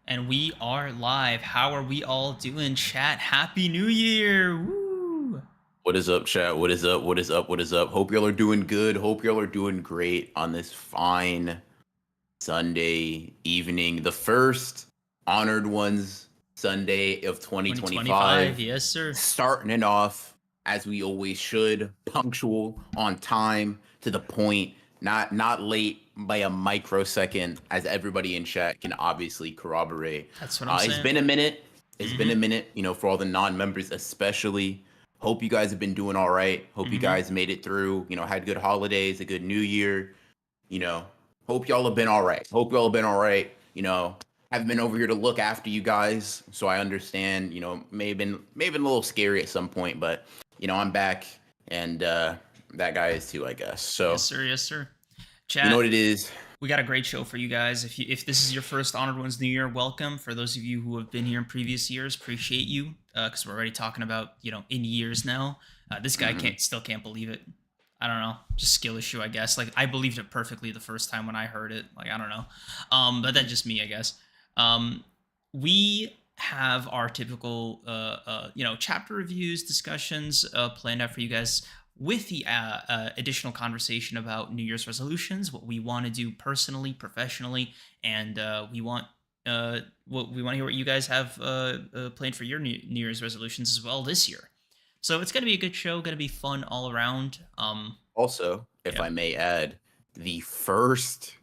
And we are live. How are we all doing, chat? Happy New Year! Woo! What is up, chat? What is up? What is up? What is up? Hope y'all are doing good. Hope y'all are doing great on this fine Sunday evening. The first Honored Ones Sunday of 2025, 2025. yes, sir. Starting it off as we always should, punctual, on time, to the point, not late by a microsecond, as everybody in chat can obviously corroborate. That's what I'm It's saying. been a minute. It's been a Mm-hmm. minute, for all the non-members especially. Hope you guys have been doing all right. Hope you Mm-hmm. guys made it through, had good holidays, a good new year. You know, hope y'all have been all right. Hope y'all have been all right. Haven't been over here to look after you guys, so I understand. May have been a little scary at some point, but I'm back, and that guy is too, I guess. Yes, So sir. Yes, sir. you know Chat, what it is. we got a great show for you guys. If this is your first Honored Ones New Year, welcome. For those of you who have been here in previous years, appreciate you because we're already talking about in years now. This guy Mhm. can't believe it. I don't know, just skill issue, I guess. Like I believed it perfectly the first time when I heard it. Like I don't know, but that's just me, I guess. Um, we have our typical, chapter reviews, discussions planned out for you guys with the additional conversation about New Year's resolutions, what we want to do personally, professionally, and what we want to hear what you guys have planned for your New Year's resolutions as well this year. So it's gonna be a good show, gonna be fun all around. Also, if Yeah. I may add, the first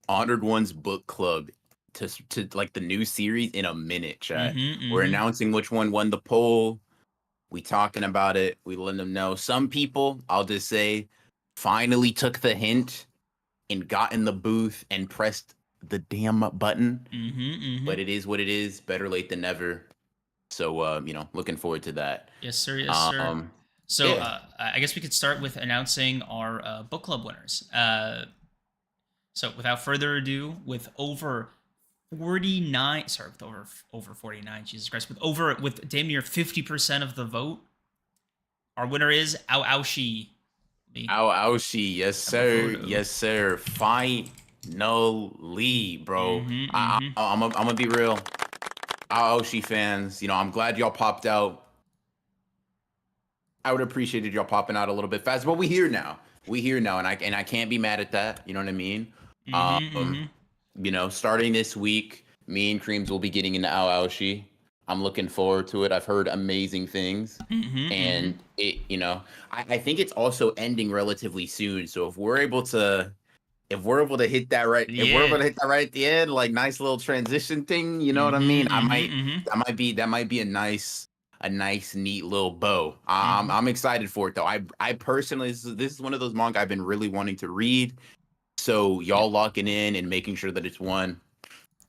Honored Ones book club to like the new series in a minute, chat. Mm-hmm. We're Mm-hmm. announcing which one won the poll. We talking about it. We letting them know. Some people, I'll just say, finally took the hint and got in the booth and pressed the damn button. Mm-hmm. Mm-hmm. But it is what it is. Better late than never. So looking forward to that. Yes, sir. Yes, sir. Um, So yeah. I guess we could start with announcing our book club winners. So without further ado, with over 49, sorry, with over 49, Jesus Christ, with damn near 50% of the vote, our winner is Ao Aoshi. Aoshi, yes Have a sir, photo. yes sir. Finally, bro. Mm-hmm. I, Mm-hmm. I, I'm gonna be real. Aoshi fans, I'm glad y'all popped out. I would appreciate y'all popping out a little bit fast, but we here now. We here now, and I can't be mad at that. You know what I mean? Mm-hmm. Um, Mm-hmm. starting this week, me and Creams will be getting into Aoshi. I'm looking forward to it. I've heard amazing things, Mm-hmm. Mm-hmm. and I think it's also ending relatively soon. So if we're able to hit that right, if we're able Yeah. to hit that right at the end, like nice little transition thing, you know what I Mm-hmm. mean? Mm-hmm. Mm-hmm. That might be a nice, neat little bow. I'm Mm-hmm. I'm excited for it though. I personally, this is one of those manga I've been really wanting to read. So Yep. y'all locking in and making sure that it's one.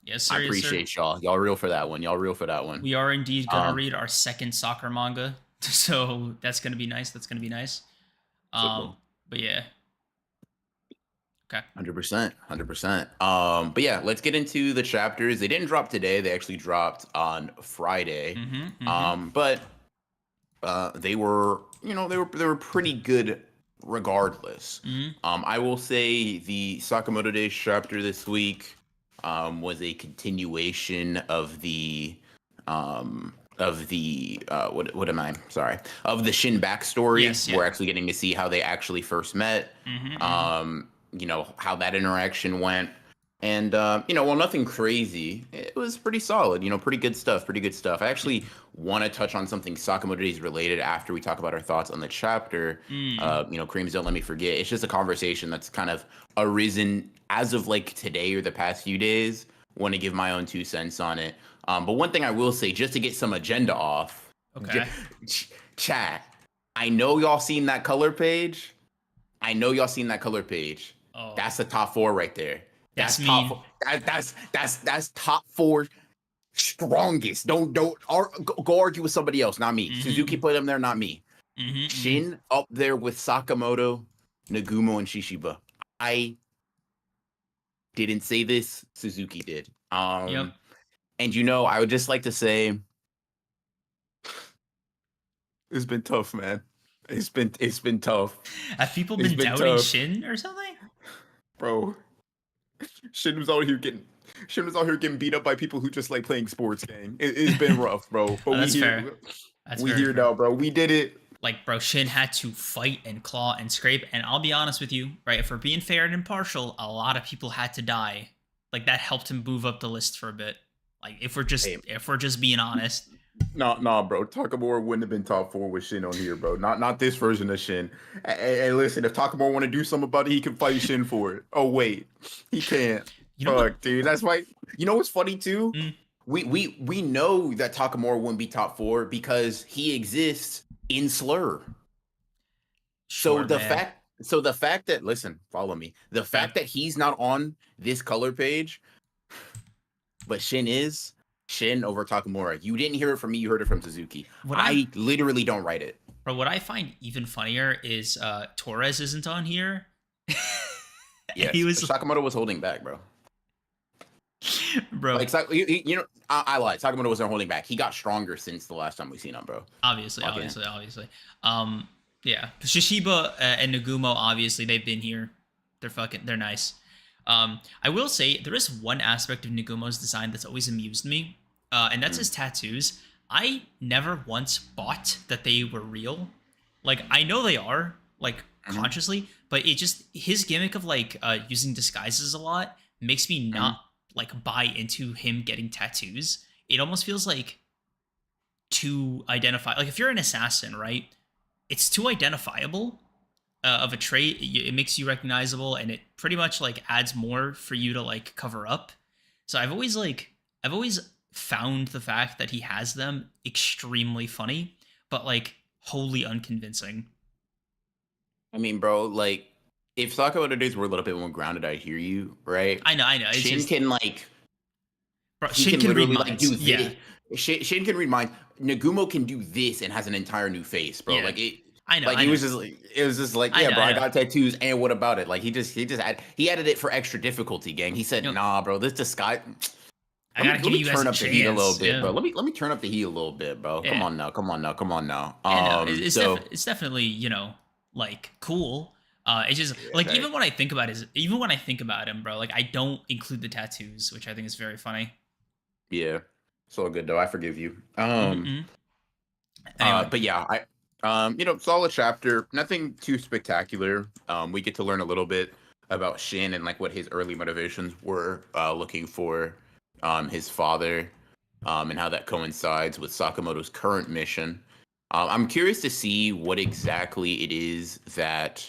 Yes, I sir. Yes, sir. appreciate y'all. Y'all real for that one. Y'all real for that one. We are indeed gonna Um, read our second soccer manga, so that's gonna be nice. That's gonna be nice. Um, football. but yeah, okay. 100%, 100%. But yeah, let's get into the chapters. They didn't drop today. They actually dropped on Friday. Mm-hmm. Mm-hmm. But they were, they were pretty good regardless. Mm-hmm. I will say the Sakamoto Days chapter this week was a continuation of the what am I sorry of the Shin backstory. Yes. Yeah. We're actually getting to see how they actually first met. Mm-hmm. Mm-hmm. How that interaction went. And well, nothing crazy. It was pretty solid. Pretty good stuff. Pretty good stuff. I Yep. actually want to touch on something Sakamoto Days related after we talk about our thoughts on the chapter. Mm. Creams, don't let me forget. It's just a conversation that's kind of arisen as of like today or the past few days. Want to give my own 2 cents on it. But one thing I will say, just to get some agenda off, Okay. chat. I know y'all seen that color page. I know y'all seen that color page. Oh, That's the top four right there. that's That's top mean. four. That's top four strongest. Don't go argue with somebody else, not me. Suzuki Mm-hmm. put him there, not me. Mm-hmm. Mm-hmm. Shin up there with Sakamoto, Nagumo, and Shishiba. I didn't say this. Suzuki did. Yep. And I would just like to say it's been tough, man. It's been tough. Have people It's been been doubting tough, Shin or something? bro. Shin was out here getting Shin was out here getting beat up by people who just like playing sports, gang. It's been rough, bro. But Oh, that's fair. That's we very here fair. now, bro. We did it. Like, bro, Shin had to fight and claw and scrape. And I'll be honest with you, right? If we're being fair and impartial, a lot of people had to die. Like that helped him move up the list for a bit. Like Hey, if we're just being honest. nah, bro. Takamura wouldn't have been top 4 with Shin on here, bro. Not this version of Shin. Hey, listen, if Takamura want to do something about it, he can fight Shin for it. Oh wait, he can't. You know what? Fuck, dude. That's why. You know what's funny too? Mm, We know that Takamura wouldn't be top 4 because he exists in Slur. sure, man. So the fact that listen, follow me. The Okay. fact that he's not on this color page, but Shin over Takamura. You didn't hear it from me, you heard it from Suzuki. I literally don't write it. Bro, what I find even funnier is Torres isn't on here. Yeah, He was Sakamoto was holding back, bro. bro. Like you know, I lied. Sakamoto wasn't holding back. He got stronger since the last time we seen him, bro. Obviously. Okay. Yeah. Shishiba and Nagumo, obviously, they've been here. They're nice. I will say there is one aspect of Nagumo's design that's always amused me, and that's his tattoos. I never once bought that they were real. Like, I know they are, like, consciously, but it just, his gimmick of, like, using disguises a lot makes me not, like, buy into him getting tattoos. It almost feels like too identify. Like, if you're an assassin, right? It's too identifiable of a trait. It makes you recognizable, and it pretty much like adds more for you to like cover up. So I've always found the fact that he has them extremely funny, but like wholly unconvincing. I mean, bro, like if Sakamoto days were a little bit more grounded, I hear you, right? I know. It's Shin just, can like bro, he Shin can can read literally like minds. do Yeah, this. Shin can read minds. Nagumo can do this and has an entire new face, bro. yeah. Like it. I know. Like I he know. was just like it was just like I yeah, know. bro. I I know. got tattoos, and what about it? Like he added it for extra difficulty, gang. He said, You know, "Nah, bro, this disguise." I gotta give you guys Turn a up the heat a little chance. bit, Yeah. bro. Let me turn up the heat a little bit, bro. Come Yeah. on now, come on now, come on now. Yeah, no, So it's definitely like cool. It's just yeah, like okay. even when I think about him, bro, like I don't include the tattoos, which I think is very funny. Yeah, it's all good though. I forgive you. Mm-hmm. Anyway, But yeah, solid chapter. Nothing too spectacular. We get to learn a little bit about Shin and like what his early motivations were, looking for his father, and how that coincides with Sakamoto's current mission. I'm curious to see what exactly it is that,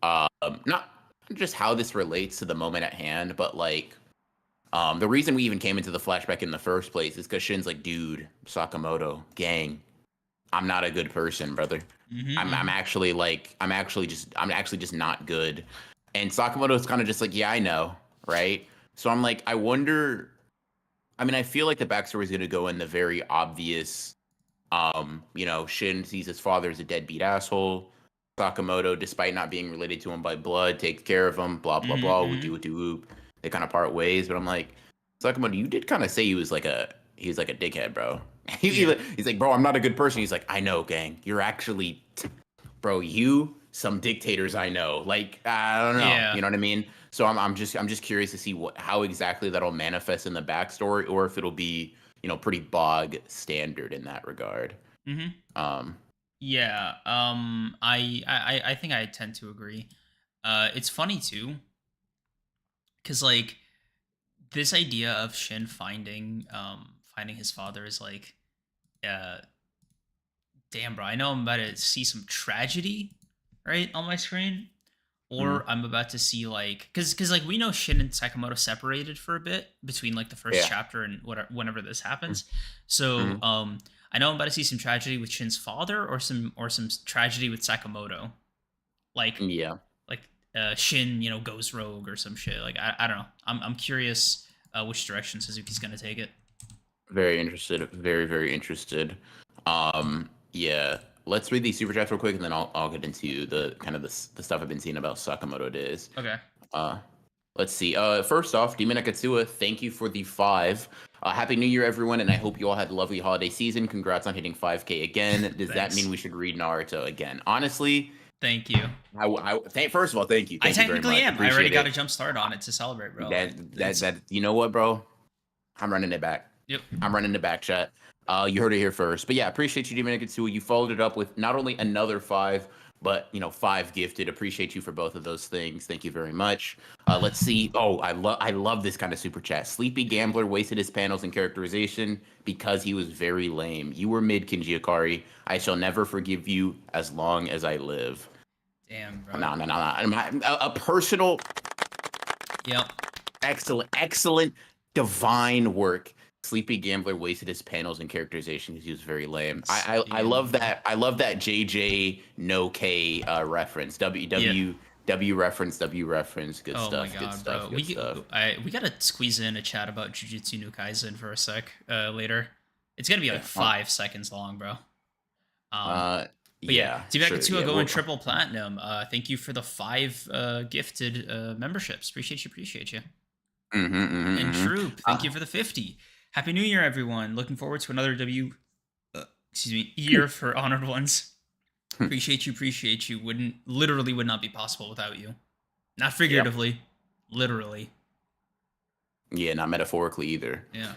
not just how this relates to the moment at hand, but like, the reason we even came into the flashback in the first place is because Shin's like, dude, Sakamoto, gang, I'm not a good person, brother. I'm actually just not good. And Sakamoto's kind of just like, yeah, I know, right? So I'm like, I wonder. I mean, I feel like the backstory is going to go in the very obvious. Shin sees his father as a deadbeat asshole. Sakamoto, despite not being related to him by blood, takes care of him. Blah blah blah. mm-hmm. Whoop whoop. They kind of part ways, but I'm like, Sakamoto, you did kind of say he was like a dickhead, bro. He's like, bro, I'm not a good person. He's like, I know, gang. You're actually, bro. Some dictators I know. Like, I don't know. Yeah. You know what I mean? So I'm just curious to see how exactly that'll manifest in the backstory, or if it'll be pretty bog standard in that regard. Mm-hmm. Yeah. I think I tend to agree. It's funny too, because like this idea of Shin finding his father is like, uh, damn, bro. I know I'm about to see some tragedy, right, on my screen, or I'm about to see like, because like we know Shin and Sakamoto separated for a bit between like the first chapter and whenever this happens. So I know I'm about to see some tragedy with Shin's father, or some tragedy with Sakamoto, like Shin goes rogue or some shit. Like I don't know. I'm curious which direction Suzuki's gonna take it. Very interested. Very, very interested. Yeah. Let's read these super chats real quick, and then I'll get into the kind of the stuff I've been seeing about Sakamoto days. Okay. Let's see. First off, Demon Akatsua, thank you for the 5. Happy New Year, everyone, and I hope you all had a lovely holiday season. Congrats on hitting 5K again. Does that mean we should read Naruto again? Honestly, Thank you. First of all, thank you, I thank you very technically much. am. I already Appreciate got a it. jump start on it to celebrate, bro. It's You know what, bro? I'm running it back. yep. I'm running it back, chat. You heard it here first. But yeah, appreciate you, Demon Ikatsu. You followed it up with not only another five, but five gifted. Appreciate you for both of those things. Thank you very much. Let's see. Oh, I love this kind of super chat. Sleepy Gambler wasted his panels and characterization because he was very lame. You were mid, Kinji Akari. I shall never forgive you as long as I live. Damn, bro. No, no, no, no. A personal Yep. excellent, divine work. Sleepy Gambler wasted his panels and characterization because he was very lame. I love that. I love that JJ no K reference. W reference. W reference. Good Oh my stuff. Good god, stuff. bro. Good stuff. We gotta squeeze in a chat about Jujutsu no Kaisen for a sec later. It's gonna be like Yeah. 5 seconds long, bro. Um, Uh. but yeah, Yeah. Team Sure. Akatsuo Yeah. going triple platinum. Thank you for the 5 gifted memberships. Appreciate you. And Troop, thank you for the 50. Happy New Year, everyone. Looking forward to another year for Honored Ones. Appreciate you. Would not be possible without you. Not figuratively, literally. Yeah. Not metaphorically either. Yeah.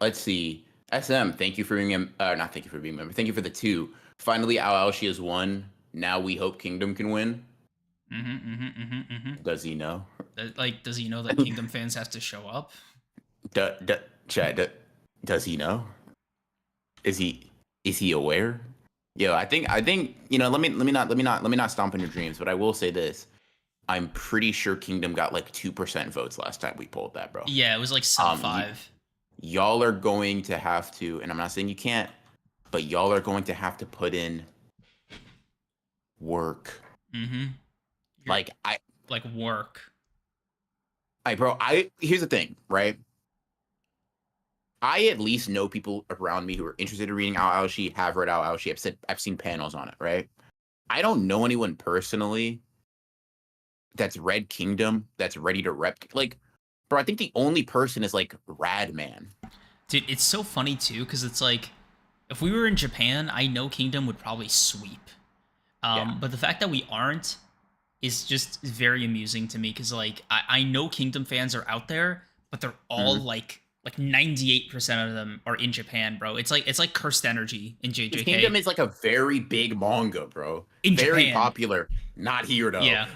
Let's see. SM. Thank you for being not thank you for being a member. Thank you for the 2. Finally, Aoshi has won. Now we hope Kingdom can win. Does he know? Like, does he know that Kingdom fans have to show up? Chad, does he know? Is he aware? Yo, I think let me not stomp on your dreams, but I will say this. I'm pretty sure Kingdom got like 2% votes last time we polled that, bro. Yeah, it was like sub 5. Y'all are going to have to, and I'm not saying you can't, but y'all are going to have to put in work. Like work. Bro, here's the thing, right? I at least know people around me who are interested in reading Aoshi, have read Aoshi. I've seen panels on it, right? I don't know anyone personally that's read Kingdom that's ready to rep. Like, bro, I think the only person is like Radman. Dude, it's so funny too, because it's like, if we were in Japan, I know Kingdom would probably sweep. But the fact that we aren't is just very amusing to me, because like I know Kingdom fans are out there, but they're all like 98% of them are in Japan, bro. It's like cursed energy in JJK. Kingdom is like a very big manga, bro. In very Japan. popular. Not here though. Yeah.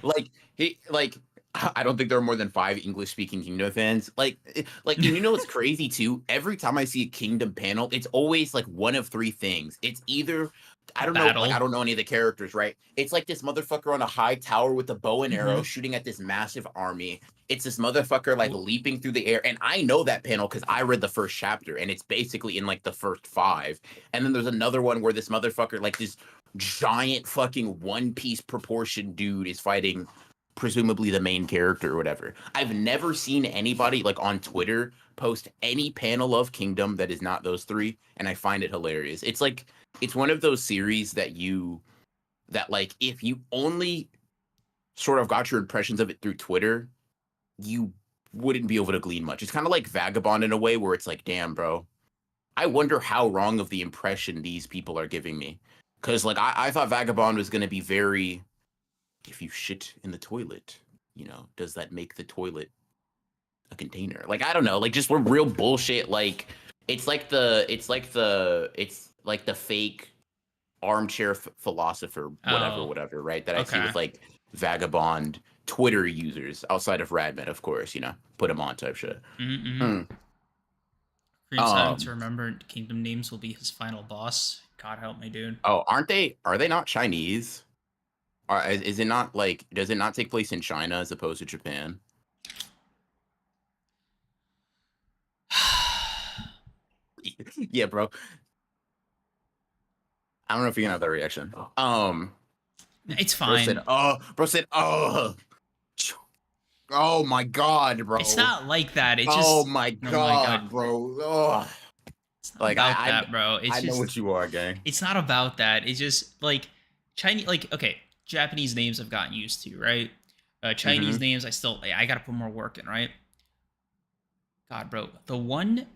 I don't think there are more than 5 English-speaking Kingdom fans. Like, what's crazy too? Every time I see a Kingdom panel, it's always like one of 3 things. It's either I don't know, like I don't know any of the characters, right? It's like this motherfucker on a high tower with a bow and arrow shooting at this massive army. It's this motherfucker like leaping through the air, and I know that panel because I read the first chapter, and it's basically in like the first 5. And then there's another one where this motherfucker, like this giant fucking One Piece proportion dude, is fighting presumably the main character or whatever. I've never seen anybody like on Twitter post any panel of Kingdom that is not those 3, and I find it hilarious. It's like it's one of those series that like if you only sort of got your impressions of it through Twitter, you wouldn't be able to glean much. It's kind of like Vagabond in a way where it's like, damn, bro, I wonder how wrong of the impression these people are giving me. Because like I thought Vagabond was going to be very, if you shit in the toilet, does that make the toilet a container? Like, I don't know, like just real bullshit. Like it's like the fake armchair philosopher, whatever, right? That I see with like Vagabond Twitter users outside of Radman, of course, put him on type shit. Cream's having to remember Kingdom names will be his final boss. God help me, dude. Oh, are they not Chinese? Is it not like, does it not take place in China as opposed to Japan? Yeah, bro. I don't know if you're gonna have that reaction. It's fine. Bro said, oh my god, bro. It's not like that. It's just, oh my god, bro. Oh. It's not like about that, bro. It's I know what you are, gang. It's not about that. It's just like Chinese, like, okay, Japanese names I've gotten used to, right? Chinese names, I gotta put more work in, right? God, bro, the one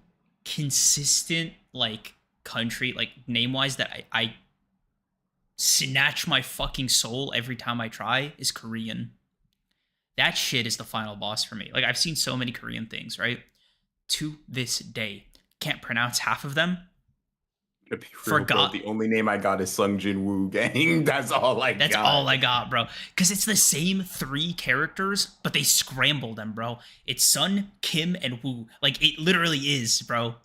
consistent like country, like name wise, that I snatch my fucking soul every time I try is Korean. That shit is the final boss for me. Like, I've seen so many Korean things, right? To this day, can't pronounce half of them. To be real, bro, Forgot. the only name I got is Sung Jin Woo, gang. That's all I That's got. all I got, bro. Because it's the same three characters, but they scramble them, bro. It's Sun, Kim, and Woo. Like, it literally is, bro.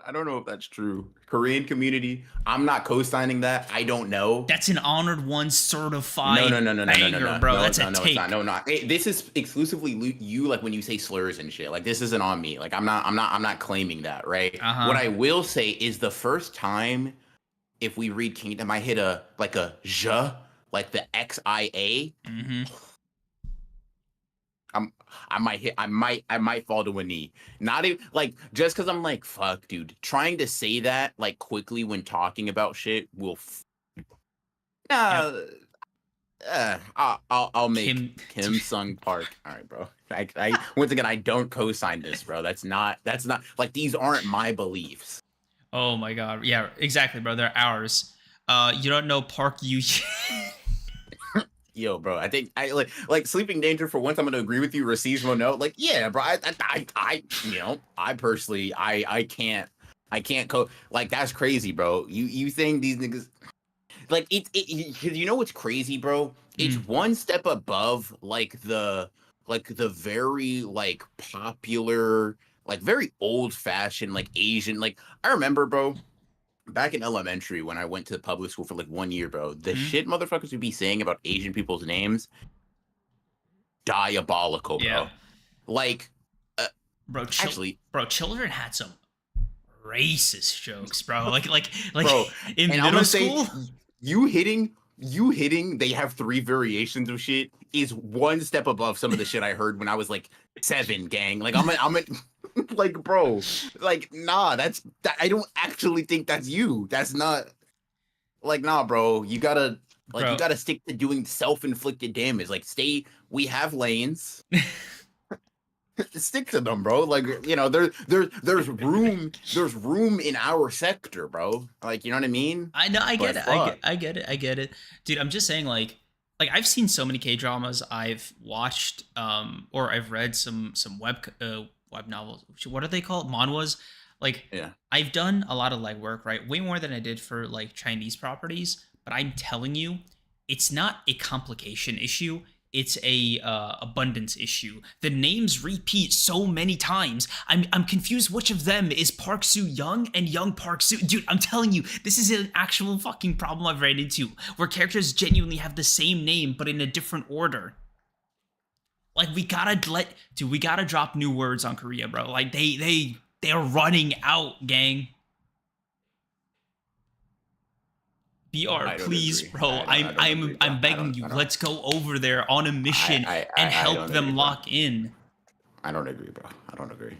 I don't know if that's true. Korean community, I'm not co-signing that. I don't know. That's an Honored One certified No, banger, bro. That's a no, take. it's not. No, not. Hey, this is exclusively you. Like when you say slurs and shit. Like this isn't on me. Like I'm not claiming that, right? Uh-huh. What I will say is the first time, if we read Kingdom, I hit a j, like the XIA. Mm-hmm. I might fall to a knee. Not even like just because I'm like fuck, dude. Trying to say that like quickly when talking about shit will. I'll make Kim Sung Park. All right, bro. I once again I don't co-sign this, bro. That's not like these aren't my beliefs. Oh my god. Yeah, exactly, bro. They're ours. You don't know Park Yu. Yo, bro, I think I like Sleeping Danger for once. I'm gonna agree with you. Racismo note, like, yeah, bro. I personally, I can't like that's crazy, bro. You think these niggas like you know what's crazy, bro? It's one step above like the very like popular, like very old fashioned like Asian. Like I remember, bro, back in elementary when I went to public school for like 1 year, bro, the shit motherfuckers would be saying about Asian people's names, diabolical, bro. Yeah. Like, bro, actually, children had some racist jokes, bro. Like bro, in and middle school. You hitting. They have 3 variations of shit is one step above some of the shit I heard when I was like 7, gang. Like I'm like, bro, like, nah, I don't actually think that's you. That's not like, nah, bro. You gotta stick to doing self-inflicted damage. Like, we have lanes. Stick to them, bro. Like, you know, there's room in our sector, bro. Like, you know what I mean? I know, I get But it, fuck. I get it, dude. I'm just saying, like I've seen so many K dramas. I've watched, or I've read some web novels. What are they called? Manhwas. Like, Yeah. I've done a lot of legwork, right? Way more than I did for like Chinese properties. But I'm telling you, it's not a complication issue. It's a abundance issue. The names repeat so many times. I'm confused which of them is Park Soo Young and Young Park Soo. Dude, I'm telling you, this is an actual fucking problem I've ran into, where characters genuinely have the same name but in a different order. Like, we gotta drop new words on Korea, bro. Like, they're running out, gang. BR, please, agree. bro. I'm begging you. Let's go over there on a mission and help them lock in. I don't agree, bro. I don't agree.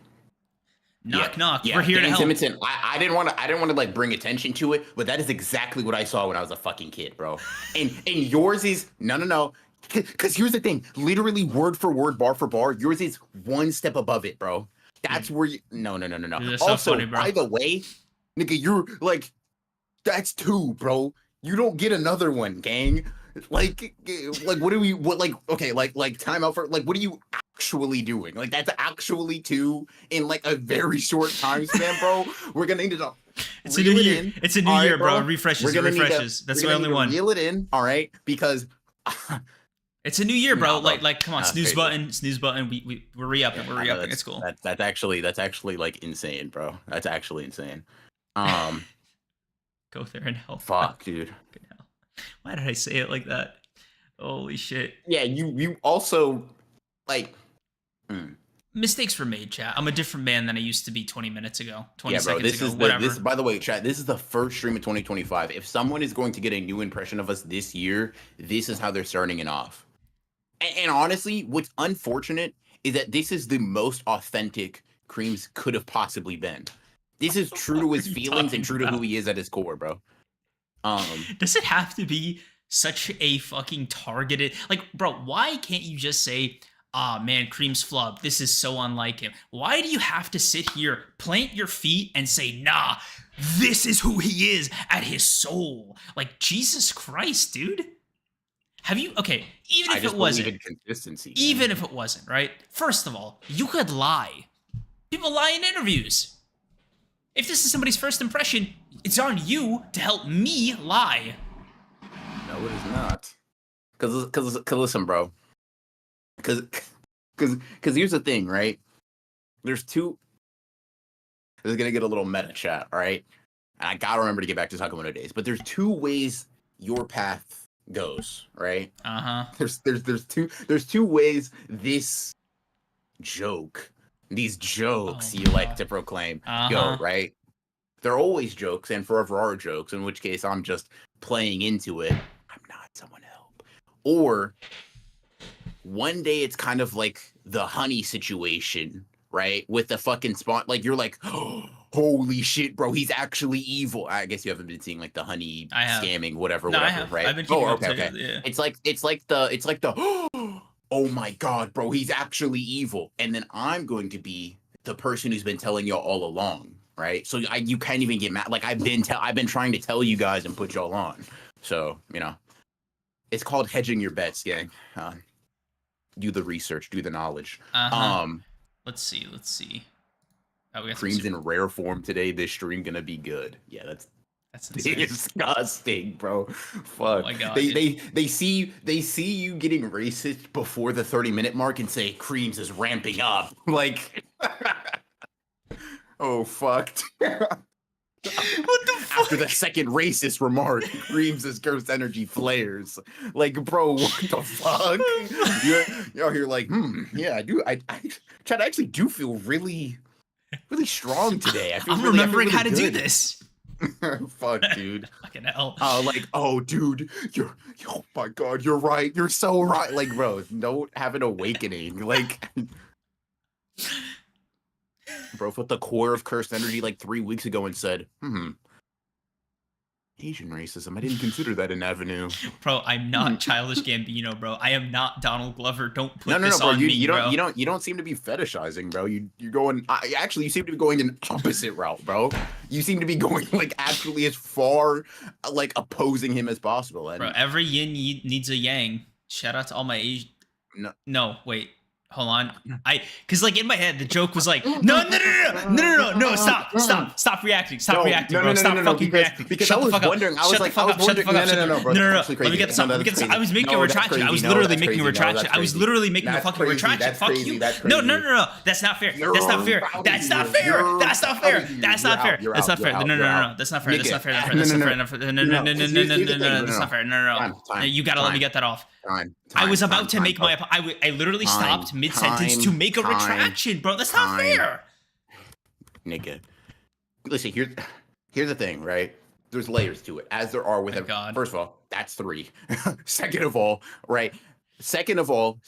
Knock. We're here to help. Simonson, I didn't want to like bring attention to it, but that is exactly what I saw when I was a fucking kid, bro. And yours is no. Because here's the thing, literally word for word, bar for bar, yours is one step above it, bro. That's where you no. Dude, Also, so funny, bro. by the way, nigga, you're like, that's 2, bro. You don't get another one, gang. Like what do we like time out for like what are you actually doing? Like that's actually 2 in like a very short time span, bro. We're gonna need to It's a new year. It's a new year, bro. Refreshes. That's my only one. Reel it in, all right? Because it's a new year, bro. Nah, like come on, snooze button. We're re-upping. Yeah, we're re-upping. It's cool. That's actually like insane, bro. That's actually insane. Go there and help. Fuck, dude. Why did I say it like that? Holy shit. Yeah, you also like mistakes were made, chat. I'm a different man than I used to be 20 minutes ago. 20 yeah, bro. seconds ago. This by the way, chat. This is the first stream of 2025. If someone is going to get a new impression of us this year, this is how they're starting it off. And honestly, what's unfortunate is that this is the most authentic Creams could have possibly been. This is true to his feelings and true to who he is at his core, bro. Does it have to be such a fucking targeted, like, bro, why can't you just say ah, man, Cream's flub. This is so unlike him. Why do you have to sit here, plant your feet, and say, nah, this is who he is at his soul? Like, Jesus Christ, dude. Have you, okay, even I if just it believe wasn't, in consistency. even if it wasn't, right? First of all, you could lie. People lie in interviews. If this is somebody's first impression, it's on you to help me lie. No, it is not. Cause listen, bro. Cause here's the thing, right? There's two. This is gonna get a little meta chat, all right? And I gotta remember to get back to Sakamoto days. But there's two ways your path goes, right? Uh-huh. There's two ways these jokes you like to proclaim go, right? They're always jokes and forever are jokes, in which case I'm just playing into it. I'm not someone help. Or one day it's kind of like the honey situation, right? With the fucking spot, like you're like, oh, holy shit, bro, he's actually evil. I guess you haven't been seeing like the honey scamming, whatever, no, right? I've been keeping up okay. to it, yeah. It's like the oh my god, bro, he's actually evil. And then I'm going to be the person who's been telling y'all all along, right? So you can't even get mad. Like I've been trying to tell you guys and put y'all on. So, you know, it's called hedging your bets, gang. Do the research, do the knowledge. Let's see. Oh, we got Cream's in rare form today. This stream gonna be good. Yeah, that's disgusting, bro. Fuck. Oh my god. They see you getting racist before the 30-minute mark and say Creams is ramping up. Like, oh fuck. What the fuck? After the second racist remark, Creams' curse energy flares. Like, bro, what the fuck? You're out here like, yeah, I do. Chad, I actually do feel really strong today. I'm remembering how to do this. Fuck, dude. Fucking hell. Like, oh, dude, oh my god, you're right. You're so right. Like, bro, don't have an awakening. Like, bro, put the core of cursed energy like 3 weeks ago and said, Asian racism. I didn't consider that an avenue. Bro, I'm not Childish Gambino, bro. I am not Donald Glover. Don't put this bro. on me, bro. You don't seem to be fetishizing, bro. You're going. Actually, you seem to be going an opposite route, bro. You seem to be going like actually as far like opposing him as possible. And bro, every yin needs a yang. Shout out to all my Asian. No, wait. Hold on. Cause like in my head, the joke was like, no, stop reacting. Stop reacting, bro. Stop fucking reacting. Because I was wondering, I was wondering, no, bro. No. Let me get something. I was making a retraction. I was literally making a retraction. I was literally making a fucking retraction. Fuck you. No. That's not fair. That's not fair. That's not fair. That's not fair. That's not fair. That's not fair. No. That's not fair. That's not fair. That's not fair. No. That's not fair. No. You gotta let me get that off. I was about to make my. I literally stopped mid-sentence to make a retraction, bro. That's not fair. Nigga. Listen, here's the thing, right? There's layers to it, as there are with every. First of all, that's 3. Second of all, right? Second of all,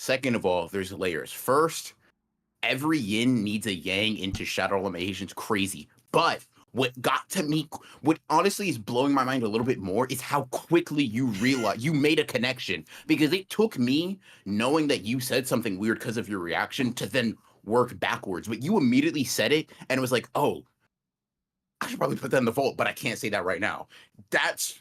there's layers. First, every yin needs a yang into Shadow Limitations. Crazy. But what got to me, what honestly is blowing my mind a little bit more is how quickly you realize you made a connection. Because it took me knowing that you said something weird because of your reaction to then work backwards. But you immediately said it and it was like, oh, I should probably put that in the vault, but I can't say that right now. That's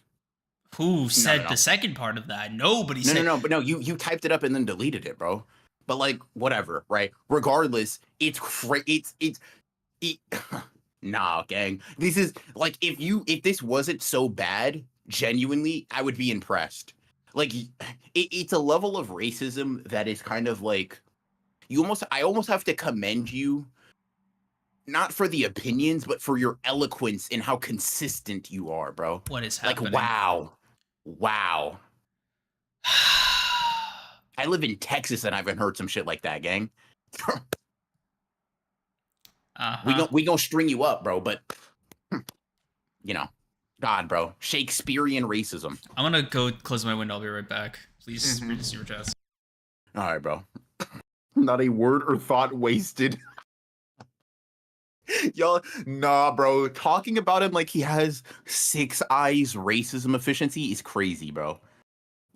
who said the second part of that? Nobody said. But you typed it up and then deleted it, bro. But like, whatever, right? Regardless, it's nah, gang. This is like if this wasn't so bad, genuinely, I would be impressed. Like it's a level of racism that is kind of like I almost have to commend you, not for the opinions, but for your eloquence and how consistent you are, bro. What is happening? Like wow. I live in Texas and I haven't heard some shit like that, gang. We gonna string you up, bro, but you know, God, bro, Shakespearean racism. I'm gonna go close my window. I'll be right back. Please read the super chats. All right, bro. Not a word or thought wasted. Y'all, nah, bro. Talking about him like he has 6 eyes racism efficiency is crazy, bro.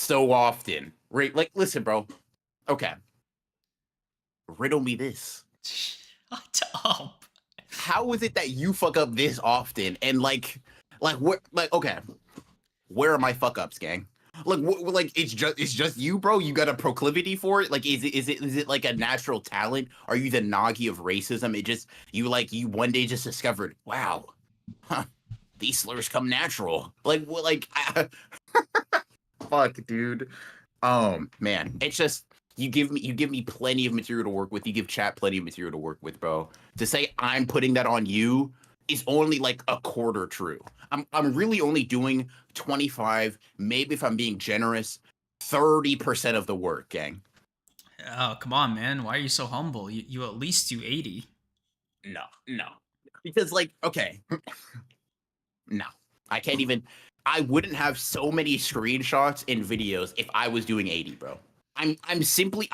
so often. Right? Like, listen, bro. Okay. Riddle me this. Shut up. How is it that you fuck up this often? And like where, like, okay, where are my fuck ups, gang? Like it's just you, bro. You got a proclivity for it. Like, is it like a natural talent? Are you the Nagi of racism? It just you one day just discovered, wow, huh, these slurs come natural. Like what? Like, fuck, dude. Man, it's just you give me plenty of material to work with. You give chat plenty of material to work with, bro. To say I'm putting that on you is only like a quarter true. I'm really only doing 25, maybe if I'm being generous, 30% of the work, gang. Oh, come on, man. Why are you so humble? You at least do 80. No, no. Because like, okay, no. I can't even I wouldn't have so many screenshots and videos if I was doing 80, bro. I'm simply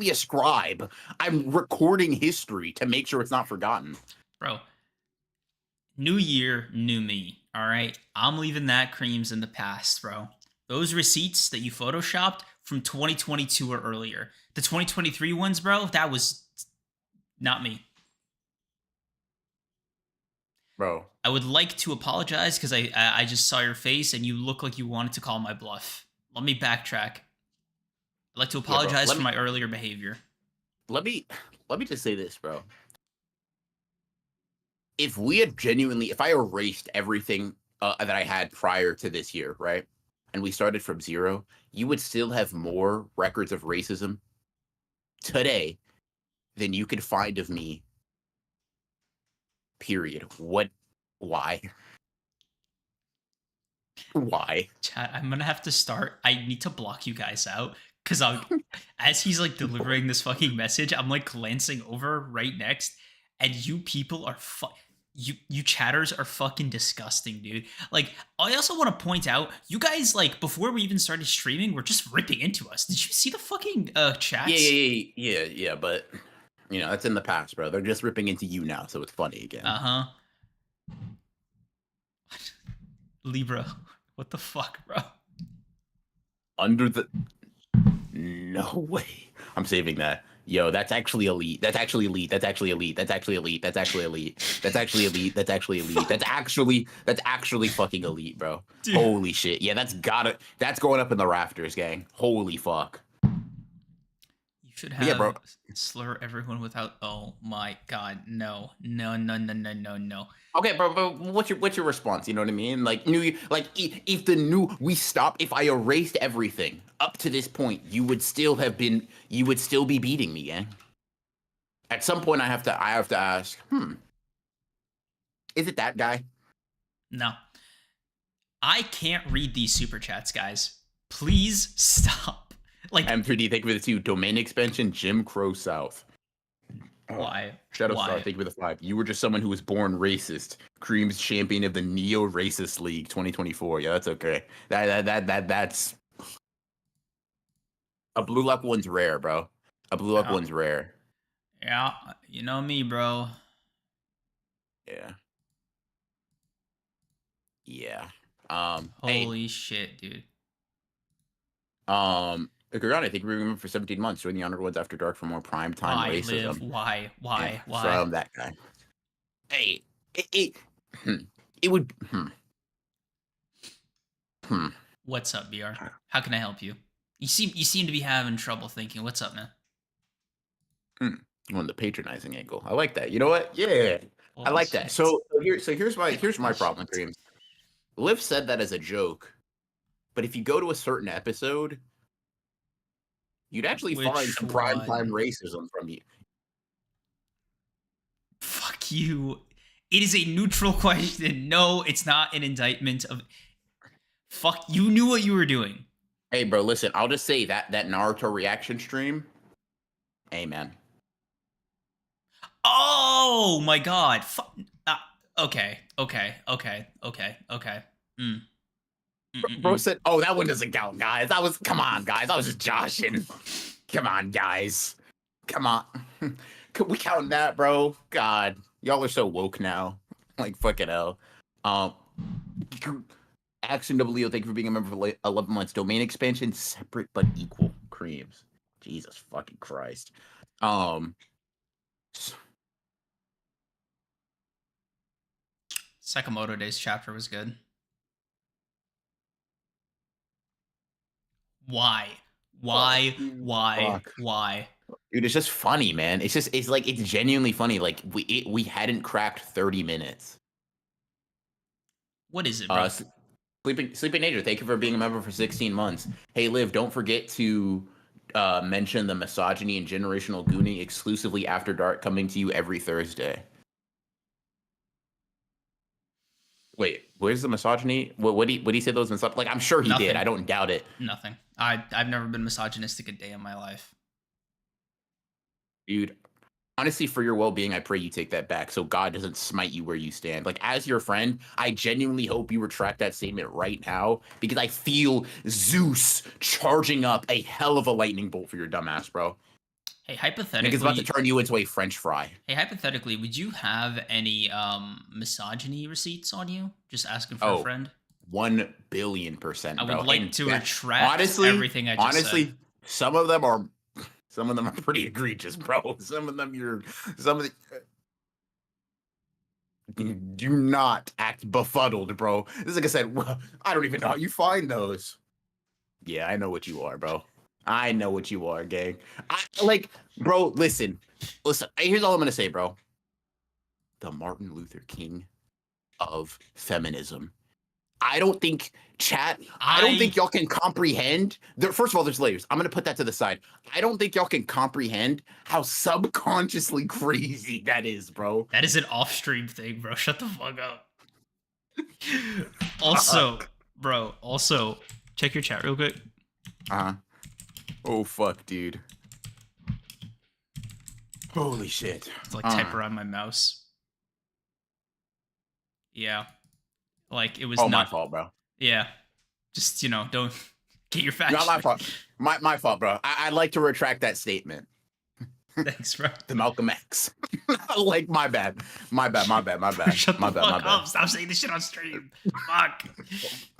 a scribe. I'm recording history to make sure it's not forgotten. Bro, new year, new me. All right. I'm leaving that creams in the past, bro. Those receipts that you photoshopped from 2022 or earlier. The 2023 ones, bro, that was not me. Bro. I would like to apologize because I just saw your face and you look like you wanted to call my bluff. Let me backtrack. I'd like to Yeah, bro. apologize for my earlier behavior. Let me let me just say this, bro. If I erased everything that I had prior to this year, right, and we started from zero, you would still have more records of racism today than you could find of me. Period. What? Why? Why? Chat, I'm gonna have to start. I need to block you guys out because as he's like delivering this fucking message, I'm like glancing over right next, and you people are you chatters are fucking disgusting, dude. Like, I also want to point out, you guys like before we even started streaming, were just ripping into us. Did you see the fucking Yeah, chats? yeah. But that's in the past, bro. They're just ripping into you now, so it's funny again. Uh huh. Libra, what the fuck, bro? Under the No way. I'm saving that. Yo, that's actually elite. That's actually elite. That's actually elite. That's actually elite. That's actually elite. That's actually elite. That's actually elite. That's actually fucking elite, bro. Dude. Holy shit. Yeah, that's going up in the rafters, gang. Holy fuck. You should But yeah, have bro. slur everyone without. Oh my god, no, no, no, no, no, no, no. Okay, bro, what's your response? You know what I mean? Like if the new we stop if I erased everything up to this point, you would still be beating me, gang. At some point I have to ask, is it that guy? No, I can't read these super chats, guys. Please stop. Like, M3D, thank you for the 2. Domain expansion, Jim Crow South. why? Shadow Why? Star, thank you for the 5. You were just someone who was born racist. Cream's champion of the Neo Racist League 2024. Yeah, that's okay. That's a blue lock one's rare, bro. A blue lock Yeah. one's rare. Yeah, you know me, bro. Yeah. Yeah. Holy shit, dude. Kagurabachi, thank you for for 17 months. Join the Honored Ones After Dark for more prime time Why racism. live? Why? Yeah, Why? from that guy. Hey, it would. What's up, BR? How can I help you? You seem to be having trouble thinking. What's up, man? On the patronizing angle. I like that. You know what? Yeah. I like that. So here's my problem, Dreams. Liv said that as a joke, but if you go to a certain episode, you'd actually find some primetime racism from you. Fuck you. It is a neutral question. No, it's not an indictment of. Fuck, you knew what you were doing. Hey, bro, listen. I'll just say that Naruto reaction stream. Amen. Oh my god. Okay. Bro said, "Oh, that one doesn't count, guys. Come on, guys. I was just joshing. Come on, guys. Come on. Could we count that, bro? God, y'all are so woke now. Like fucking hell. Action W, thank you for being a member for 11 months. Domain expansion, separate but equal. Creams. Jesus fucking Christ. Um, Sakamoto Days chapter was good. Why? fuck, Why? dude. Why? Fuck. Why? Dude, it's just funny, man. It's like it's genuinely funny. Like we hadn't cracked 30 minutes. What is it, bro? Sleeping Nature, thank you for being a member for 16 months. Hey, Liv, don't forget to mention the misogyny and generational gooning exclusively after dark, coming to you every Thursday. Wait, where's the misogyny? What do you say those misogyny? Like, I'm sure he did. Nothing. I don't doubt it. Nothing. I've never been misogynistic a day in my life. Dude, honestly, for your well-being, I pray you take that back so God doesn't smite you where you stand. Like, as your friend, I genuinely hope you retract that statement right now because I feel Zeus charging up a hell of a lightning bolt for your dumbass, bro. Hey, Nigga's about to hypothetically, turn you into a French fry. would you have any misogyny receipts on you? Just asking for a Oh, friend. 1,000,000,000%, I would bro. like And to that, retract everything I just said. some of them are pretty egregious, bro. Some of the do not act befuddled, bro. This is like I said, well, I don't even know how you find those. Yeah, I know what you are, bro. I know what you are, gang. Bro, listen. Here's all I'm gonna say, bro. The Martin Luther King of feminism. I don't think I don't think y'all can comprehend. First of all, there's layers. I'm gonna put that to the side. I don't think y'all can comprehend how subconsciously crazy that is, bro. That is an off-stream thing, bro. Shut the fuck up. Also, bro. Also, check your chat real quick. Uh-huh. Oh fuck, dude. Holy shit. It's like type around my mouse. Yeah. Like it was Oh, not my fault, bro. Yeah. Just, don't get your Not my facts. fault. My fault, bro. I'd like to retract that statement. Thanks, bro. The Malcolm X. Like, my bad. My bad. Shut My the bad. fuck up. Stop saying this shit on stream. Fuck.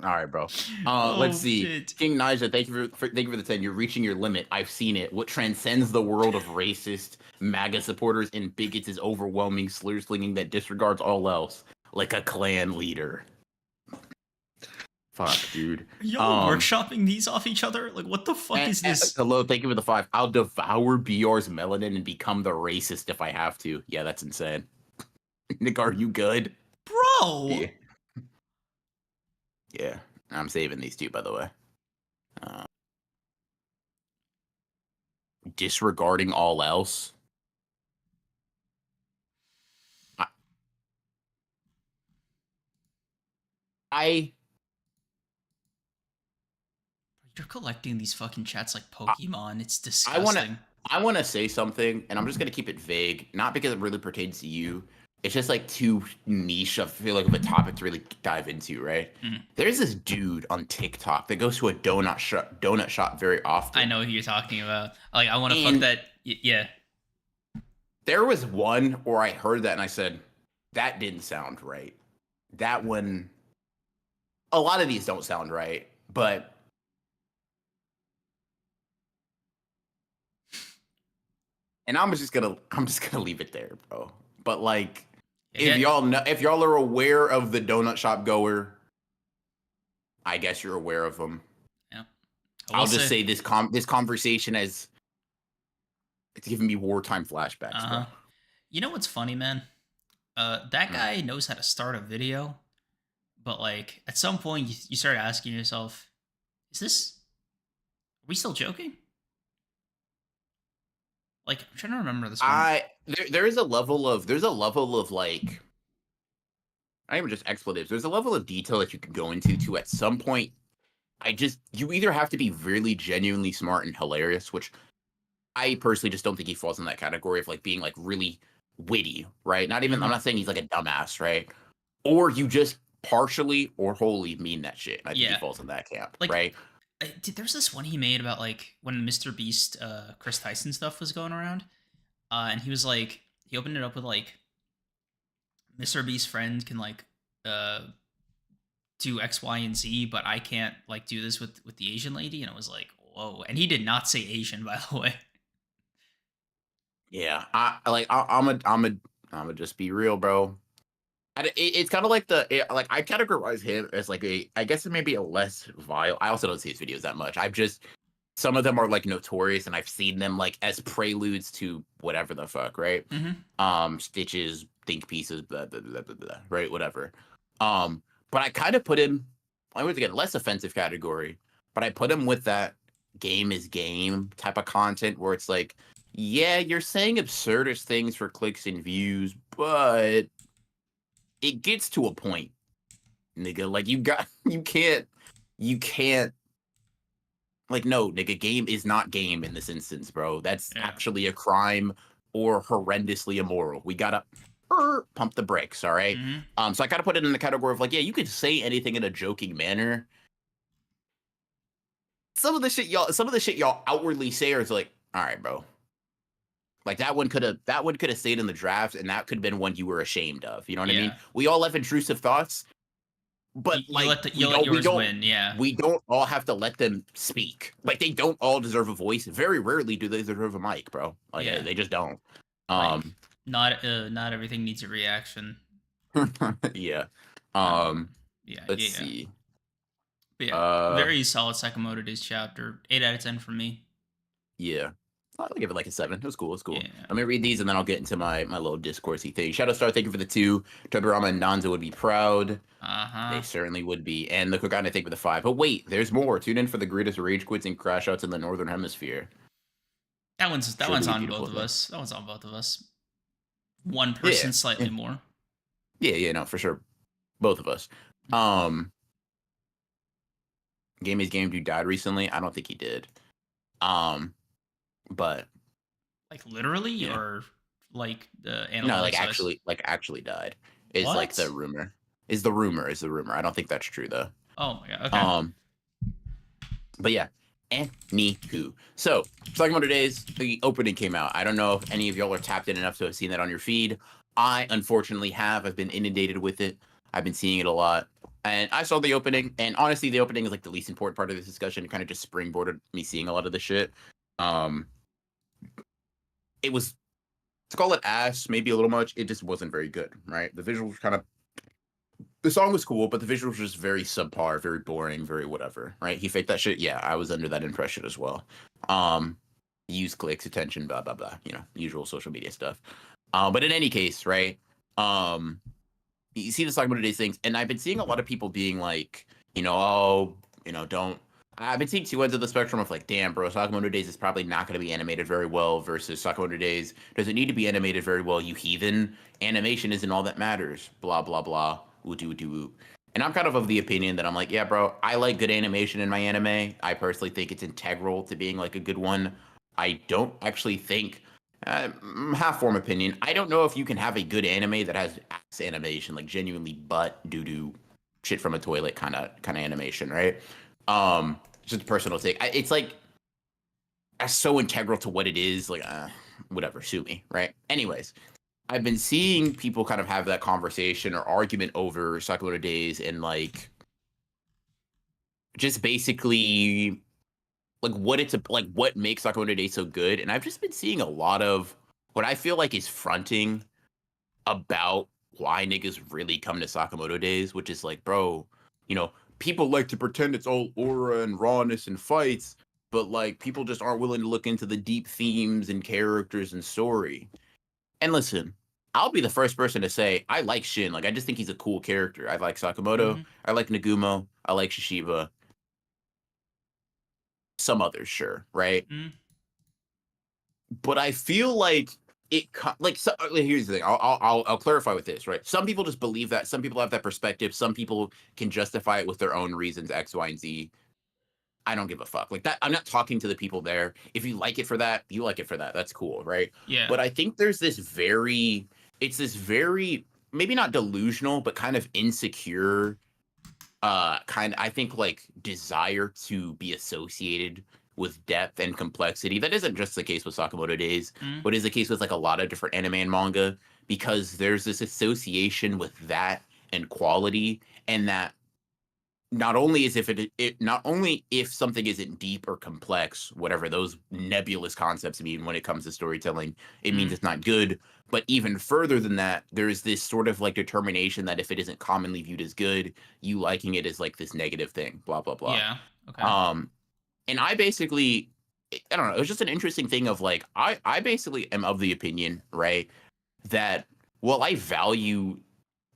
All right, bro. Oh, Let's see. shit. King Nija, thank you for the 10. You're reaching your limit. I've seen it. What transcends the world of racist MAGA supporters and bigots is overwhelming slur slinging that disregards all else, like a clan leader. Fuck, dude. Are y'all workshopping these off each other? Like, what the fuck is this? Hello, thank you for the 5. I'll devour BR's melanin and become the racist if I have to. Yeah, that's insane. Nick, are you good? Bro! Yeah. Yeah. I'm saving these two, by the way. Disregarding all else. I You're collecting these fucking chats like Pokemon. It's disgusting. I want to say something, and I'm just gonna keep it vague, not because it really pertains to you. It's just like too niche. I feel like of a topic to really dive into, right? There's this dude on TikTok that goes to a donut shop very often. I know who you're talking about. Like, I want to fuck that. Yeah. There was one where I heard that and I said, that didn't sound right. That one, a lot of these don't sound right, but and I'm just gonna leave it there, bro. But like, if y'all are aware of the donut shop goer, I guess you're aware of them. Yeah. I'll just say this conversation it's giving me wartime flashbacks, bro. You know what's funny, man? That guy knows how to start a video, but like at some point you start asking yourself, are we still joking? Like, I'm trying to remember this one. There's a level of like, not even just expletives. There's a level of detail that you can go into at some point. You either have to be really genuinely smart and hilarious, which I personally just don't think he falls in that category of like being like really witty, right? Not even, I'm not saying he's like a dumbass, right? Or you just partially or wholly mean that shit. I think he falls in that camp, like, right? There's this one he made about like when Mr. Beast, Chris Tyson stuff was going around, and he was like, he opened it up with like, Mr. Beast's friend can like, do X, Y, and Z, but I can't like do this with the Asian lady. And it was like, whoa. And he did not say Asian, by the way. Yeah, I'm a just be real, bro. It's kind of like like I categorize him as like I guess it may be a less vile. I also don't see his videos that much. I've just some of them are like notorious, and I've seen them like as preludes to whatever the fuck, right? Hmm. Stitches, think pieces, blah blah blah blah, blah, right? Whatever. But I kind of put him. I was again less offensive category, but I put him with that game is game type of content where it's like, yeah, you're saying absurdist things for clicks and views, but it gets to a point, nigga. Like you can't like no, nigga, game is not game in this instance, bro. That's Yeah. actually a crime or horrendously immoral. We gotta pump the brakes, all right? Hmm. So I gotta put it in the category of like, yeah, you could say anything in a joking manner. Some of the shit y'all outwardly say is like, all right, bro. Like that one could have stayed in the draft, and that could have been one you were ashamed of. You know what I mean? Yeah. We all have intrusive thoughts, but like You let yours win. Yeah. we don't all have to let them speak. Like they don't all deserve a voice. Very rarely do they deserve a mic, bro. Like Yeah. they just don't. Like not everything needs a reaction. Yeah. Um. Yeah. Let's Yeah. see. But yeah. Very solid Sakamoto Days chapter. 8 out of 10 for me. Yeah. I'll give it like a 7. It was cool. It's cool. Yeah. Let me read these and then I'll get into my little discoursey thing. Shadowstar, thank you for the 2. Todorama and Nanza would be proud. They certainly would be. And the Kogane, thank you for the 5. But wait, there's more. Tune in for the greatest rage quits and crash outs in the Northern Hemisphere. That one's Surely on beautiful both of thing. us. That one's on both of us. One person slightly more. Yeah, no, for sure. Both of us. Game is Game Dude died recently. I don't think he did. But like literally yeah. or like the no, like actually died. Is what? Like the rumor. Is the rumor. I don't think that's true though. Oh my god. Okay. But yeah. Anywho. So, Sakamoto Days, the opening came out. I don't know if any of y'all are tapped in enough to have seen that on your feed. I unfortunately have. I've been inundated with it. I've been seeing it a lot. And I saw the opening, and honestly, the opening is like the least important part of this discussion. It kind of just springboarded me seeing a lot of the shit. It was, to call it ass, maybe a little much. It just wasn't very good, right? The visuals kind of, the song was cool, but the visuals were just very subpar, very boring, very whatever, right? He faked that shit. Yeah, I was under that impression as well. Use clicks, attention, blah blah blah. You know, usual social media stuff. But in any case, right? You see the Sakamoto Days things, and I've been seeing a lot of people being like, don't. I've been seeing two ends of the spectrum of like, damn, bro, Sakamoto Days is probably not going to be animated very well versus Sakamoto Days. Does it need to be animated very well, you heathen? Animation isn't all that matters. Blah, blah, blah. Woo. And I'm kind of the opinion that I'm like, yeah, bro, I like good animation in my anime. I personally think it's integral to being like a good one. I don't actually think, half-form opinion, I don't know if you can have a good anime that has ass animation, like genuinely butt, doo-doo, shit from a toilet kind of animation, right? Just a personal take. It's like that's so integral to what it is. Like, whatever, sue me, right? Anyways, I've been seeing people kind of have that conversation or argument over Sakamoto Days and like just basically like what makes Sakamoto Days so good. And I've just been seeing a lot of what I feel like is fronting about why niggas really come to Sakamoto Days, which is like, bro, people like to pretend it's all aura and rawness and fights, but like people just aren't willing to look into the deep themes and characters and story. And listen, I'll be the first person to say I like Shin. Like I just think he's a cool character. I like Sakamoto. I like Nagumo. I like Shishiba. Some others, sure, right? But I feel like here's the thing. I'll clarify with this, right? Some people just believe that. Some people have that perspective. Some people can justify it with their own reasons, X, Y, and Z. I don't give a fuck. Like that, I'm not talking to the people there. If you like it for that, you like it for that. That's cool, right? Yeah. But I think there's this very maybe not delusional, but kind of insecure, I think like desire to be associated with depth and complexity. That isn't just the case with Sakamoto Days, but is the case with like a lot of different anime and manga, because there's this association with that and quality, and that not only is if it not only if something isn't deep or complex, whatever those nebulous concepts mean when it comes to storytelling, it means Mm, it's not good. But even further than that, there's this sort of like determination that if it isn't commonly viewed as good, you liking it is like this negative thing, blah blah blah. yeah. Okay. Um, and I basically, I don't know, it was just an interesting thing of like I basically am of the opinion, right, that while I value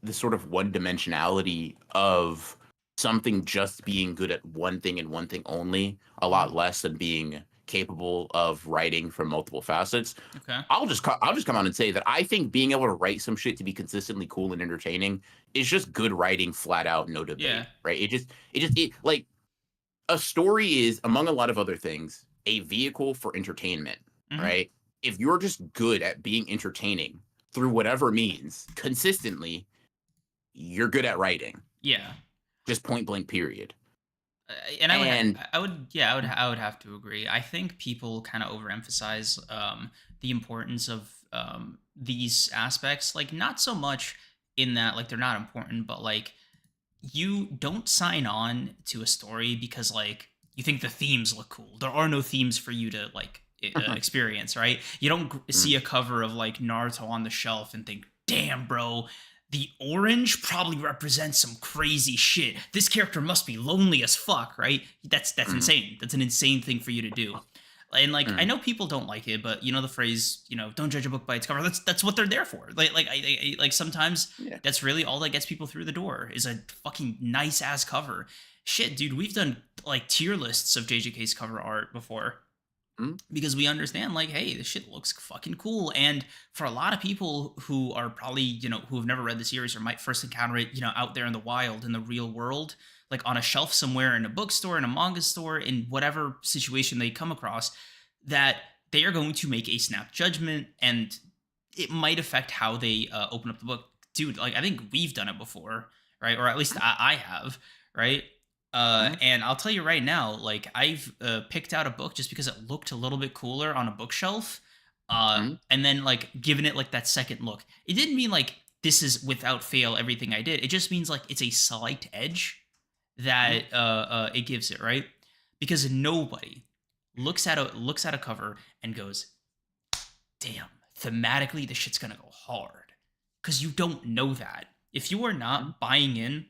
the sort of one dimensionality of something just being good at one thing and one thing only a Mm, lot less than being capable of writing from multiple facets. okay. I'll just come out and say that I think being able to write some shit to be consistently cool and entertaining is just good writing, flat out, no Yeah. debate, right? It like a story is, among a lot of other things, a vehicle for entertainment, Hmm. right? If you're just good at being entertaining through whatever means consistently, you're good at writing. Yeah. Just point blank, period. And And I would, yeah, I would have to agree. I think people kind of overemphasize the importance of these aspects, like not so much in that like they're not important, but like you don't sign on to a story because like you think the themes look cool. There are no themes for you to like experience, right? You don't see mm, a cover of like Naruto on the shelf and think, "Damn, bro, the orange probably represents some crazy shit. This character must be lonely as fuck," right? That's mm, insane. That's an insane thing for you to do. And like I mm, know people don't like it, but you know the phrase, don't judge a book by its cover. That's what they're there for. Like sometimes yeah. that's really all that gets people through the door is a fucking nice ass cover. Shit, dude, we've done like tier lists of JJK's cover art before Mm, because we understand like, hey, this shit looks fucking cool. And for a lot of people who are probably, who have never read the series or might first encounter it, out there in the wild, in the real world, like on a shelf somewhere in a bookstore, in a manga store, in whatever situation they come across, that they are going to make a snap judgment and it might affect how they open up the book. Dude, like I think we've done it before, right? Or at least I have, right? mm, And I'll tell you right now, like I've picked out a book just because it looked a little bit cooler on a bookshelf, mm, and then like given it like that second look. It didn't mean like this is without fail everything I did. It just means like it's a slight edge mm, that it gives it, right? Because nobody looks at a cover and goes, "Damn, thematically this shit's gonna go hard," because you don't know that. If you are mm, not buying in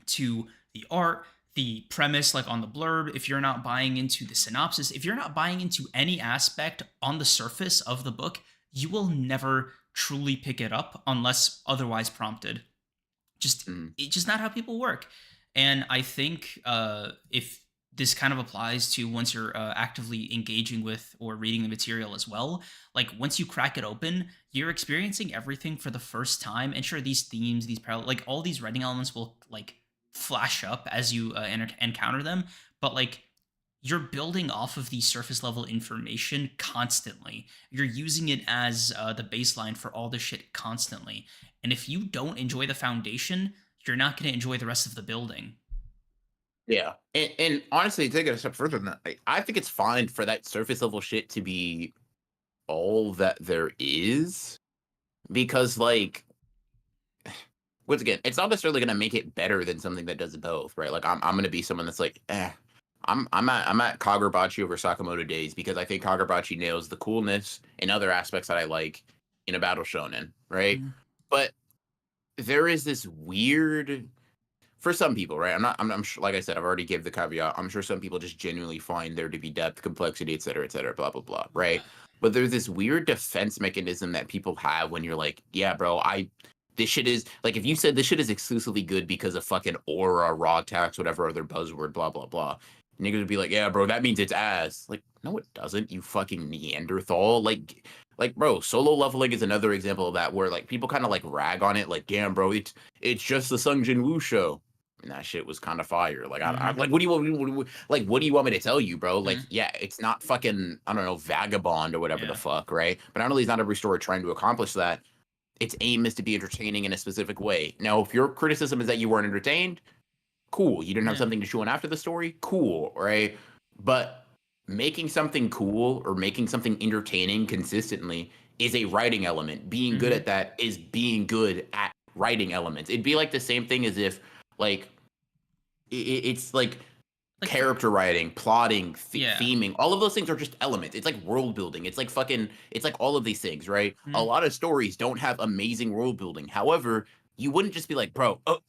to the art, the premise, like on the blurb, if you're not buying into the synopsis, if you're not buying into any aspect on the surface of the book, you will never truly pick it up unless otherwise prompted. Just mm. it's just not how people work. And I think if this kind of applies to once you're actively engaging with or reading the material as well, like once you crack it open, you're experiencing everything for the first time. And sure, these themes, these parallel, like all these writing elements will like flash up as you encounter them, but like you're building off of the surface level information constantly. You're using it as the baseline for all this shit constantly. And if you don't enjoy the foundation, you're not going to enjoy the rest of the building. Yeah. And honestly, take it a step further than that. I think it's fine for that surface level shit to be all that there is. Because like once again, it's not necessarily gonna make it better than something that does both, right? Like I'm gonna be someone that's like, I'm at Kagurabachi over Sakamoto days because I think Kagurabachi nails the coolness and other aspects that I like in a battle shonen, right? Mm, But there is this weird for some people, right? I'm sure, like I said, I've already gave the caveat. I'm sure some people just genuinely find there to be depth, complexity, et cetera, blah blah blah, right? But there's this weird defense mechanism that people have when you're like, yeah, bro, this shit is like if you said this shit is exclusively good because of fucking aura, raw tax, whatever other buzzword, blah blah blah. Niggas would be like, yeah, bro, that means it's ass. Like, no, it doesn't. You fucking Neanderthal. Bro, solo leveling is another example of that where like people kind of like rag on it, like, damn, bro, it's just the Sung Jin Woo show. And that shit was kind of fire. Like, I mm, like, what do you want me to tell you, bro? Like, mm, yeah, it's not fucking, I don't know, vagabond or whatever the yeah. fuck, right? But not only is not every story trying to accomplish that, its aim is to be entertaining in a specific way. Now, if your criticism is that you weren't entertained, cool. You didn't have Yeah. something to chew on after the story, cool, right? But making something cool or making something entertaining consistently is a writing element. Being good Hmm. at that is being good at writing elements. It'd be like the same thing as if, like, it's like Like for character writing, plotting, yeah. theming, all of those things are just elements. It's like world building. It's like fucking, it's like all of these things, right? A Mhm, lot of stories don't have amazing world building. However, you wouldn't just be like, bro, oh,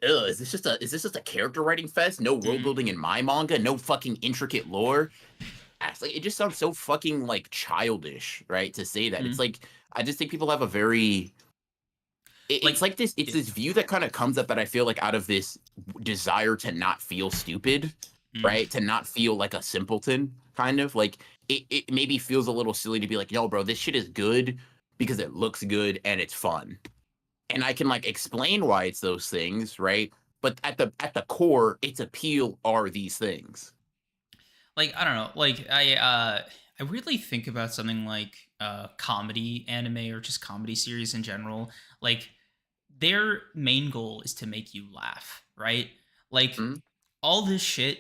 is this just a character writing fest? No world mhm, building in my manga, no fucking intricate lore. Like it just sounds so fucking like childish, right? To say that. It's mhm. like I just think people have a very it's Like like this it's it this view that kind of comes up that I feel like out of this desire to not feel stupid, mm. right? To not feel like a simpleton, kind of like it maybe feels a little silly to be like, yo, bro, this shit is good because it looks good and it's fun. And I can like explain why it's those things, right? But at the core, its appeal are these things. Like I don't know, like I weirdly think about something like comedy anime or just comedy series in general. Like their main goal is to make you laugh, right? Like Mhm. all this shit,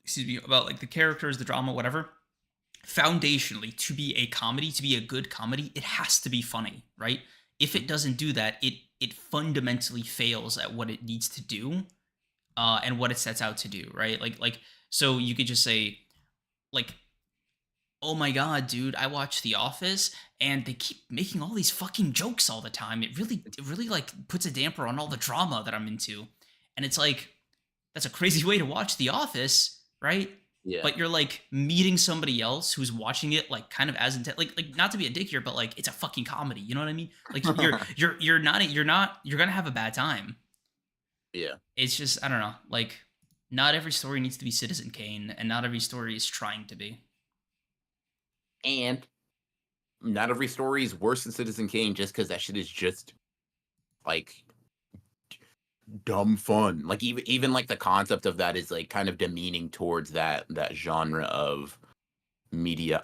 excuse me, about like the characters, the drama, whatever. Foundationally, to be a comedy, to be a good comedy, it has to be funny, right? If it Mhm. doesn't do that, it fundamentally fails at what it needs to do, and what it sets out to do, right? Like so you could just say like, oh my god, dude, I watch The Office and they keep making all these fucking jokes all the time. It really like puts a damper on all the drama that I'm into. And it's like that's a crazy way to watch The Office, right? Yeah. But you're like meeting somebody else who's watching it like kind of as intent, like not to be a dick here, but like it's a fucking comedy. You know what I mean? Like you're gonna have a bad time. Yeah. It's just I don't know. Like not every story needs to be Citizen Kane, and not every story is trying to be. And not every story is worse than Citizen Kane just because that shit is just like dumb fun. Like even like the concept of that is like kind of demeaning towards that genre of media.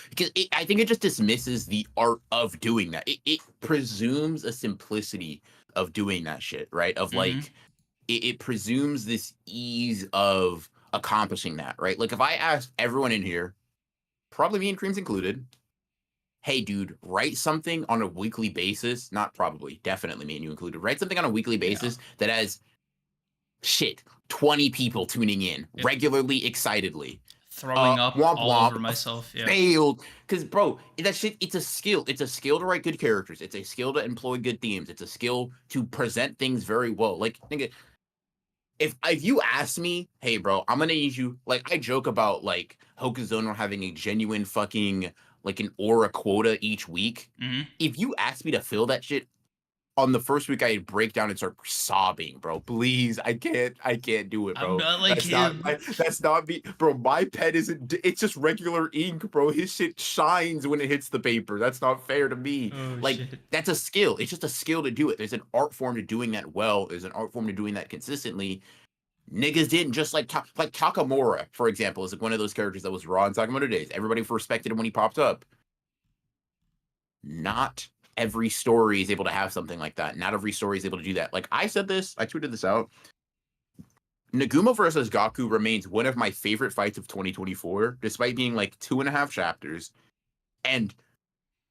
Because I think it just dismisses the art of doing that. It presumes a simplicity of doing that shit, right? Of Mm-hmm. like it presumes this ease of accomplishing that, right? Like if I asked everyone in here, probably me and Creams included, hey dude, write something on a weekly basis, not probably, definitely me and you included, write something on a weekly Yeah. basis that has shit, 20 people tuning in Yep. regularly, excitedly. Throwing up Womp all over womp, myself. Yep. failed. Because, bro, that shit, it's a skill. It's a skill to write good characters. It's a skill to employ good themes. It's a skill to present things very well. Like, nigga, if you ask me, hey, bro, I'm gonna need you. Like, I joke about like Hokuzono having a genuine fucking like an aura quota each week. Mm-hmm. If you ask me to fill that shit, on the first week I'd break down and start sobbing, bro. Please, I can't do it, I'm bro. not like him. That's not me, bro. My pen isn't. It's just regular ink, bro. His shit shines when it hits the paper. That's not fair to me. Oh Like shit. that's a skill. It's just a skill to do it. There's an art form to doing that well. There's an art form to doing that consistently. Niggas didn't just like Takamura, for example, is like one of those characters that was raw in Sakamoto days. Everybody respected him when he popped up. Not every story is able to have something like that. Not every story is able to do that. Like I said this, I tweeted this out. Naguma versus Gaku remains one of my favorite fights of 2024, despite being like 2.5 chapters and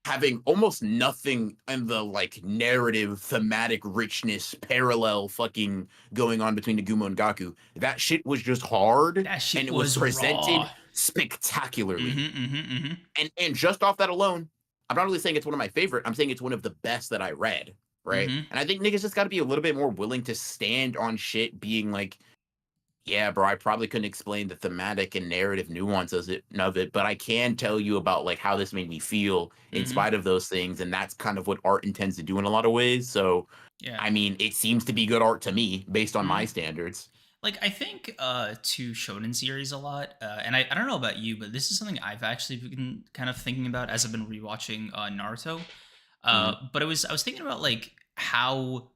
having almost nothing in the like narrative, thematic richness, parallel fucking going on between Naguma and Gaku. That shit was just hard That and shit it was was raw. presented spectacularly. Mm-hmm. Mm-hmm. Mm-hmm. And just off that alone, I'm not really saying it's one of my favorite. I'm saying it's one of the best that I read, right? Mm-hmm. And I think niggas just got to be a little bit more willing to stand on shit, being like, yeah, bro, I probably couldn't explain the thematic and narrative nuances of it, but I can tell you about like how this made me feel in Mm-hmm. spite of those things, and that's kind of what art intends to do in a lot of ways. So, Yeah. I mean, it seems to be good art to me based on my Mm-hmm. standards. Like I think to shonen series a lot, and I don't know about you, but this is something I've actually been kind of thinking about as I've been rewatching Naruto. Mhm, But I was thinking about like how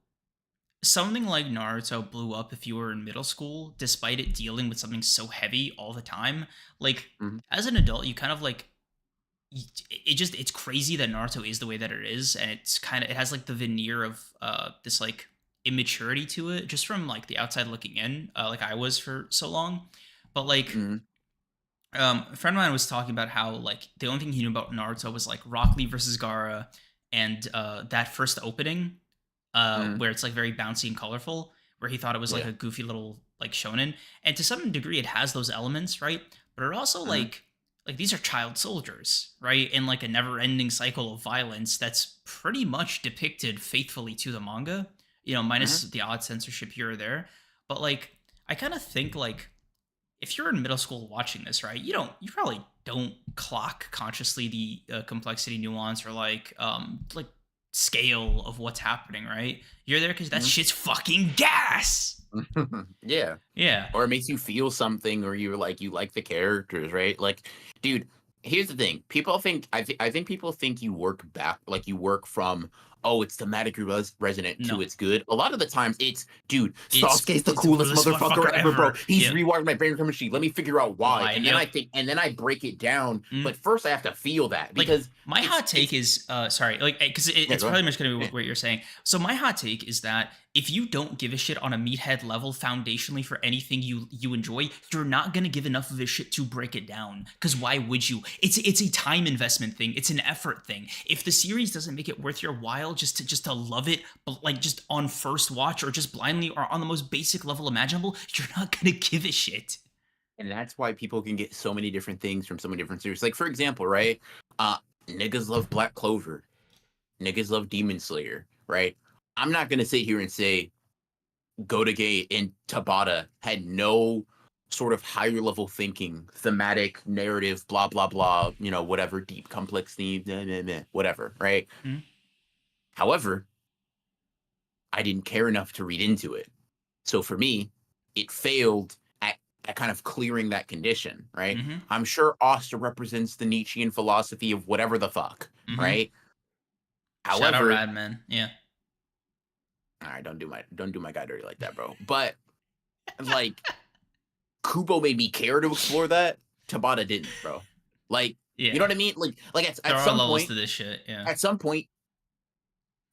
something like Naruto blew up if you were in middle school, despite it dealing with something so heavy all the time. Like mhm, as an adult, you kind of like it's crazy that Naruto is the way that it is, and it's kind of it has like the veneer of this like immaturity to it, just from like the outside looking in, like I was for so long. But like mhm, a friend of mine was talking about how like the only thing he knew about Naruto was like Rock Lee versus Gaara and that first opening mhm, where it's like very bouncy and colorful, where he thought it was like Yeah. a goofy little like shonen, and to some degree it has those elements, right? But it also Mhm. like these are child soldiers, right? In like a never-ending cycle of violence that's pretty much depicted faithfully to the manga, minus Mhm. the odd censorship here or there. But like I kind of think like if you're in middle school watching this, right, you probably don't clock consciously the complexity, nuance, or like scale of what's happening, right? You're there because that Mhm. shit's fucking gas. Yeah. Yeah. Or it makes you feel something, or you like the characters, right? Like, dude, here's the thing. People think I think people think you work back, like you work from, oh, it's thematically resonant to No, it's good. A lot of the times it's, dude, Sasuke's the it's the coolest coolest motherfucker motherfucker ever, bro. ever. He's Yep. rewired my brain chemistry. Let me figure out why. Why? And then Yep. I think, and then I break it down. Mm. But first I have to feel that, Like because my hot take it's is sorry, like because yeah, it's go ahead. probably much gonna be Yeah. what you're saying. So my hot take is that if you don't give a shit on a meathead level foundationally for anything you enjoy, you're not gonna give enough of a shit to break it down. Because why would you? It's a time investment thing. It's an effort thing. If the series doesn't make it worth your while just to love it, but like just on first watch or just blindly or on the most basic level imaginable, you're not gonna give a shit. And that's why people can get so many different things from so many different series. Like, for example, right? Uh Niggas love Black Clover. Niggas love Demon Slayer, right? I'm not gonna sit here and say Gotege and Tabata had no sort of higher level thinking, thematic, narrative, blah blah blah, whatever, deep, complex theme, whatever, right? Mm, However, I didn't care enough to read into it. So for me, it failed at kind of clearing that condition, right? mm-hmm. I'm sure Oster represents the Nietzschean philosophy of whatever the fuck, Mm-hmm. right? Shout out However, Radman. Yeah. all right, don't do my guy dirty like that, bro. But like, Kubo made me care to explore that. Tabata didn't, bro. Like, you know Yeah. what I mean? Like There at are some levels point, to this shit. Yeah. at some point,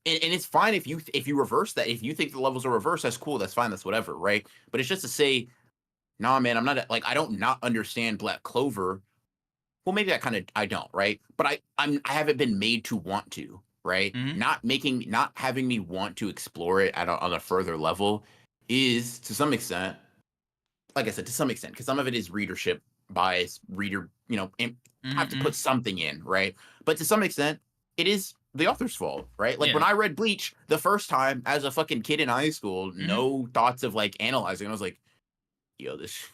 and it's fine if you reverse that. If you think the levels are reversed, that's cool. That's fine. That's whatever, right? But it's just to say, nah, man, I'm not like, I don't not understand Black Clover. Well, maybe I don't, right? But I haven't been made to want to, right? Mm-hmm. Not having me want to explore it on a further level is, to some extent, like I said, to some extent, because some of it is readership bias, reader, have to Mm-hmm. put something in, right? But to some extent, it is the author's fault, right? Like, Yeah. when I read Bleach the first time as a fucking kid in high school, Mm-hmm. no thoughts of like analyzing. I was like, yo, this.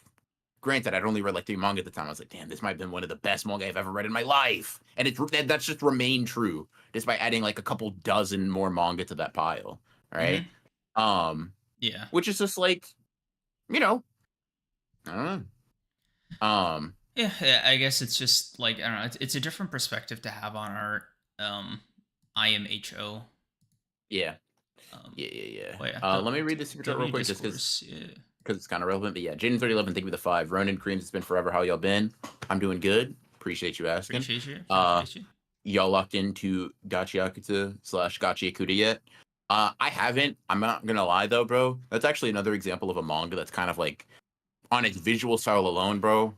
Granted, I'd only read like 3 manga at the time. I was like, damn, this might have been one of the best manga I've ever read in my life. And that's just remained true, just by adding like a couple dozen more manga to that pile, right? Mm-hmm. Um, Yeah. which is just like, you know, I don't know. Yeah. I guess it's just like I don't know. It's a different perspective to have on art. IMHO. Yeah, Um. yeah. Oh yeah. Let me read the super chat real quick, just Discourse. Yeah. because it's kind of relevant. But yeah, Jaden 3011, thank you for the 5. Ronan Creams, it's been forever. How y'all been? I'm doing good. Appreciate you asking. Appreciate you. Uh, Appreciate you. y'all locked into Gachiakuta / Gachiakuta yet? I haven't. I'm not gonna lie though, bro. That's actually another example of a manga that's kind of like, on its visual style alone, bro.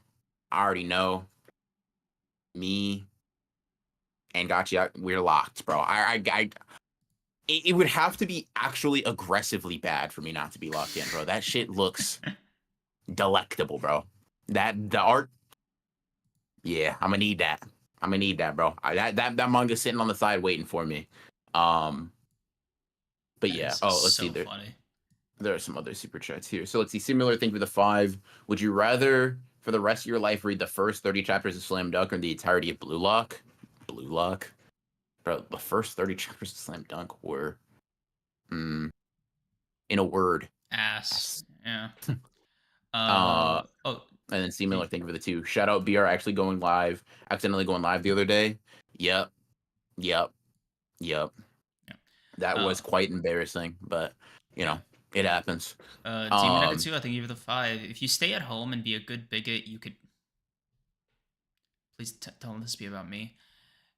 I already know me and Gachia, we're locked, bro. It would have to be actually aggressively bad for me not to be locked in, bro. That shit looks delectable, bro. The art, yeah, I'm gonna need that. I'm gonna need that, bro. That manga's sitting on the side waiting for me. Um, but That yeah. is Oh, let's see. so funny. There are some other super chats here. So let's see. Similar thing with the 5. Would you rather, for the rest of your life, read the first 30 chapters of Slam Dunk or the entirety of Blue Lock? Blue Lock, bro. The first 30 chapters of Slam Dunk were, in a word, Ass. yes. Yeah. Uh, Oh. and then similar thing for the 2. Shout out BR actually going live, accidentally going live the other day. Yep. Yep. Yep. Yeah. That was quite embarrassing, but Yeah. it happens. Demon Nugget 2, I think you were the 5. If you stay at home and be a good bigot, you could. Please don't let this be about me.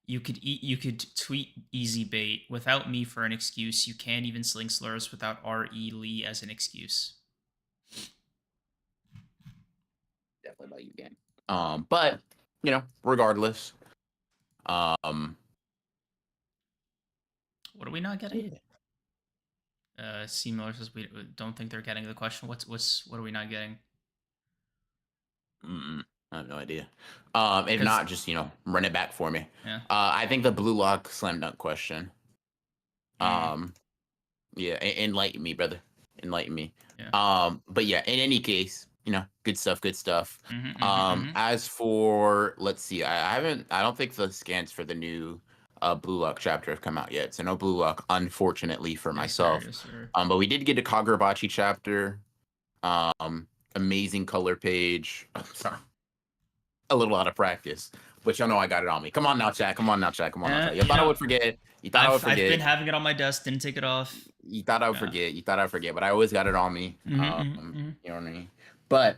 You could eat. You could tweet easy bait without me for an excuse. You can't even sling slurs without R.E. Lee as an excuse. Definitely about you again. But regardless, um, What are we not getting? yeah. C Miller says we don't think they're getting the question. What are we not getting? I have no idea. If Because not, just run it back for me. yeah. I think the blue lock slam dunk question. Mm, Um, yeah, enlighten me, brother. Enlighten me. yeah. But yeah, in any case, good stuff, good stuff. Mm-hmm, mm-hmm, mm-hmm. As for let's see, I don't think the scans for the new Blue Lock chapter have come out yet. So no Blue Lock, unfortunately for Yes, sir. myself. Yes, sir. But we did get a Kagurabachi chapter. Amazing color page. Sorry, a little out of practice, but y'all know I got it on me. Come on now, chat. Come on now, chat. Come on now, chat. You You thought I know, would forget. You thought I would I've been forget. having it on my desk. Didn't take it off. You thought I would Yeah. forget. You thought I'd forget, but I always got it on me. Mm-hmm, mm-hmm, You know what I mean? But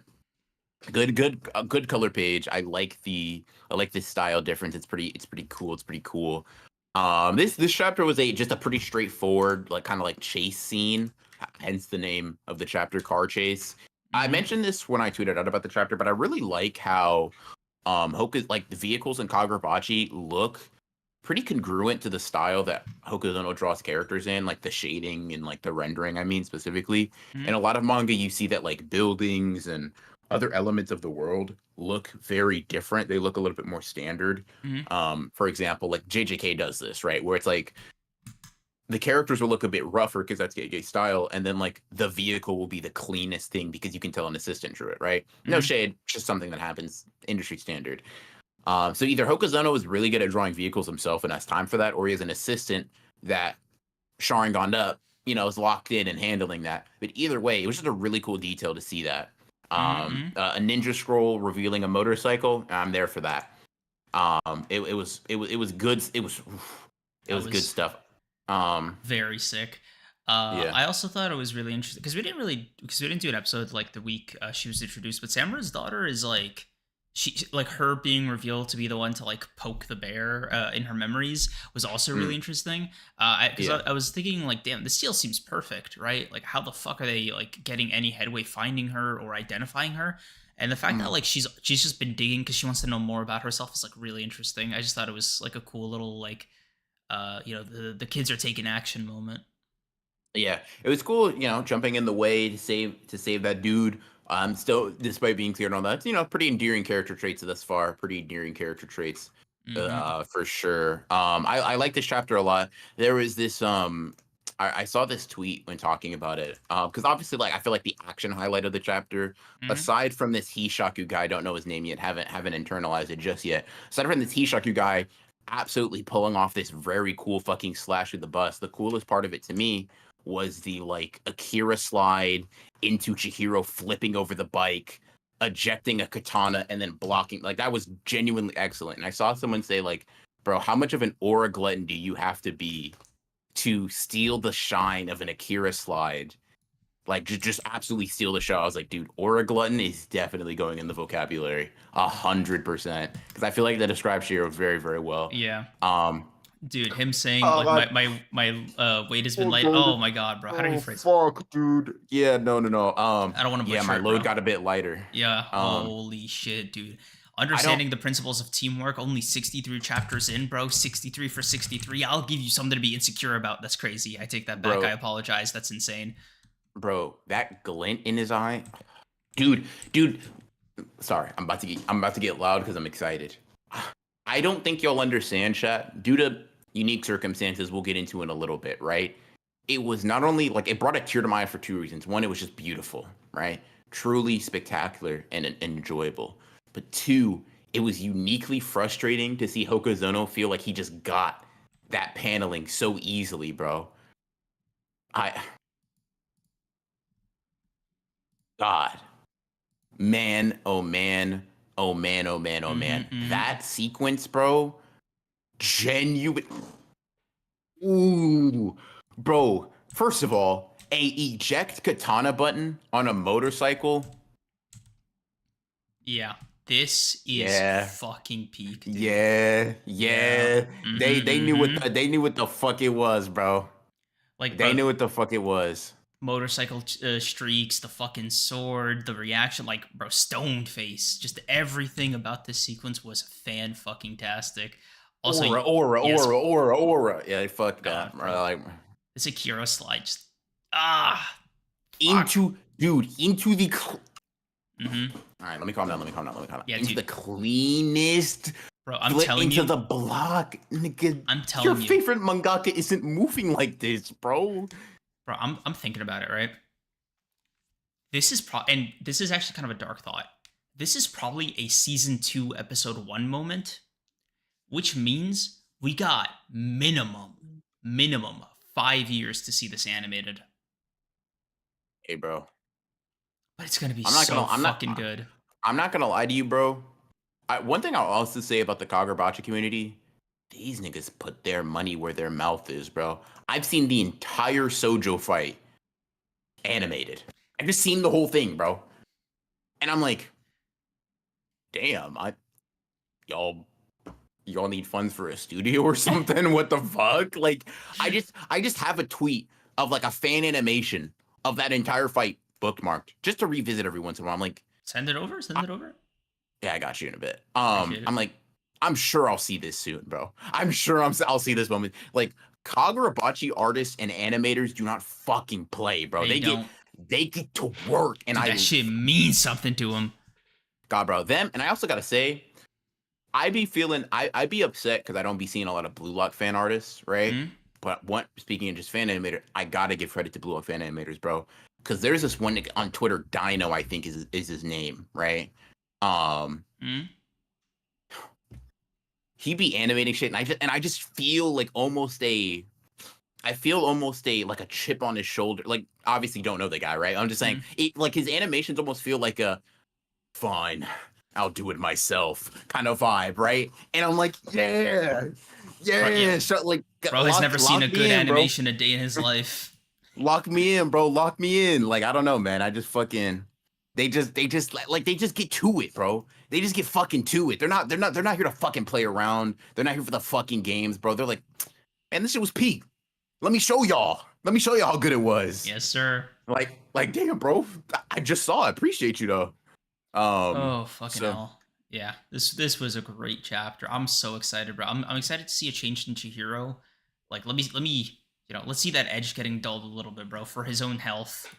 a good color page. I like this style difference. It's pretty cool. It's pretty cool. This chapter was just a pretty straightforward, like kind of like chase scene, hence the name of the chapter, car chase. I mm-hmm. mentioned this when I tweeted out about the chapter, but I really like how Hoka, like the vehicles in Kagurabachi look pretty congruent to the style that Hokuzono draws characters in, like the shading and like the rendering, I mean specifically. Mm-hmm. In a lot of manga, you see that like buildings and other elements of the world look very different. They look a little bit more standard. Mm-hmm. For example, like JJK does this, right? Where it's like the characters will look a bit rougher because that's JJK style, and then like the vehicle will be the cleanest thing because you can tell an assistant drew it, right? No Mm-hmm. shade, just something that happens, industry standard. So either Hokuzono is really good at drawing vehicles himself and has time for that, or he has an assistant that Sharingan up, is locked in and handling that. But either way, it was just a really cool detail to see that. Mm-hmm. A ninja scroll revealing a motorcycle, I'm there for that. It was good. It That was good was stuff. Um, very sick. yeah. I also thought it was really interesting because we didn't do an episode like the week she was introduced, but Samura's daughter is like she like her being revealed to be the one to like poke the bear in her memories was also really Mm, interesting. Because yeah. I was thinking like, damn, this deal seems perfect, right? Like, how the fuck are they like getting any headway finding her or identifying her? And the fact that Mm. like she's just been digging because she wants to know more about herself is like really interesting. I just thought it was like a cool little like the kids are taking action moment. Yeah, it was cool, jumping in the way to save that dude. Still, despite being cleared on that, pretty endearing character traits thus far. Pretty endearing character traits, Mm-hmm. for sure. I like this chapter a lot. There was this I saw this tweet when talking about it. Because obviously, like I feel like the action highlight of the chapter, Mm-hmm. aside from this Hishaku guy, I don't know his name yet, haven't internalized it just yet. Aside from this Hishaku guy, absolutely pulling off this very cool fucking slash with the bus. The coolest part of it to me was the like Akira slide into Chihiro flipping over the bike, ejecting a katana, and then blocking. Like that was genuinely excellent. And I saw someone say, like, bro, how much of an aura glutton do you have to be to steal the shine of an Akira slide? Like just absolutely steal the show. I was like, dude, aura glutton is definitely going in the vocabulary 100%. Because I feel like that describes Shiro very, very well. Yeah, Um, dude, him saying oh like god, my weight has been oh light. god, Oh my god, bro, how did he oh phrase it? fuck, dude. Yeah, no, no, no. I don't want to Yeah, butcher my it, load bro. got a bit lighter. Yeah, Um, holy shit, dude. I don't, Understanding the principles of teamwork, only 63 chapters in, bro. 63 for 63. I'll give you something to be insecure about. That's crazy. I take that back. I bro, apologize. That's insane. that glint in his eye, dude. Sorry, I'm about to get loud because I'm excited. I don't think you'll understand, chat. Due to unique circumstances, we'll get into in a little bit, right? It was not only like it brought a tear to my eye for two reasons. One, it was just beautiful, right? Truly spectacular and enjoyable. But two, it was uniquely frustrating to see Hokuzono feel like he just got that paneling so easily, bro. I God, man, oh man, oh man, oh man, oh Mm-hmm, man. mm-hmm. That sequence, bro, genuine. Ooh, bro. First of all, a eject katana button on a motorcycle. Yeah, this is Yeah, fucking peak, dude. yeah, Yeah. yeah. They Mm-hmm, they knew mm-hmm. they knew what the fuck it was, bro. Like, They bro, knew what the fuck it was, motorcycle streaks, the fucking sword, the reaction, like, bro, stoned face. Just everything about this sequence was fan fucking tastic. Also, aura, aura, yes, aura, aura, aura. Yeah, fuck God, that, bro. bro, Like, this Akira slide, just Ah, fuck. into dude into the. Mm-hmm. All right, let me calm down. Let me calm down. Let me calm down. Yeah, Into dude, the cleanest bro, flip into the block, nigga. I'm Your telling you, favorite mangaka isn't moving like this, bro. bro, I'm thinking about it, right? This is and this is actually kind of a dark thought. This is probably a season 2 episode 1 moment, which means we got minimum 5 years to see this animated. Hey, bro. But it's going to be I'm not gonna. so fucking good. I'm not gonna lie to you, bro. One thing I'll also say about the Kagurabachi community, these niggas put their money where their mouth is, bro. I've seen the entire Sojo fight animated. I've just seen the whole thing, bro. And I'm like, damn, y'all y'all need funds for a studio or something? What the fuck? Like, I just have a tweet of like a fan animation of that entire fight bookmarked just to revisit every once in a while. I'm like, Send it over, send I, it over. yeah, I got you in a bit. Appreciate it. I'm like, I'm sure I'll see this soon, bro. I'm sure I'll see this moment. Like, Kagurabachi artists and animators do not fucking play, bro. They don't. They get to work, and Dude, that shit means something to him. God, bro, them. And I also gotta say, I'd be upset because I don't be seeing a lot of Blue Lock fan artists, right? Hmm? But speaking of just fan animator, I gotta give credit to Blue Lock fan animators, bro. Because there's this one on Twitter, Dino, I think is his name, right? Um, Hmm? he be animating shit, and I just feel like I feel almost a like a chip on his shoulder. Like, obviously, don't know the guy, right? I'm just saying, Hmm? like his animations almost feel like a fine, I'll do it myself kind of vibe, right? And I'm like, yeah, Bro, yeah. yeah, so, like, Bro has never seen a lock good me in, bro. animation a day in his life. Lock me in, bro. Lock me in. Like, I don't know, man. I just fucking, they just like they just get to it, bro. They just get fucking to it. They're not here to fucking play around. They're not here for the fucking games, bro. They're like, man, this shit was peak. Let me show y'all. Let me show y'all how good it was. Yes, sir. Damn, bro. I just saw it. Appreciate you though. Oh, fucking So hell. Yeah, this was a great chapter. I'm so excited, bro. I'm excited to see a change in Chihiro. Like, let me, let's see that edge getting dulled a little bit, bro, for his own health.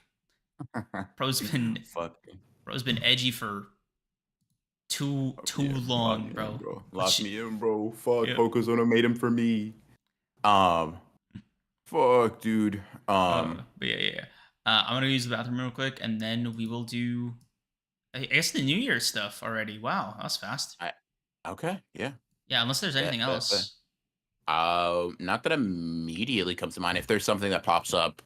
Bro's been fuck. bro's been edgy for too Yeah, lock long, me in, bro. bro. Let's Lock me in, bro. Fuck, yeah. Bokozuna made him for me. Um, fuck, dude. But yeah. I'm gonna use the bathroom real quick, and then we will do. I guess the New Year stuff already. Wow, that was fast. I okay, yeah, Yeah, unless there's anything bet. else. Not that immediately comes to mind. If there's something that pops up,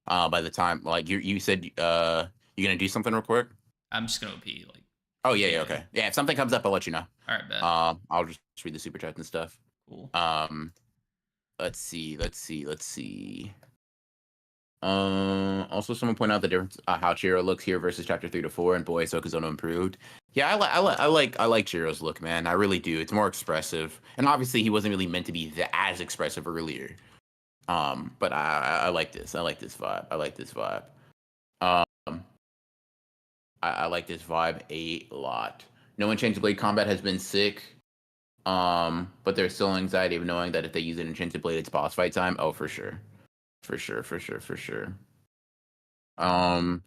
by the time, like you said, you gonna do something real quick? I'm just gonna pee. Like, Oh yeah, yeah, yeah. okay, yeah. If something comes up, I'll let you know. All right, bet. I'll just read the super chats and stuff. Cool. Let's see. Also, someone point out the difference how Chiro looks here versus chapter 3 to 4, and boy, Sokazono improved. Yeah, I like Chiro's look, man. I really do. It's more expressive, and obviously he wasn't really meant to be as expressive earlier. But I like this. I like this vibe. I like this vibe. Um, I like this vibe a lot. No Enchanted Blade combat has been sick. But there's still anxiety of knowing that if they use an Enchanted Blade, it's boss fight time. Oh, for sure. For sure. Um,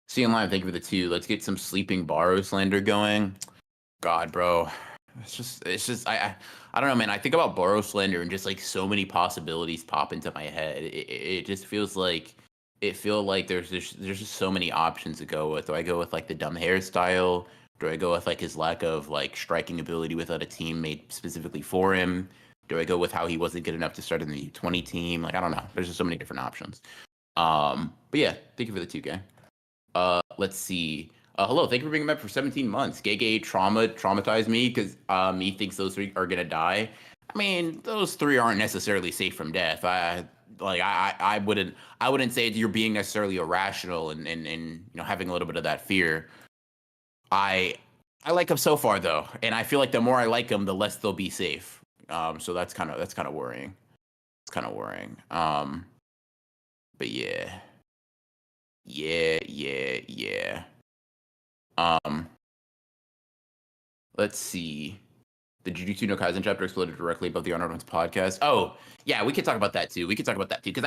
See you in line. Thank you for the 2. Let's get some sleeping borrow slander going. God, bro, it's just I don't know, man. I think about borrow slander and just like so many possibilities pop into my head. It just feels like there's just so many options to go with. Do I go with like the dumb hairstyle? Do I go with like his lack of like striking ability without a team made specifically for him? Do I go with how he wasn't good enough to start in the U20 team? Like, I don't know. There's just so many different options. But yeah, thank you for the 2K. Let's see. Hello, thank you for bringing me up for 17 months. Gege traumatized me because he thinks those 3 are gonna die. I mean, those 3 aren't necessarily safe from death. I wouldn't say you're being necessarily irrational and having a little bit of that fear. I I like them so far though, and I feel like the more I like them, the less they'll be safe. So that's kind of worrying. It's kind of worrying. But yeah. Yeah. Um, let's see. The Jujutsu no Kaisen chapter exploded directly above the Honored Ones podcast. Oh, yeah, we could talk about that too. We could talk about that too because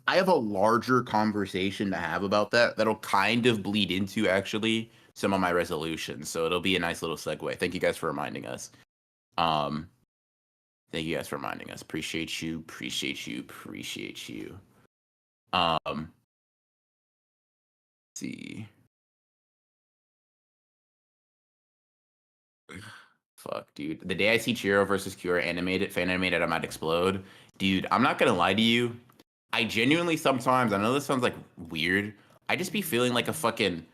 I have a larger conversation to have about that that'll kind of bleed into actually some of my resolutions. So it'll be a nice little segue. Thank you guys for reminding us. Um, Thank you guys for reminding us. Appreciate you. Appreciate you. Appreciate you. Let's see. Fuck, dude. The day I see Chiro versus Cure animated, fan animated, I might explode. Dude, I'm not gonna lie to you. I genuinely sometimes, I know this sounds like weird. I just be feeling like a fucking,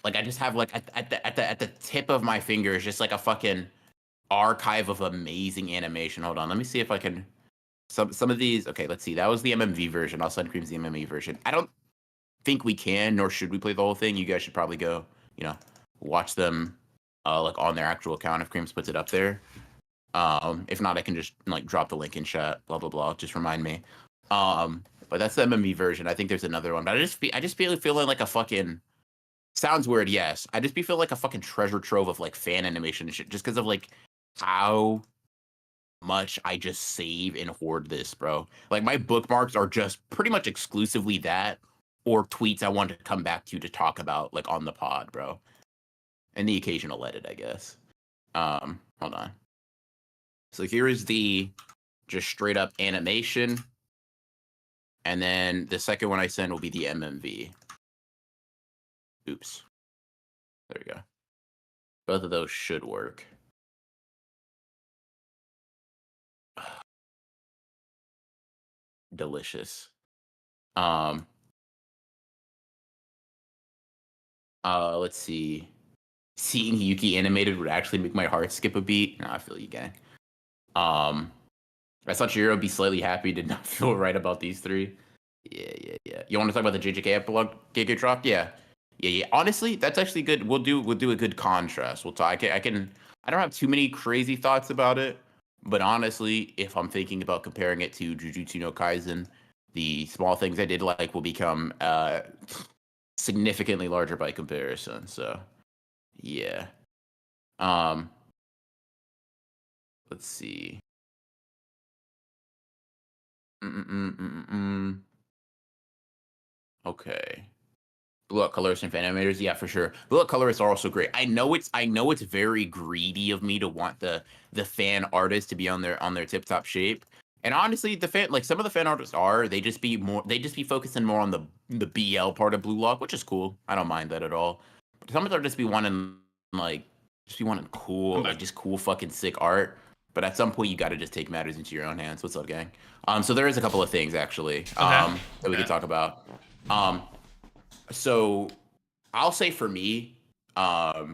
like I just have like at the tip of my fingers, just like a fucking archive of amazing animation. Hold on, let me see if I can. Some of these. Okay, let's see. That was the MMV version. I'll Sun Cream's the MMV version. I don't think we can, nor should we play the whole thing. You guys should probably go, watch them, like on their actual account if Creams puts it up there. If not, I can just like drop the link in chat. Blah blah blah. Just remind me. But that's the MMV version. I think there's another one, but I just feel feeling like a fucking. Sounds weird, yes. I just be feeling like a fucking treasure trove of like fan animation and shit, just because of like how much I just save and hoard this, bro. Like my bookmarks are just pretty much exclusively that or tweets I want to come back to talk about like on the pod, bro. And the occasional edit, I guess. Hold on. So here is the just straight up animation. And then the second one I send will be the MMV. Oops. There we go. Both of those should work. Delicious. Let's see. Seeing Yuki animated would actually make my heart skip a beat. No, I feel you, gang. I saw Chihiro be slightly happy. Did not feel right about these three. Yeah. You want to talk about the JJK epilogue Giga drop? Yeah. Honestly, that's actually good. We'll do a good contrast. We'll talk. I don't have too many crazy thoughts about it, but honestly, if I'm thinking about comparing it to Jujutsu no Kaisen, the small things I did like will become significantly larger by comparison. So, yeah. Let's see. Okay. Blue Out colorists and fan animators, yeah, for sure. Blue Out colorists are also great. I know it's very greedy of me to want the fan artists to be on their tip top shape. And honestly, the fan like some of the fan artists they just be focusing more on the BL part of Blue Lock, which is cool. I don't mind that at all. But some of them just be wanting cool, like just cool fucking sick art. But at some point you gotta just take matters into your own hands. What's up, gang? So there is a couple of things actually that we could talk about. So I'll say for me,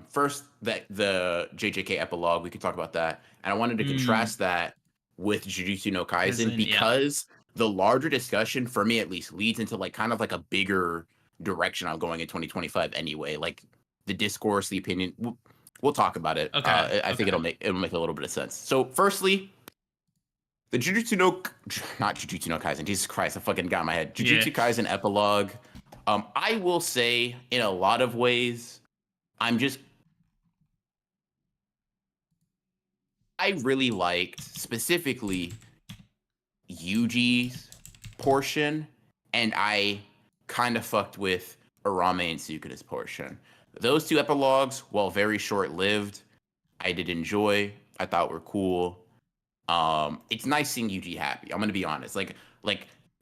first that the JJK epilogue, we could talk about that. And I wanted to contrast that with Jujutsu no Kaisen because the larger discussion, for me at least, leads into like kind of like a bigger direction I'm going in 2025 anyway. Like the discourse, the opinion. We'll talk about it. Okay. I think it'll make a little bit of sense. So firstly, the not Jujutsu no Kaisen. Jesus Christ, I fucking got in my head. Jujutsu Kaisen epilogue. I will say, in a lot of ways, I really liked specifically Yuji's portion, and I kind of fucked with Arame and Sukuna's portion. Those two epilogues, while very short-lived, I did enjoy. I thought were cool. It's nice seeing Yuji happy. I'm gonna be honest. Like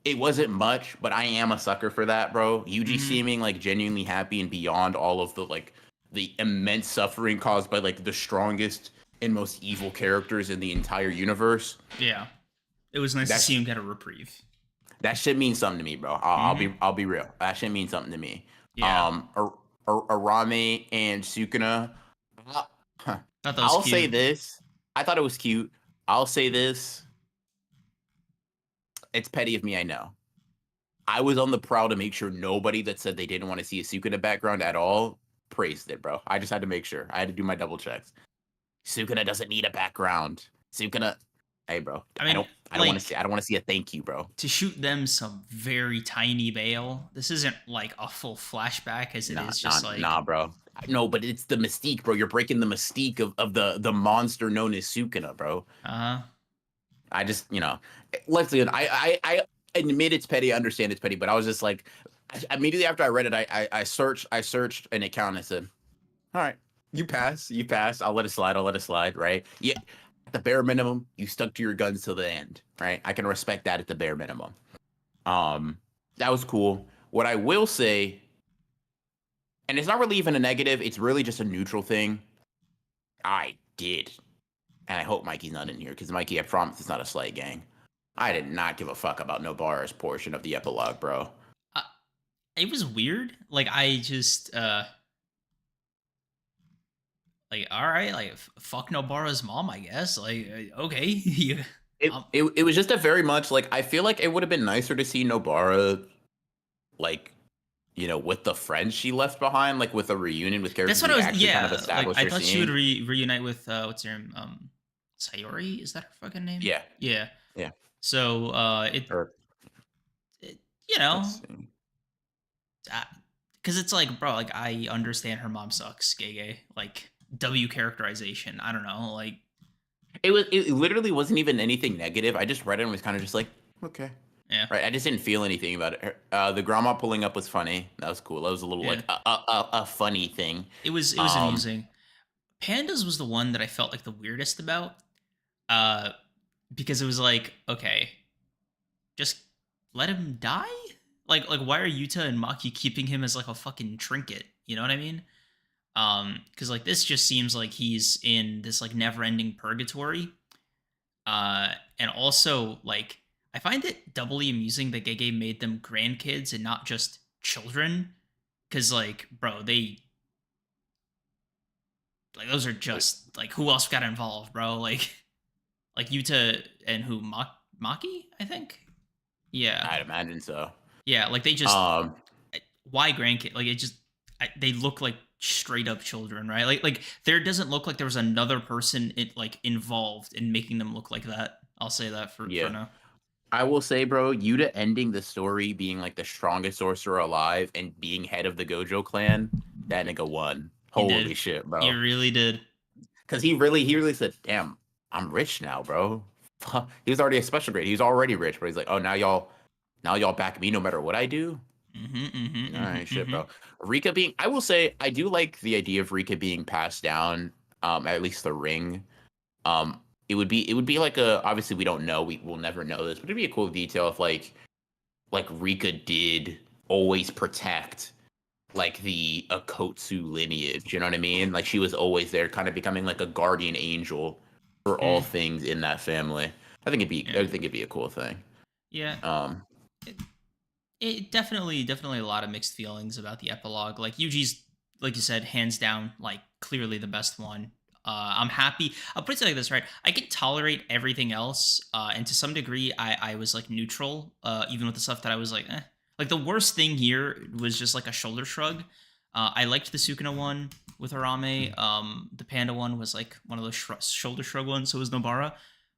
it wasn't much, but I am a sucker for that, bro. Yuji seeming like genuinely happy and beyond all of the immense suffering caused by like the strongest and most evil characters in the entire universe. Yeah, it was nice to see him get a reprieve. That shit means something to me, bro. I'll be real. That shit means something to me. Yeah. Arame and Sukuna. I'll say this. I thought it was cute. I'll say this. It's petty of me, I know. I was on the prowl to make sure nobody that said they didn't want to see a Sukuna background at all praised it, bro. I just had to make sure. I had to do my double checks. Sukuna doesn't need a background. Sukuna, hey, bro. I don't want to see a thank you, bro. To shoot them some very tiny bail. This isn't like a full flashback as it is just like nah, bro. No, but it's the mystique, bro. You're breaking the mystique of the monster known as Sukuna, bro. Uh-huh. I just, let's see. I admit it's petty. I understand it's petty, but I was just like, immediately after I read it, I searched an account. And I said, all right, you pass. I'll let it slide. I'll let it slide. Right? Yeah. At the bare minimum, you stuck to your guns till the end. Right? I can respect that at the bare minimum. Um, that was cool. What I will say, and it's not really even a negative. It's really just a neutral thing. I did, and I hope Mikey's not in here because Mikey, I promise it's not a slight gang. I did not give a fuck about Nobara's portion of the epilogue, bro. Uh, it was weird. Like I just like all right, like fuck Nobara's mom, I guess. Like okay, yeah. It was just a very much like I feel like it would have been nicer to see Nobara like with the friends she left behind, like with a reunion with That's characters what I we was. actually kind of Yeah, like established I or thought she would seeing. reunite with what's her name? Sayori, is that her fucking name? Yeah, Yeah. yeah. So Or it you know, let's see. because it's like, bro, like I understand her mom sucks, gay, like W characterization. I don't know, like It literally wasn't even anything negative. I just read it and was kind of just like, okay. yeah, Right. I just didn't feel anything about it. The grandma pulling up was funny. That was cool. That was a little yeah. like a funny thing. It was Um, amusing. Pandas was the one that I felt like the weirdest about, uh, because it was like, okay, just let him die. Like why are Yuta and Maki keeping him as like a fucking trinket? You know what I mean? Because like this just seems like he's in this like never-ending purgatory. And also like I find it doubly amusing that Gege made them grandkids and not just children. Cause like, bro, they like those are just like who else got involved, bro? Like Yuta and who Maki, I think. Yeah, I'd imagine so. yeah. Like they just Um, why grandkid? Like it just they look like straight up children, right? Like there doesn't look like there was another person like involved in making them look like that. I'll say that for yeah. now. I will say, bro, Yuta ending the story being like the strongest sorcerer alive and being head of the Gojo clan, that nigga won. He Holy did. shit, He bro. really did. Because he really said, "Damn, I'm rich now, bro." He was already a special grade. He was already rich, but he's like, "Oh, now y'all back me no matter what I do." Mm-hmm, All mm-hmm, right, mm-hmm, shit, mm-hmm. bro. Rika being, I will say, I do like the idea of Rika being passed down. At least the ring. Um, it would be like a. Obviously, we don't know. We'll never know this, but it'd be a cool detail if like Rika did always protect like the Akotsu lineage. You know what I mean? Like she was always there, kind of becoming like a guardian angel for all Mm, things in that family. I yeah, think it'd be a cool thing. yeah. Um, It, it definitely a lot of mixed feelings about the epilogue. Like Yuji's, like you said, hands down, like clearly the best one. I'm happy. I'll put it like this, right? I can tolerate everything else, and to some degree, I was like neutral, even with the stuff that I was like, eh. Like the worst thing here was just like a shoulder shrug. I liked the Sukuna one with Arame. The Panda one was like one of those shoulder shrug ones, so was Nobara.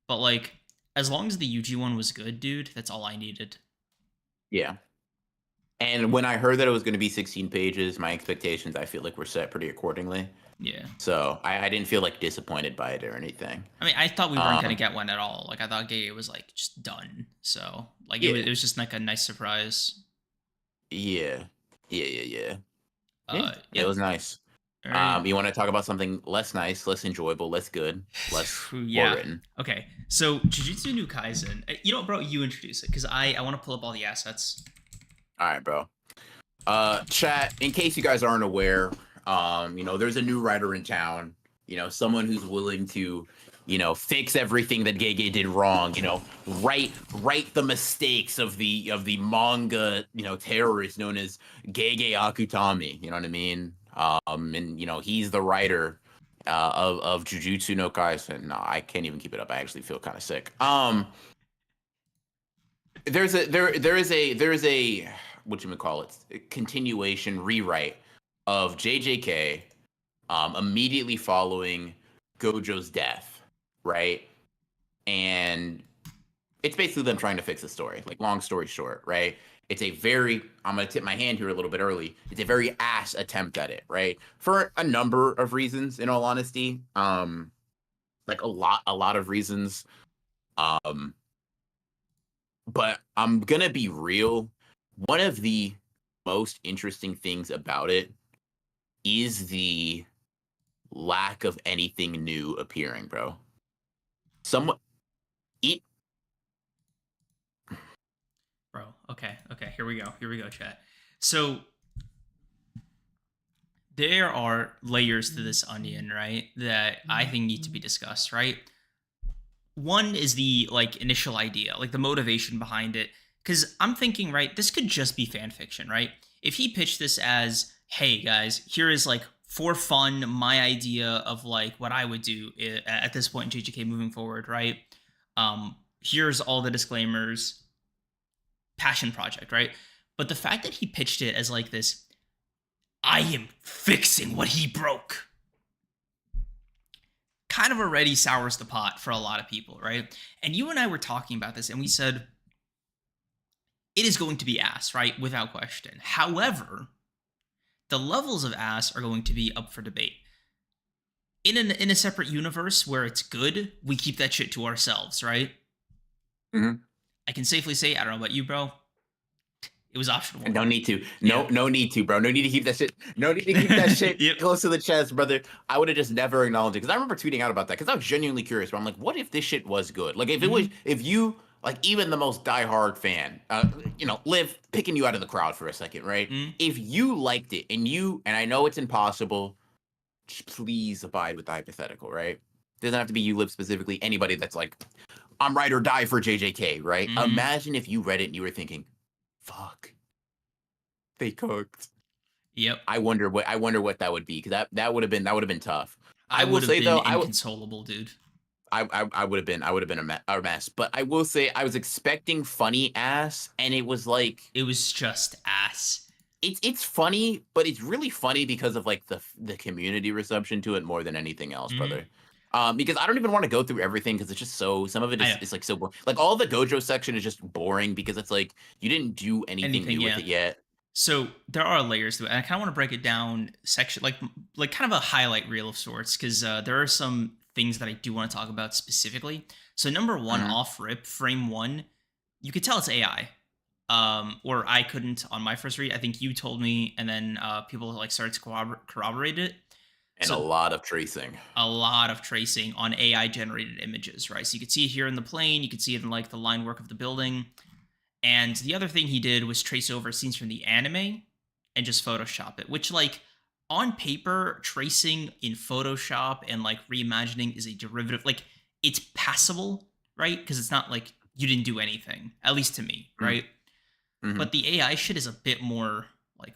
But like, as long as the Yuji one was good, dude, that's all I needed. yeah. And when I heard that it was going to be 16 pages, my expectations I feel like were set pretty accordingly. Yeah. So I didn't feel like disappointed by it or anything. I mean, I thought we weren't gonna Um, get one at all. Like, I thought Gege was like just done. So, like, it was yeah, it was just like a nice surprise. yeah, yeah. Yeah, it Yeah. was nice. All right. You want to talk about something less nice, less enjoyable, less good, less well Yeah. written? Okay. So, Jujutsu no Kaisen. You know, bro, you introduce it because I want to pull up all the assets. All right, bro. Chat. In case you guys aren't aware, there's a new writer in town. Someone who's willing to, fix everything that Gege did wrong. Right the mistakes of the manga, terrorist known as Gege Akutami. You know what I mean? And he's the writer of Jujutsu no Kaisen. No, I can't even keep it up. I actually feel kind of sick. There is a what you would call it, continuation rewrite of JJK immediately following Gojo's death, right? And it's basically them trying to fix the story. Like long story short, right? It's a very, I'm gonna tip my hand here a little bit early. It's a very ass attempt at it, right? For a number of reasons, in all honesty. Like a lot of reasons. Um, but I'm gonna be real. One of the most interesting things about it is the lack of anything new appearing, bro. Somewhat it Bro. Okay. Okay. Here we go. Here we go, chat. So there are layers to this onion, right? That I think need to be discussed, right? One is the like initial idea, like the motivation behind it. Because I'm thinking, right, this could just be fan fiction, right? If he pitched this as, hey guys, here is like for fun my idea of like what I would do at this point in JJK moving forward, right? Here's all the disclaimers, passion project, right? But the fact that he pitched it as like this, I am fixing what he broke, kind of already sours the pot for a lot of people, right? And you and I were talking about this, and we said it is going to be ass, right? Without question. However, the levels of ass are going to be up for debate. In a separate universe where it's good, we keep that shit to ourselves, right? Mhm. I can safely say, I don't know about you, bro. It was optional. No need to. Yeah. No need to, bro. No need to keep that shit. No need to keep that shit Yep. close to the chest, brother. I would have just never acknowledged it because I remember tweeting out about that because I was genuinely curious. But I'm like, what if this shit was good? Like, if it was, if you like, even the most diehard fan, live picking you out of the crowd for a second, right? Mhm. If you liked it and I know it's impossible, just please abide with the hypothetical, right? Doesn't have to be you live specifically. Anybody that's like, I'm ride or die for JJK, right? Mhm. Imagine if you read it and you were thinking, fuck, they cooked. Yep. I wonder what that would be because that would have been tough. I I will would have say been though, inconsolable, dude. I would have been a mess. But I will say I was expecting funny ass, and it was like It was just ass. it's funny, but it's really funny because of like the community reception to it more than anything else, Mhm. brother. Because I don't even want to go through everything because it's just so some of it I is know. it's like so boring. Like all the Gojo section is just boring because it's like you didn't do anything Anything, new with yeah. it yet. So there are layers to it, and I kind of want to break it down section like kind of a highlight reel of sorts because there are some things that I do want to talk about specifically. So number one, Mhm. off rip, frame one, you could tell it's AI. Or I couldn't on my first read. I think you told me, and then people like started to corroborate it. And a So lot of tracing. a lot of tracing on AI generated images, right? So you could see it here in the plane, you could see it in like the line work of the building. And the other thing he did was trace over scenes from the anime and just Photoshop it, which like on paper, tracing in Photoshop and like reimagining is a derivative. Like it's passable, right? Because it's not like you didn't do anything, at least to me, Mm, right? mhm. But the AI shit is a bit more like,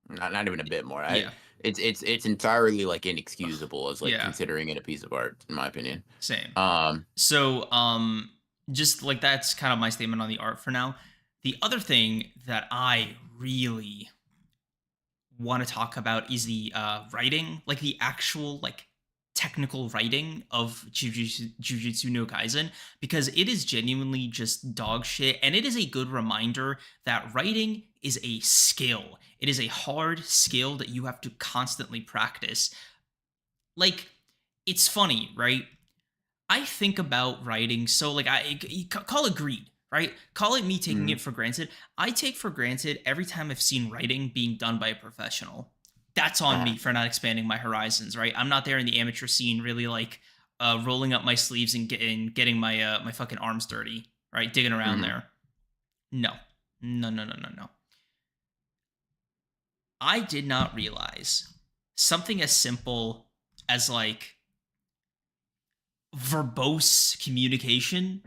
Not even a bit more. yeah, It's entirely like inexcusable as like yeah, considering it a piece of art, in my opinion. same. Um, So, just like that's kind of my statement on the art for now. The other thing that I really want to talk about is the writing, like the actual like technical writing of Jujutsu no Kaisen, because it is genuinely just dog shit, and it is a good reminder that writing is a skill. It is a hard skill that you have to constantly practice. Like, it's funny, right? I think about writing, so like call it greed, right? Call it me taking mhm, it for granted. I take for granted every time I've seen writing being done by a professional. That's on uh-huh, me for not expanding my horizons, right? I'm not there in the amateur scene, really like rolling up my sleeves and getting my my fucking arms dirty, right? Digging around mhm. there. No, no, no, no, no, no. I did not realize something as simple as like verbose communication,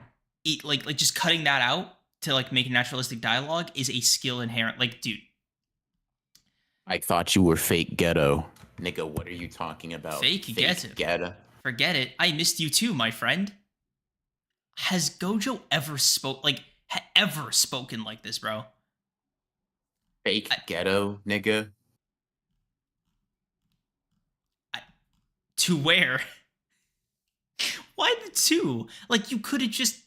like just cutting that out to like make naturalistic dialogue is a skill inherent. Like, dude, I thought you were fake ghetto, nigga. What are you talking about? fake gets Fake it. ghetto, Forget it. I missed you too, my friend. Has Gojo ever ever spoken like this, bro? I, fake ghetto, nigga. I, to where? Why the two? Like, you could have just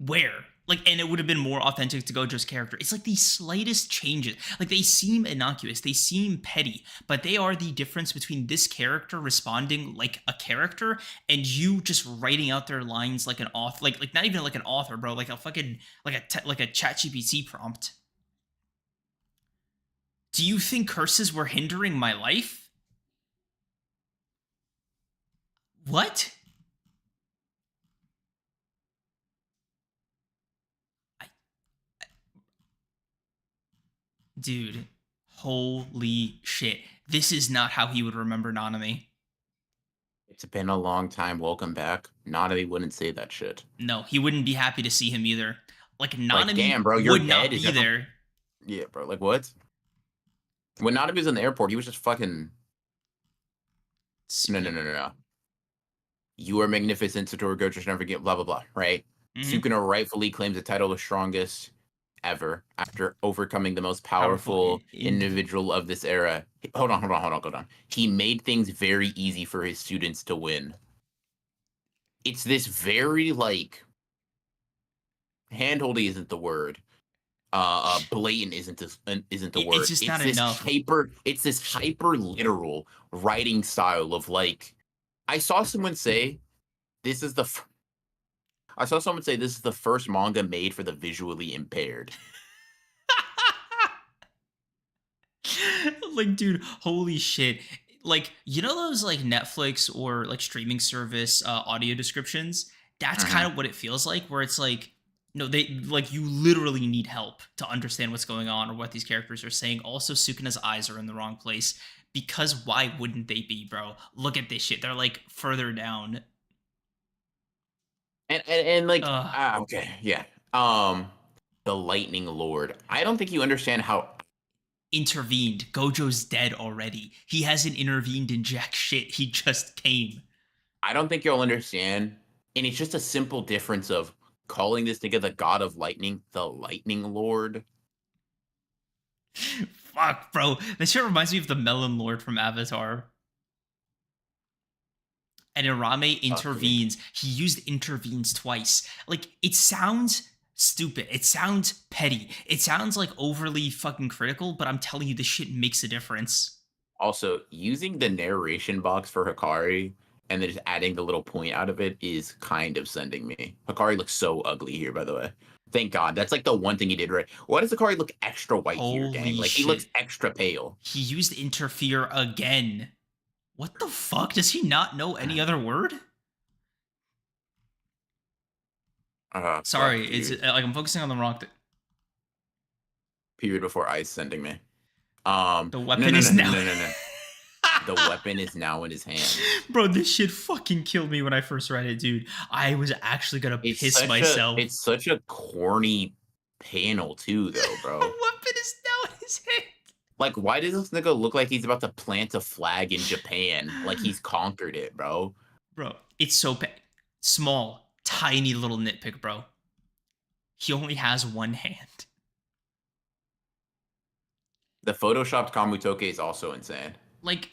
where? Like, and it would have been more authentic to Gojo's character. It's like these slightest changes. Like, they seem innocuous, they seem petty, but they are the difference between this character responding like a character and you just writing out their lines like an author, like not even like an author, bro, like a fucking like a chat GPT prompt. Do you think curses were hindering my life? What? I, dude, holy shit. This is not how he would remember Nanami. It's been a long time. Welcome back. Nanami wouldn't say that shit. No, he wouldn't be happy to see him either. Like, Like, Nanami damn, bro, you're would dead. not Is be that there. yeah, bro? Like, what? When Nanami was in the airport, he was just fucking. No, no, Sukuna. no, no, no. You are magnificent, Satoru Gojo should never get blah blah blah. Right? Mm-hmm. Sukuna rightfully claims the title of strongest ever after overcoming the most Powerful powerful individual. individual of this era. Hold on. He made things very easy for his students to win. It's this very like handholdy isn't the word. Blatant isn't the It's word. just not enough. It's this hyper literal writing style of like I saw someone say this is the f- I saw someone say this is the first manga made for the visually impaired. Like, dude, holy shit. Like, you know those like Netflix or like streaming service audio descriptions? That's kind Mhm. of what it feels like, where it's like, no, they like you literally need help to understand what's going on or what these characters are saying. Also, Sukuna's eyes are in the wrong place because why wouldn't they be, bro? Look at this shit. They're like further down. And like Ugh. okay, yeah. Um the Lightning Lord. I don't think you understand how Intervened. Gojo's dead already. He hasn't intervened in jack shit. He just came. I don't think you'll understand. And it's just a simple difference of calling this nigga the God of Lightning, the Lightning Lord. Fuck, bro. That shit reminds me of the Melon Lord from Avatar. And Irame Dude. intervenes. He used intervenes twice. Like, it sounds stupid. It sounds petty. It sounds like overly fucking critical, but I'm telling you, this shit makes a difference. Also, using the narration box for Hikari and then just adding the little point out of it is kind of sending me. Hikari looks so ugly here, by the way. Thank God. That's like the one thing he did right. Why does Hikari look extra white here, gang? Holy Like he looks shit. extra pale. He used interfere again. What the fuck? Does he not know any other word? Fuck, Sorry, it's dude. like I'm focusing on the wrong thing. Period before ice sending me. The No, weapon no, no, is no, now. no, no, no. The weapon is now in his hand. Bro, this shit fucking killed me when I first read it, dude. I was actually gonna piss myself. It's such a corny panel too, though, A bro. weapon is now in his Like, why does this nigga look like he's about to plant a flag in Japan? Like hand. he's conquered it, bro. Bro, it's so small, tiny little nitpick, bro. He only has one hand. The photoshopped Kamutoke is also insane. Like,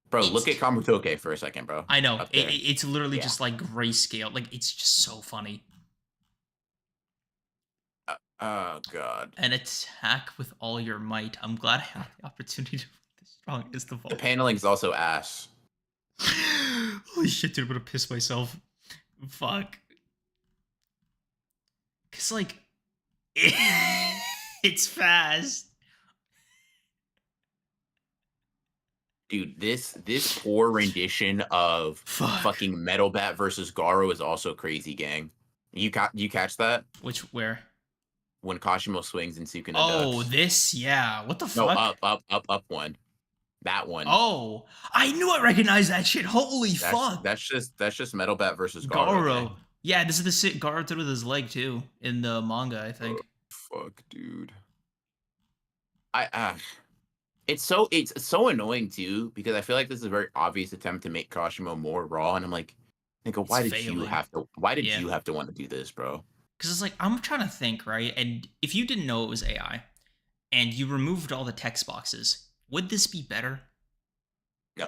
Bro, look it's. at Kamutoke for a second, bro. I know. Up there. It's literally Yeah. just like grayscale. Like, it's just so funny. Oh god. An attack with all your might. I'm glad I had the opportunity to put the strongest of The all. paneling is also ass. Holy shit, dude, I'm gonna piss myself. Fuck. Cause like it's fast. Dude, this poor rendition of Fuck. fucking Metal Bat versus Garo is also crazy, gang. You catch that? Which where? When Kashimo swings and Sukuna Oh, ducks. this, yeah. What the No, fuck? up one. That one. Oh, I knew I recognized that shit. Holy fuck. That's just Metal Bat versus Garo, Garo. gang. Yeah, this is the shit Garo did with his leg too in the manga, I Oh, think. fuck, dude. I it's so annoying too because I feel like this is a very obvious attempt to make Kashimo more raw, and I'm like, nigga, It's failing. why did Yeah. you have to want to do this, bro? Because it's like, I'm trying to think, right? And if you didn't know it was AI and you removed all the text boxes, would this be better? No,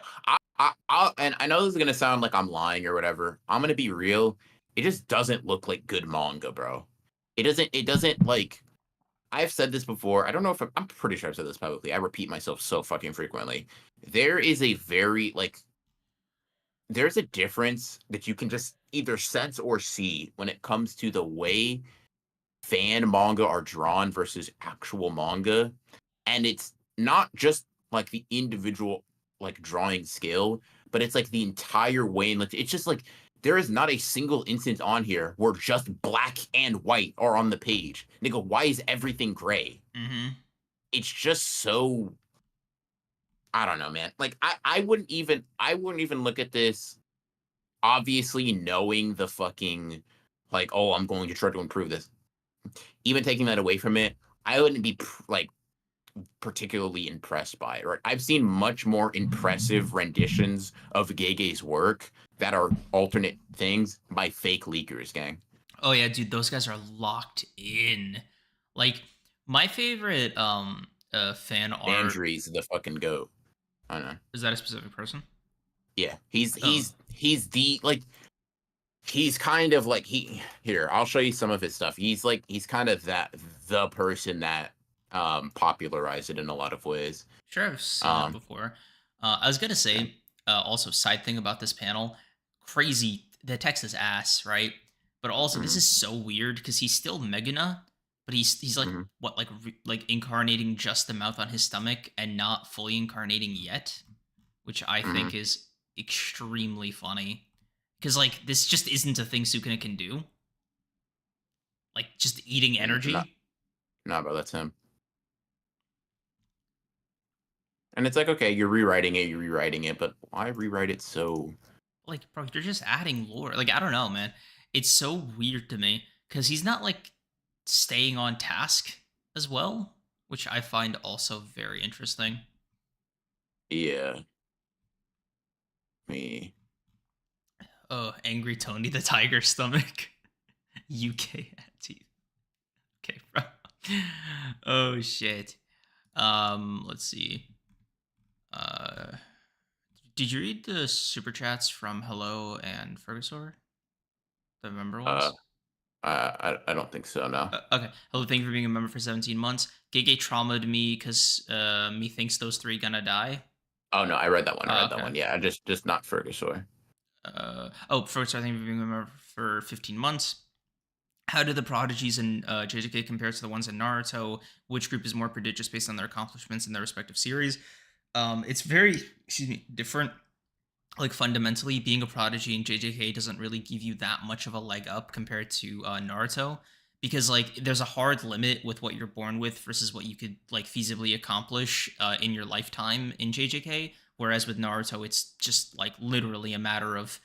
and I know this is gonna sound like I'm lying or whatever. I'm gonna be real. It just doesn't look like good manga, bro. it doesn't like I've said this before. I don't know if I'm pretty sure I've said this publicly. I repeat myself so fucking frequently. There is a very like there's a difference that you can just either sense or see when it comes to the way fan manga are drawn versus actual manga. And it's not just like the individual like drawing skill, but it's like the entire way. And like it's just like there is not a single instance on here where just black and white are on the page. Nigga, why is everything gray? Mm-hmm. It's just so I don't know, man. Like I wouldn't even look at this obviously knowing the fucking like, oh, I'm going to try to improve this. Even taking that away from it, I wouldn't be like particularly impressed by it. Right? I've seen much more impressive renditions of Gege's work that are alternate things by fake leakers, gang. Oh yeah, dude, those guys are locked in. Like my favorite fan art, Dandry's the fucking goat. I don't know. is that a specific person? Yeah, he's Oh, he's he's the like he's kind of like he here, I'll show you some of his stuff. He's kind of that the person that popularized it in a lot of ways. sure, I've seen them Um before. I was gonna yeah. say, also side thing about this panel, crazy. The text is ass, right? But also, this Mhm, is so weird because he's still Megana, but he's like mhm, what like incarnating just the mouth on his stomach and not fully incarnating yet, which I mhm. think is extremely funny. Because like this just isn't a thing Sukuna can do. Like just eating No, energy. no, bro, that's him. And it's like, okay, you're rewriting it, but why rewrite it so Like, bro, you're just adding lore. Like, I don't know, man. It's so weird to me because he's not like staying on task as well, which I find also very interesting. yeah, me. Oh, angry Tony the tiger stomach. UK teeth. Okay, bro. Oh shit. Let's see. Uh, did you read the super chats from Hello and Fergusaur? The member Uh, ones? I don't think so, no. Okay. Hello, thank you for being a member for 17 months. Gege traumatized me because me thinks those three gonna die. Oh no, I read that one. I read that Okay. one. Yeah, just not Ferguson. Oh, first, I think for being a member for 15 months. How do the prodigies in JJK compare to the ones in Naruto? Which group is more prodigious based on their accomplishments in their respective series? It's very, excuse me, different. Like fundamentally, being a prodigy in JJK doesn't really give you that much of a leg up compared to Naruto, because like there's a hard limit with what you're born with versus what you could like feasibly accomplish in your lifetime in JJK. Whereas with Naruto, it's just like literally a matter of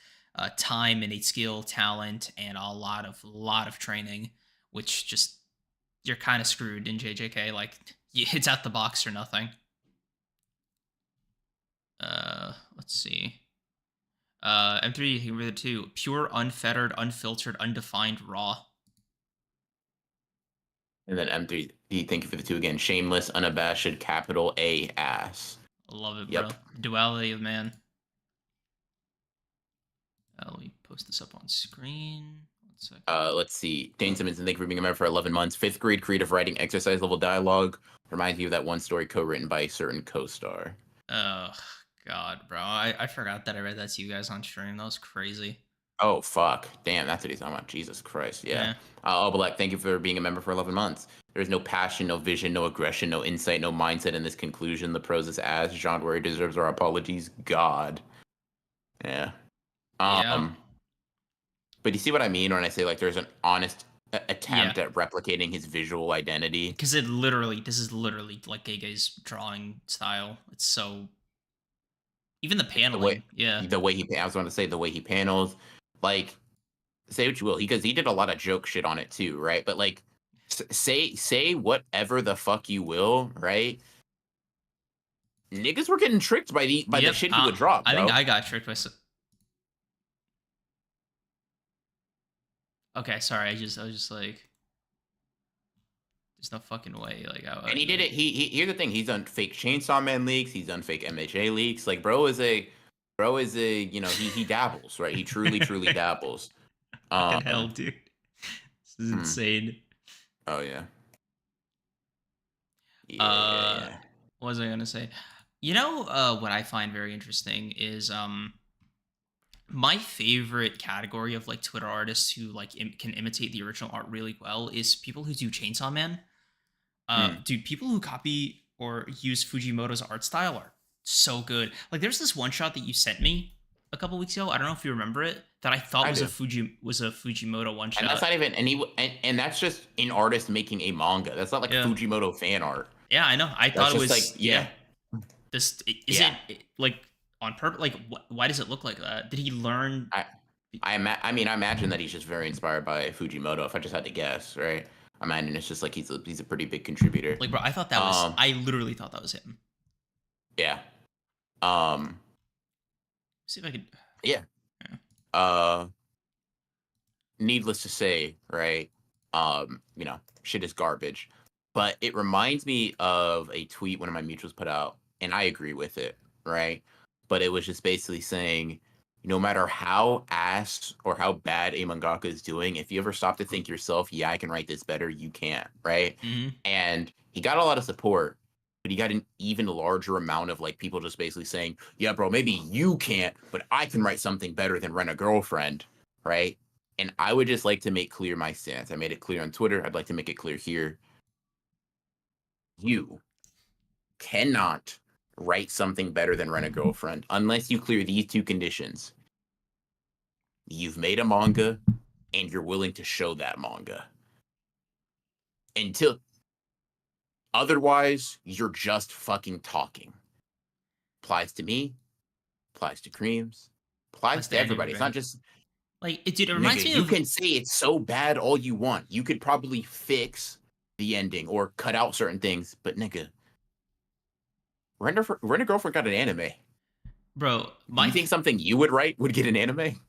time, innate skill, talent, and a lot of training, which just you're kind of screwed in JJK. Like it's out the box or nothing. Let's see. M3 here with it too. Pure, unfettered, unfiltered, undefined, raw. And then M3, thank you for the two again. Shameless, unabashed, capital A ass. I love it, bro. Yep. Duality of man. Let me post this up on screen. 1 second. Let's see. Dane Simmons, and thank you for being a member for 11 months. Fifth grade creative writing exercise level dialogue. Reminds me of that one story co-written by a certain co-star. Oh God, bro. I forgot that I read that to you guys on stream. That was crazy. Oh fuck! Damn, that's what he's talking about. Jesus Christ! Yeah. Yeah. Oh, Black, thank you for being a member for 11 months. There's no passion, no vision, no aggression, no insight, no mindset in this conclusion. The prose is as John Worry deserves our apologies. God. Yeah. Yeah. Um. But you see what I mean when I say like there's an honest Yeah. attempt at replicating his visual identity. Because this is literally like Gege's drawing style. It's so, even the Like paneling. Yeah. I was going to say the way he panels, like say what you will, because he did a lot of joke shit on it too, right? But like say whatever the fuck you will, right? Niggas were getting tricked by the Yep. shit he would drop, I think bro. I got tricked by. Okay, sorry. I was just like, there's no fucking way. Like, And he did it. He here's the thing. He's done fake Chainsaw Man leaks. He's done fake MHA leaks. Like, bro is a he dabbles, right? He truly dabbles. fucking hell, Um, dude. This is hmm. insane. Oh yeah. Yeah, yeah, Uh, yeah. what was I gonna say? What I find very interesting is my favorite category of like Twitter artists who like can imitate the original art really well is people who do Chainsaw Man. Mm. Dude, people who copy or use Fujimoto's art style are so good. Like, there's this one shot that you sent me a couple weeks ago. I don't know if you remember it. That I thought I do. was a Fujimoto one And that's shot. not even and that's just an artist making a manga. That's not like Yeah, Fujimoto fan art. yeah, I know. I That's thought it just like was yeah, This is yeah. it like on purpose. Like, why does it look like that? Did he learn? I I mean I imagine that he's just very inspired by Fujimoto. If I just had to guess, right? I imagine it's just like he's a pretty big contributor. Like, bro, I thought that was. Um, I literally thought that was him. yeah. Um, See if I could. yeah. Yeah. Uh, needless to say, right? Shit is garbage. But it reminds me of a tweet one of my mutuals put out, and I agree with it, right? But it was just basically saying, no matter how ass or how bad a mangaka is doing, if you ever stop to think yourself, yeah, I can write this better, you can't, right? Mm-hmm. And he got a lot of support, but he got an even larger amount of like people just basically saying, yeah, bro, maybe you can't, but I can write something better than Rent a Girlfriend, right? And I would just like to make clear my stance. I made it clear on Twitter. I'd like to make it clear here. You cannot write something better than Rent a Girlfriend unless you clear these two conditions. You've made a manga and you're willing to show that manga. Until otherwise, you're just fucking talking. Applies to me, applies to Creams, applies Plus to to everybody. It's not everybody. just Like, dude, it reminds nigga, me you of. can say it's so bad all you want. You could probably fix the ending or cut out certain things, but nigga, Rent a Girlfriend got an anime. Bro, Do you think something you would write would get an anime?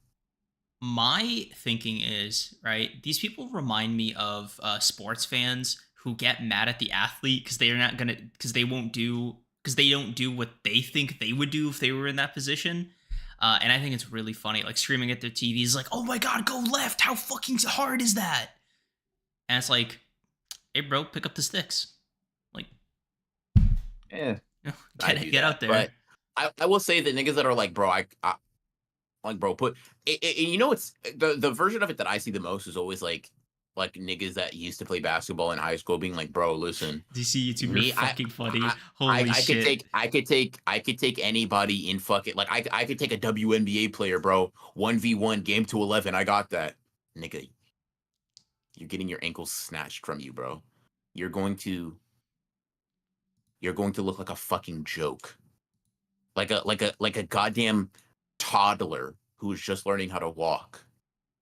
my thinking is right. These people remind me of sports fans who get mad at the athlete because they're not gonna because they won't do because they don't do what they think they would do if they were in that position. And I think it's really funny, like screaming at their TVs, like, "Oh my god, go left! How fucking hard is that?" And it's like, "Hey, bro, pick up the sticks. Like, Yeah, I do get out that, there." but I will say that niggas that are like, bro, I like, bro, put it's the version of it that I see the most is always like niggas that used to play basketball in high school being like, bro, listen, DC YouTube, you're me, fucking funny. I, Holy shit. I could take anybody in fucking like I could take a WNBA player, bro. 1v1 game to 11. I got that. Nigga, you're getting your ankles snatched from you, bro. You're going to you're going to look like a fucking joke. Like a goddamn toddler who's just learning how to walk.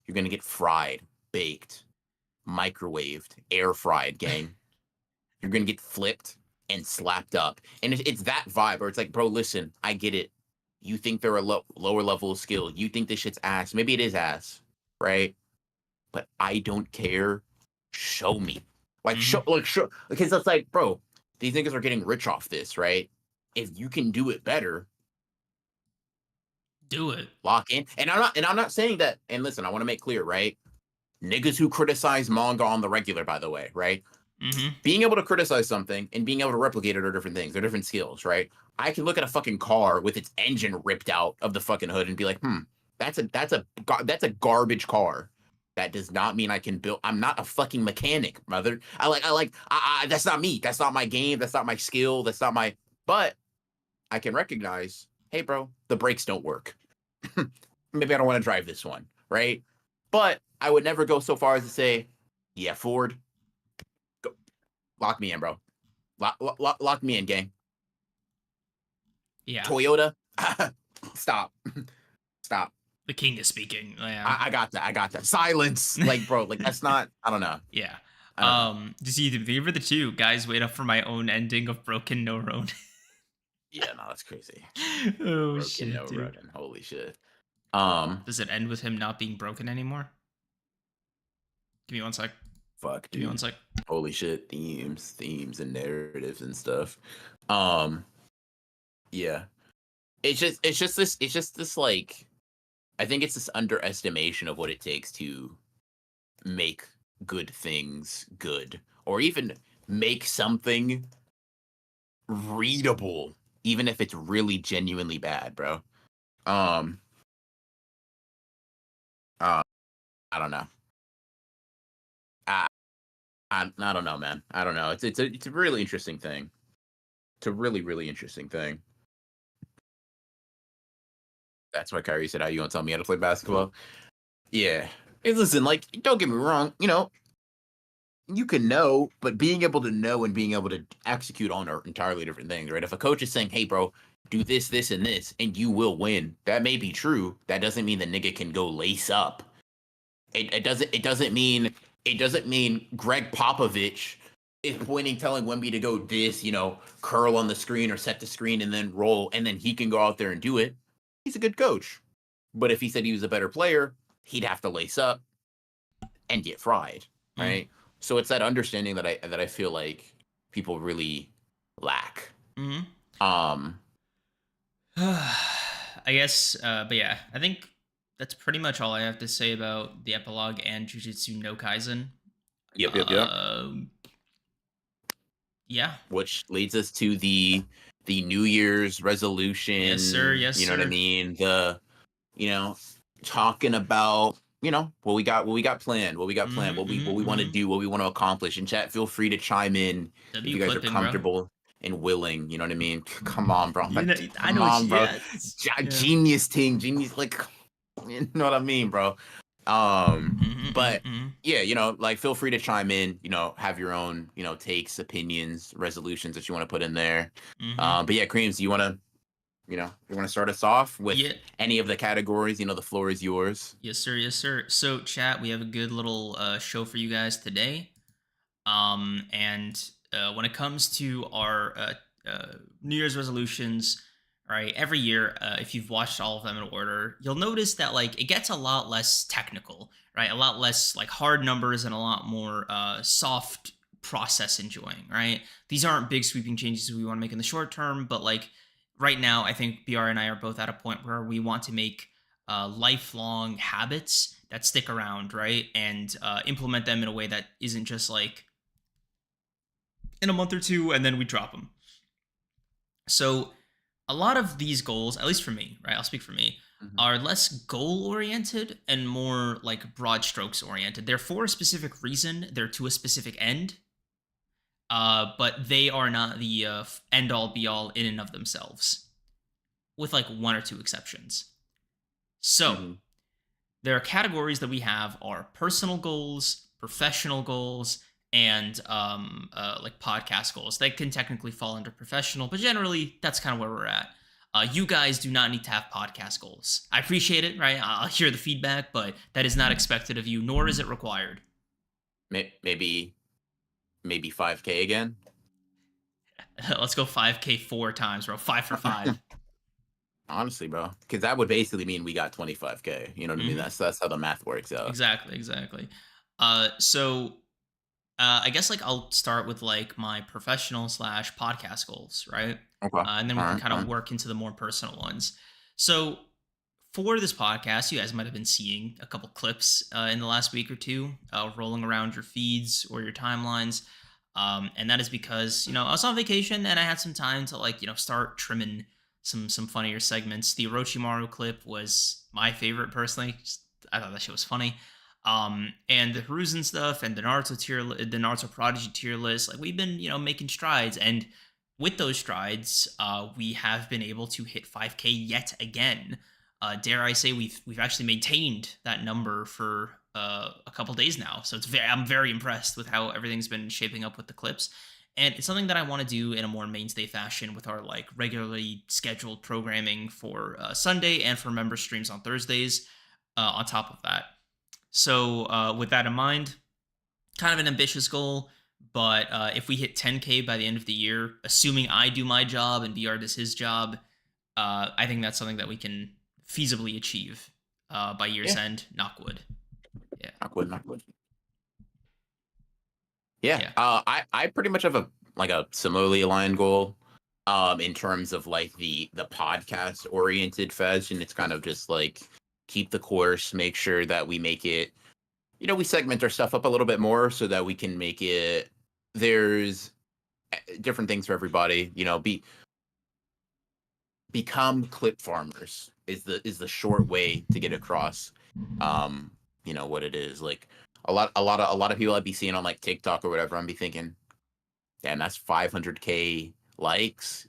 You're gonna get fried, baked, microwaved, air fried, gang. You're gonna get flipped and slapped up. And it's that vibe where it's like, bro, listen, I get it. You think they're a lower level of skill. You think this shit's ass. Maybe it is ass, right? But I don't care. Show me. Hmm. Show because it's like, bro, these niggas are getting rich off this, right? If you can do it better, Do it. lock in. And I'm not saying that, and listen, I want to make clear, right? Niggas who criticize manga on the regular, by the way, right? Hmm. Being able to criticize something and being able to replicate it are different things. They're different skills, right? I can look at a fucking car with its engine ripped out of the fucking hood and be like, that's a garbage car. That does not mean I can build. I'm not a fucking mechanic, brother. That's not me. That's not my game. That's not my skill. That's not my. But I can recognize, hey, bro, the brakes don't work. Maybe I don't want to drive this one, right? But I would never go so far as to say, yeah, Ford, go, lock me in, bro. Lock me in, gang. Yeah. Toyota, stop, stop. The king is speaking. Yeah. I got that. I got that. Silence, like, bro, like that's not. I don't know. Yeah. I don't know. Does either the the two guys wait up for my own ending of Broken No Road? Yeah, no, that's crazy. Oh Broken shit, no dude. rodent. Holy shit. Does it end with him not being broken anymore? Give me one sec. Fuck, Give me one dude. sec. Holy shit. Themes, and narratives and stuff. Um, yeah. It's just this like I think it's this underestimation of what it takes to make good things good, or even make something readable, even if it's really genuinely bad, bro. Um, uh, I don't know. I, I don't know, man. I don't know. It's a really interesting thing. It's a really interesting thing. That's why Kyrie said, "How you gonna tell me how to play basketball?" Yeah. Hey, listen, like, don't get me wrong. You can know, but being able to know and being able to execute on are entirely different things, right? If a coach is saying, "Hey, bro, do this, this, and this, and you will win," that may be true. That doesn't mean the nigga can go lace up. It doesn't mean Greg Popovich is pointing, telling Wemby to go this, curl on the screen or set the screen and then roll, and then he can go out there and do it. He's a good coach. But if he said he was a better player, he'd have to lace up and get fried, Mm. right? So it's that understanding that I feel like people really lack. Hmm. Um, I guess, but yeah, I think that's pretty much all I have to say about the epilogue and Jujutsu no Kaisen. yep. Uh, yeah. Which leads us to the New Year's Yes, sir. resolution. Yes, You know what I sir. mean? You know, talking about what we got planned, Mm-hmm, what we mm-hmm, want to mm-hmm. do, what we want to accomplish. And chat, feel free to chime in if W you guys are clipping, bro. comfortable and willing. You know what I mean? Come on, bro. You know, I Come know what on, you. bro. Yeah, yeah. Genius team, genius. Like, you know what I mean, bro? Mm-hmm, But mm-hmm, yeah, like, feel free to chime in. Have your own, takes, opinions, resolutions that you want to put in there. mm-hmm. But yeah, Creams, you want to start us off with Yeah. any of the categories? The floor is yours. Yes, sir. Yes, sir. So, chat, we have a good little show for you guys today. And when it comes to our New Year's resolutions, right, every year, if you've watched all of them in order, you'll notice that like it gets a lot less technical, right? A lot less like hard numbers and a lot more soft process enjoying, right? These aren't big sweeping changes we want to make in the short term, but like right now, I think BR and I are both at a point where we want to make lifelong habits that stick around, right? And implement them in a way that isn't just like in a month or two and then we drop them. So a lot of these goals, at least for me, right? I'll speak for me, Mhm. are less goal oriented and more like broad strokes oriented. They're for a specific reason, they're to a specific end, but they are not the end all be all in and of themselves, with like one or two exceptions. So Mhm. there are categories that we have are personal goals, professional goals, and like podcast goals. They can technically fall under professional, but generally that's kind of where we're at. You guys do not need to have podcast goals. I appreciate it, right? I'll hear the feedback, but that is not expected of you, nor is it required. Maybe 5K again. Let's go 5K 4 times, bro. 5 for 5. Honestly, bro, because that would basically mean we got 25K. You know what I mean? Mm-hmm. That's how the math works out. Exactly, exactly. So I guess like I'll start with like my professional slash podcast goals, right? Okay. And then we All can right. kind All of right. work into the more personal ones. So for this podcast, you guys might have been seeing a couple clips in the last week or two rolling around your feeds or your timelines. And that is because, I was on vacation and I had some time to like, start trimming some funnier segments. The Orochimaru clip was my favorite personally. I thought that shit was funny. And the Hiruzen stuff and the the Naruto Prodigy tier list, like we've been, making strides. And with those strides, we have been able to hit 5K yet again. Dare I say we've actually maintained that number for a couple days now. So I'm very impressed with how everything's been shaping up with the clips, and it's something that I want to do in a more mainstay fashion with our like regularly scheduled programming for Sunday and for member streams on Thursdays. On top of that, so with that in mind, kind of an ambitious goal. But if we hit 10K by the end of the year, assuming I do my job and BR does his job, I think that's something that we can feasibly achieve by year's Yeah. end. Knock wood. Yeah. Not good. Yeah. Yeah. I pretty much have a similarly aligned goal. In terms of like the podcast oriented fashion, it's kind of just like keep the course, make sure that we make it we segment our stuff up a little bit more so that we can make it. There's different things for everybody. Become clip farmers is the short way to get across. What it is like. A lot of people I'd be seeing on like TikTok or whatever. I'm be thinking, damn, that's 500K likes.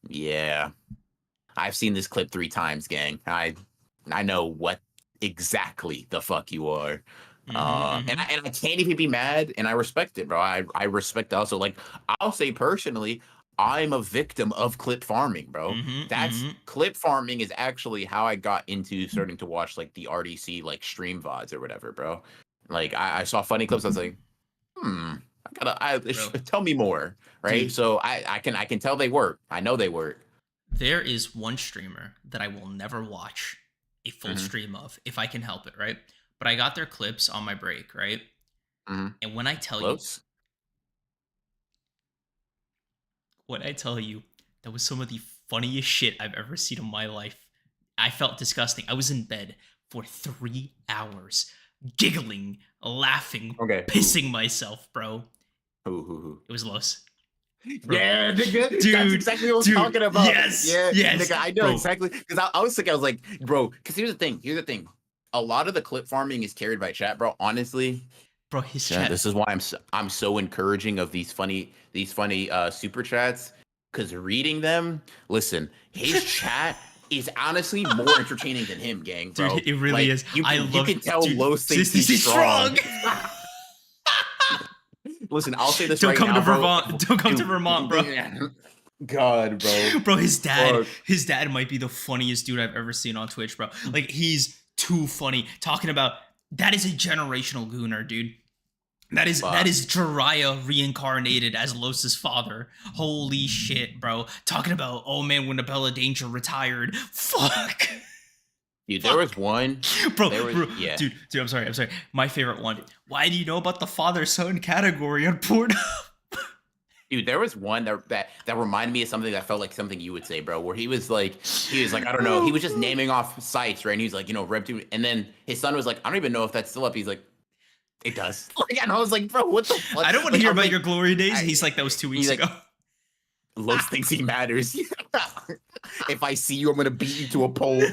Yeah, I've seen this clip 3 times, gang. I know what exactly the fuck you are. And I can't even be mad, and I respect it, bro. I respect also, like, I'll say personally, I'm a victim of clip farming, bro. That's clip farming is actually how I got into starting to watch like the RDC like stream VODs or whatever, bro. Like I saw funny clips, I was like, Bro, tell me more, right? dude, So I can tell they work. I know they work. there is one streamer that I will never watch a full Mm-hmm. stream of if I can help it, right? But I got their clips on my break, right? Mm-hmm. And Close. when I tell you that was some of the funniest shit I've ever seen in my life. I felt disgusting. I was in bed for 3 hours, giggling, laughing, Okay. pissing myself, bro. Who? It was Los. Bro. Yeah, nigga. That's Dude, exactly what I'm dude, talking about. yes, Yeah, yes, nigga, I know bro. exactly. Because I was thinking, I was like, bro, because here's the thing. Here's the thing. A lot of the clip farming is carried by chat, bro. Honestly, Bro, his chat, chat. this is why I'm so encouraging of these funny super chats. Because reading them, listen, his chat is honestly more entertaining than him, gang, Dude, bro. it really Like is. you I can you love, can tell dude, Los thinks Sis he's strong. strong. Listen, I'll say this Don't right come now, to bro. Vermont. Don't come to Vermont, bro. God, bro. Bro, Fuck. his dad might be the funniest dude I've ever seen on Twitch, bro. Like, he's too funny. Talking about, that is a generational gooner, dude. That is Jiraiya reincarnated as Los's father. Holy shit, bro. Talking about, oh man, when Abella Danger retired. Fuck. Dude, there Fuck. was one. Bro, There was, bro, yeah. dude, I'm sorry. My favorite one. Why do you know about the father-son category on Pornhub? Dude, there was one that reminded me of something that felt like something you would say, bro. Where he was like, I don't know, he was just naming off sites, right? And he was like, Rev2, and then his son was like, I don't even know if that's still up. He's like, it does. Like, and I was like, bro, what the fuck? I don't want to Like, hear I'm about like, your glory days. I, He's like, that was 2 weeks he's like, ago. Los thinks he matters. If I see you, I'm gonna beat you to a pulp.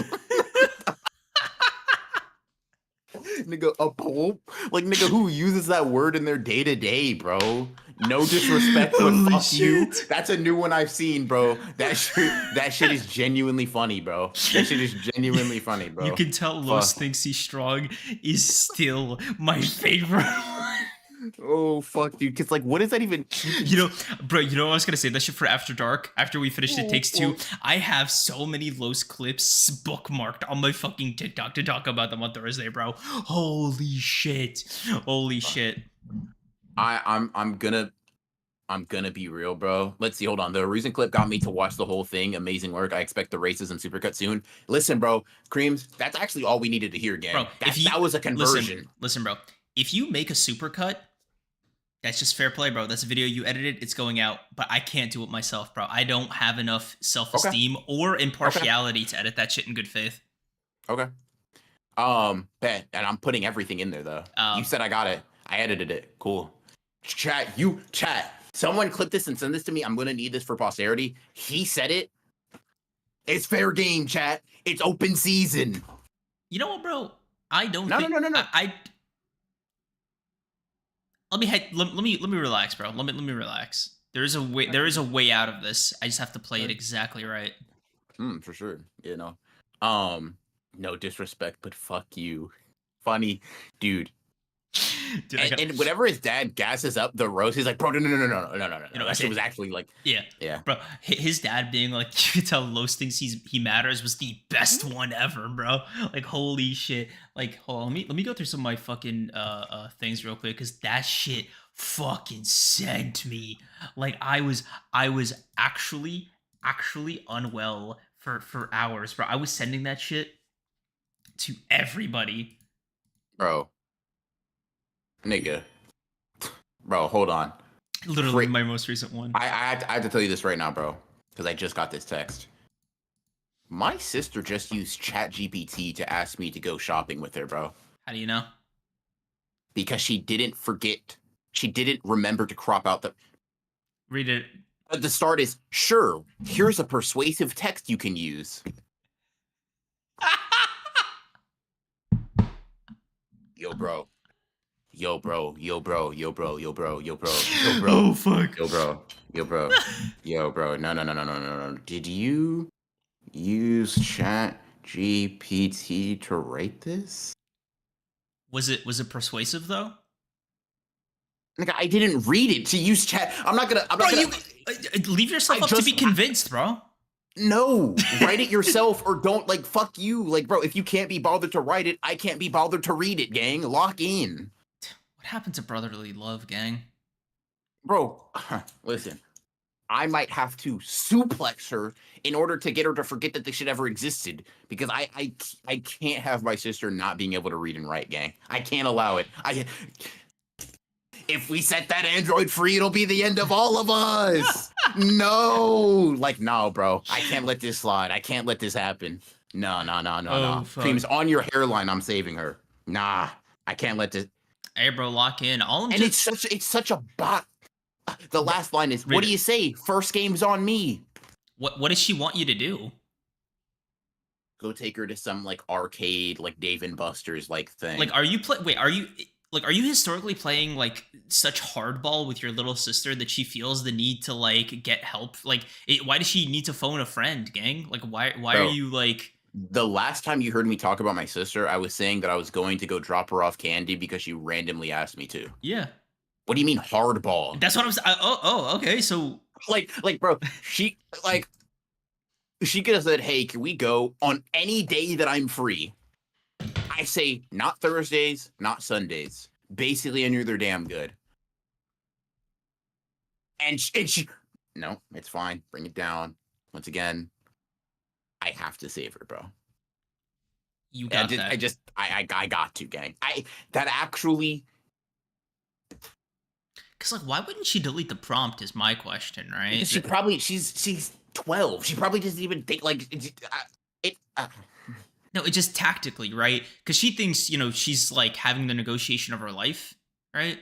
Nigga, a pulp? Like, nigga, who uses that word in their day to day, bro? No disrespect, but Holy fuck you. shit. That's a new one I've seen, bro. That shit is genuinely funny, bro. That shit is genuinely funny, bro. You can tell Los Fuck. thinks he's strong is still my favorite one. Oh fuck, dude. Cause like, what is that even? Bro, you know what I was gonna say? That shit for After Dark, after we finished It Takes Two. Oh, I have so many Los clips bookmarked on my fucking TikTok to talk about them on Thursday, bro. Holy shit. Holy shit. I'm gonna be real, bro. Let's see. Hold on. The recent clip got me to watch the whole thing. Amazing work. I expect the races and supercut soon. Listen, bro. Creams. That's actually all we needed to hear, gang. Bro, if you That was a conversion. listen, bro. If you make a supercut, that's just fair play, bro. That's a video you edited. It's going out, but I can't do it myself, bro. I don't have enough self-esteem or impartiality to edit that shit in good faith. Okay. Bet. And I'm putting everything in there though. You said I got it. I edited it. Cool. Chat. Someone clip this and send this to me. I'm gonna need this for posterity. He said it. It's fair game, chat. It's open season. You know what, bro? I don't No, think no. I let me relax, bro. Let me relax. There is a way out of this. I just have to play it exactly right. For sure. No disrespect, but fuck you. Funny, dude. Dude, And whenever his dad gasses up the roast, he's like, bro, no. That shit okay. was actually like, yeah, bro. His dad being like, you can tell Los thinks he matters was the best one ever, bro. Like, holy shit. Like, hold on, let me go through some of my fucking things real quick, because that shit fucking sent me. Like, I was actually unwell for hours, bro. I was sending that shit to everybody. bro, nigga, bro, hold on. Literally my most recent one. I have to tell you this right now, bro, because I just got this text. My sister just used ChatGPT to ask me to go shopping with her, bro. How do you know? because she didn't forget. She didn't remember to crop out the. Read it. At the start is sure. Here's a persuasive text you can use. Yo, bro. Yo, bro. Yo, bro. Yo, bro. Yo, bro. Yo, bro. Yo, bro. Oh fuck. Yo, bro. Yo, bro. Yo, bro. No, no, no, no, no, no, no. Did you use Chat GPT to write this? Was it persuasive though? Like, I didn't read it to use chat. I'm not gonna. Leave yourself up to be convinced, bro. No, write it yourself or don't. Like, fuck you. Like, bro, if you can't be bothered to write it, I can't be bothered to read it, gang. Lock in. What happened to brotherly love, gang? Bro, listen. I might have to suplex her in order to get her to forget that this shit ever existed. Because I can't have my sister not being able to read and write, gang. I can't allow it. If we set that android free, it'll be the end of all of us. No. Like, no, bro. I can't let this slide. I can't let this happen. No. Cream's on your hairline. I'm saving her. Nah. I can't let this. Hey, bro, lock in. It's such a bot. The last line is, what do you say? First game's on me. What does she want you to do? Go take her to some, like, arcade, like, Dave and Buster's, like, thing. Like, are you historically playing, like, such hardball with your little sister that she feels the need to, like, get help? Like, why does she need to phone a friend, gang? Like, why are you, like... The last time you heard me talk about my sister, I was saying that I was going to go drop her off candy because she randomly asked me to. Yeah. What do you mean hardball? That's what I'm saying. Oh, okay, so... Like, bro, she could have said, hey, can we go on any day that I'm free? I say not Thursdays, not Sundays. Basically, I knew they're damn good. And she, no, it's fine. Bring it down. Once again, I have to save her, bro. You got that. I got to, gang. That actually. Because, like, why wouldn't she delete the prompt? Is my question, right? Because she's 12. She probably doesn't even think like it. No, it's just tactically, right? Because she thinks, she's, like, having the negotiation of her life, right?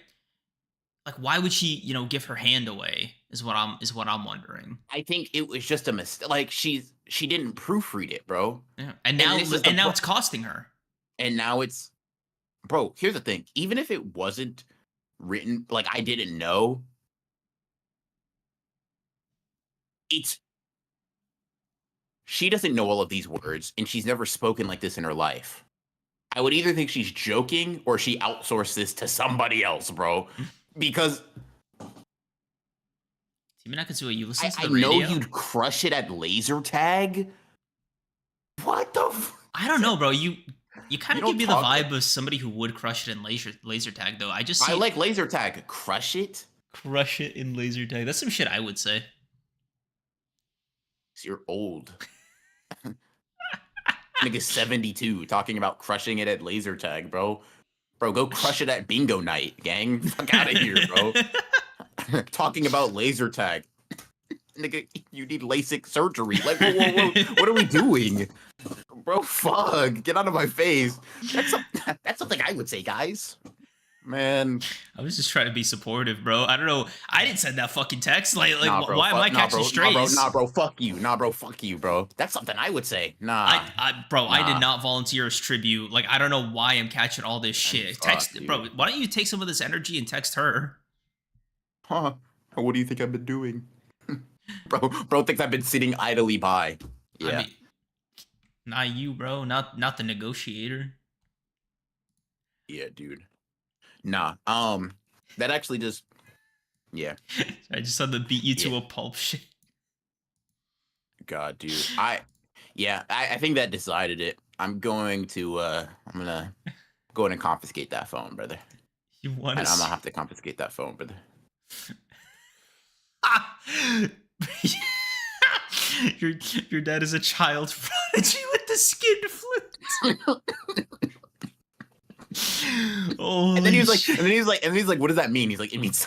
Like, why would she, give her hand away? Is what I'm wondering. I think it was just a mistake. Like, she didn't proofread it, bro. Yeah, and now it's costing her. And now it's, bro. Here's the thing: even if it wasn't written, like, I didn't know, she doesn't know all of these words, and she's never spoken like this in her life. I would either think she's joking or she outsourced this to somebody else, bro. Because I could see what you listen to the radio. I know you'd crush it at laser tag. What the? I don't know, bro. You kind of give me the vibe of somebody who would crush it in laser tag, though. I like laser tag. Crush it. Crush it in laser tag. That's some shit I would say. You're old. Nigga 72 talking about crushing it at laser tag, bro. Bro, go crush it at bingo night, gang. Fuck out of here, bro. Talking about laser tag. Nigga, you need LASIK surgery. Like, whoa. What are we doing? Bro, fuck. Get out of my face. That's something I would say, guys. Man. I was just trying to be supportive, bro. I don't know. I didn't send that fucking text. Like, bro, why am I catching strays? Nah, bro, fuck you. Nah, bro, fuck you, bro. That's something I would say. Nah. I did not volunteer as tribute. Like, I don't know why I'm catching all this shit. Bro, why don't you take some of this energy and text her? Huh. What do you think I've been doing? Bro thinks I've been sitting idly by. Yeah. I mean, not you, bro. Not the negotiator. Yeah, dude. Nah. That actually just. Yeah. I just had to beat you to a pulp shit. God, dude. I think that decided it. I'm gonna go in and confiscate that phone, brother. You want to? I'm gonna have to confiscate that phone, brother. Your dad is a child prodigy with the skin flute. And then he's like, what does that mean? He's like, it means.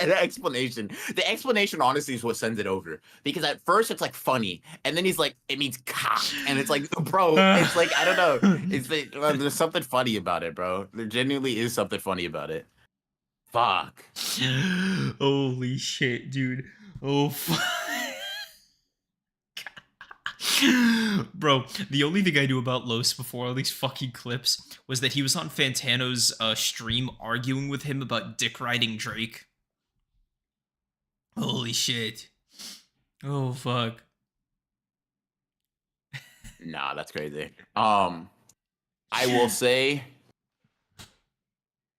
And The explanation honestly is what sends it over. Because at first it's like funny, and then he's like, it means cock, and it's like, bro, it's like I don't know, there's something funny about it, bro. There genuinely is something funny about it. Fuck. Holy shit, dude. Oh, fuck. Bro, the only thing I knew about Los before all these fucking clips was that he was on Fantano's stream arguing with him about dick riding Drake. Holy shit. Oh, fuck. Nah, that's crazy. I will say,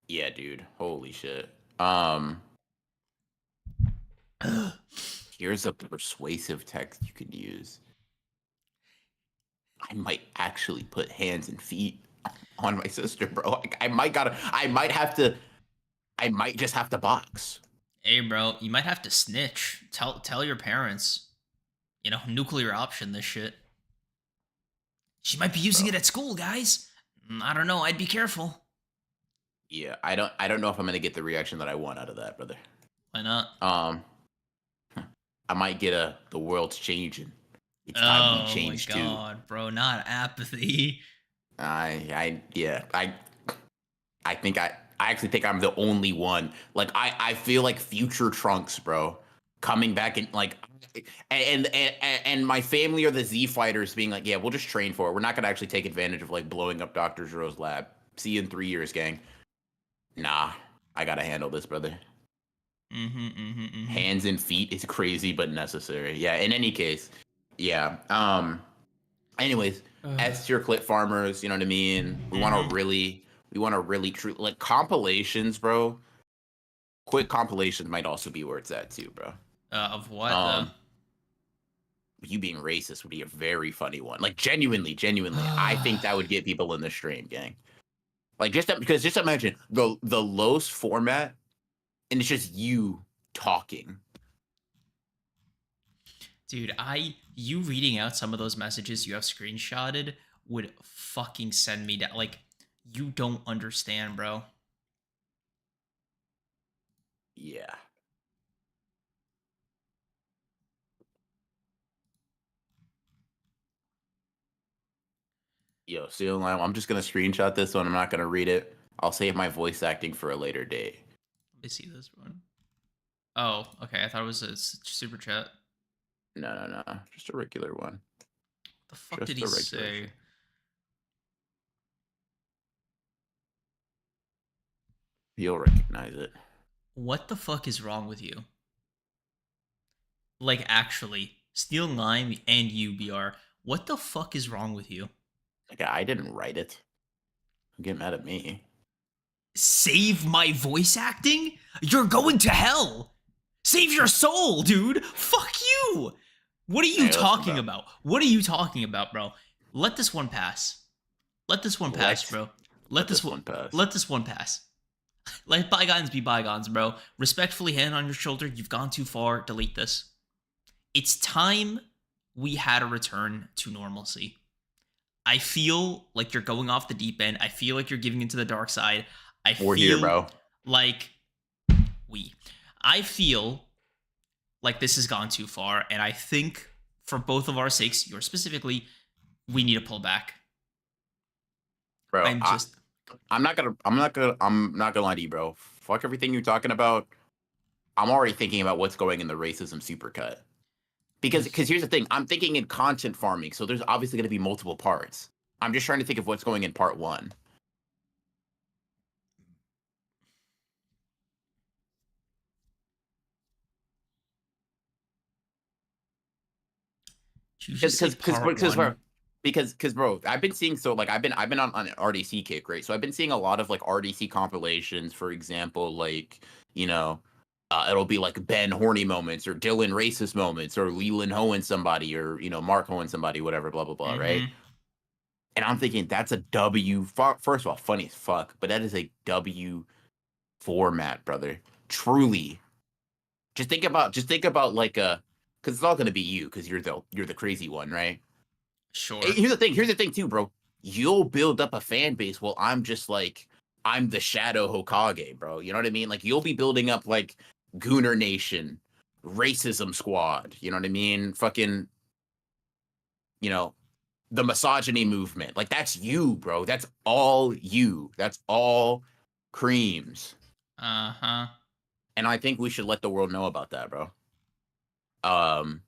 yeah, dude. Holy shit. Here's a persuasive text you could use. I might actually put hands and feet on my sister, bro. I might just have to box. Hey, bro, you might have to snitch. Tell your parents. You know, nuclear option this shit. She might be using it at school, guys. I don't know. I'd be careful. Yeah, I don't know if I'm gonna get the reaction that I want out of that, brother. Why not? I might get the world's changing. It's time we change too. Oh my god, bro, not apathy. I actually think I'm the only one. Like I feel like future Trunks, bro, coming back and like, and my family are the Z fighters being like, yeah, we'll just train for it. We're not gonna actually take advantage of like blowing up Dr. Zero's lab. See you in 3 years, gang. Nah, I gotta handle this, brother. Hands and feet is crazy but necessary. Yeah. In any case, yeah. Anyways, S tier clip farmers, you know what I mean? We want to really true like compilations, bro. Quick compilations might also be where it's at too, bro. Of what? You being racist would be a very funny one. Like genuinely, I think that would get people in the stream, gang. Like just imagine the Los format, and it's just you talking. Dude, you reading out some of those messages you have screenshotted would fucking send me down. Like, you don't understand, bro. Yeah. Yo, still, I'm just gonna screenshot this one. I'm not gonna read it. I'll save my voice acting for a later date. Let me see this one. Oh, okay. I thought it was a super chat. No. Just a regular one. The fuck did he say? You'll recognize it. What the fuck is wrong with you? Like, actually, Steel Lime and you, BR. What the fuck is wrong with you? Like, I didn't write it. Don't get mad at me. Save my voice acting? You're going to hell! Save your soul, dude! Fuck you! What are you talking about? What are you talking about, bro? Let this one pass. Let this one pass, bro. Let this one pass. Let this one pass. Let bygones be bygones, bro. Respectfully, hand on your shoulder. You've gone too far. Delete this. It's time we had a return to normalcy. I feel like you're going off the deep end. I feel like you're giving into the dark side. We're here, bro. Like I feel like this has gone too far, and I think for both of our sakes, yours specifically, we need to pull back. Bro, I'm not gonna lie to you, bro. Fuck everything you're talking about. I'm already thinking about what's going in the racism supercut. Because here's the thing, I'm thinking in content farming, so there's obviously going to be multiple parts. I'm just trying to think of what's going in part 1. Because bro, I've been seeing I've been on an RDC kick, right? So I've been seeing a lot of like RDC compilations, for example, like, you know, it'll be like Ben horny moments or Dylan racist moments or Leland Hoeing somebody or, you know, Mark Hoeing somebody, whatever, blah, blah, blah, right? And I'm thinking that's a W. First of all, funny as fuck, but that is a W format, brother. Truly. Just think about like because it's all gonna be you because you're the crazy one, right? Sure. Here's the thing too, bro. You'll build up a fan base while I'm just like I'm the shadow Hokage, bro. You know what I mean? Like you'll be building up like Gooner Nation, Racism Squad. You know what I mean? Fucking, you know, the misogyny movement. Like that's you, bro. That's all you. That's all Creams. Uh-huh. And I think we should let the world know about that, bro. Um,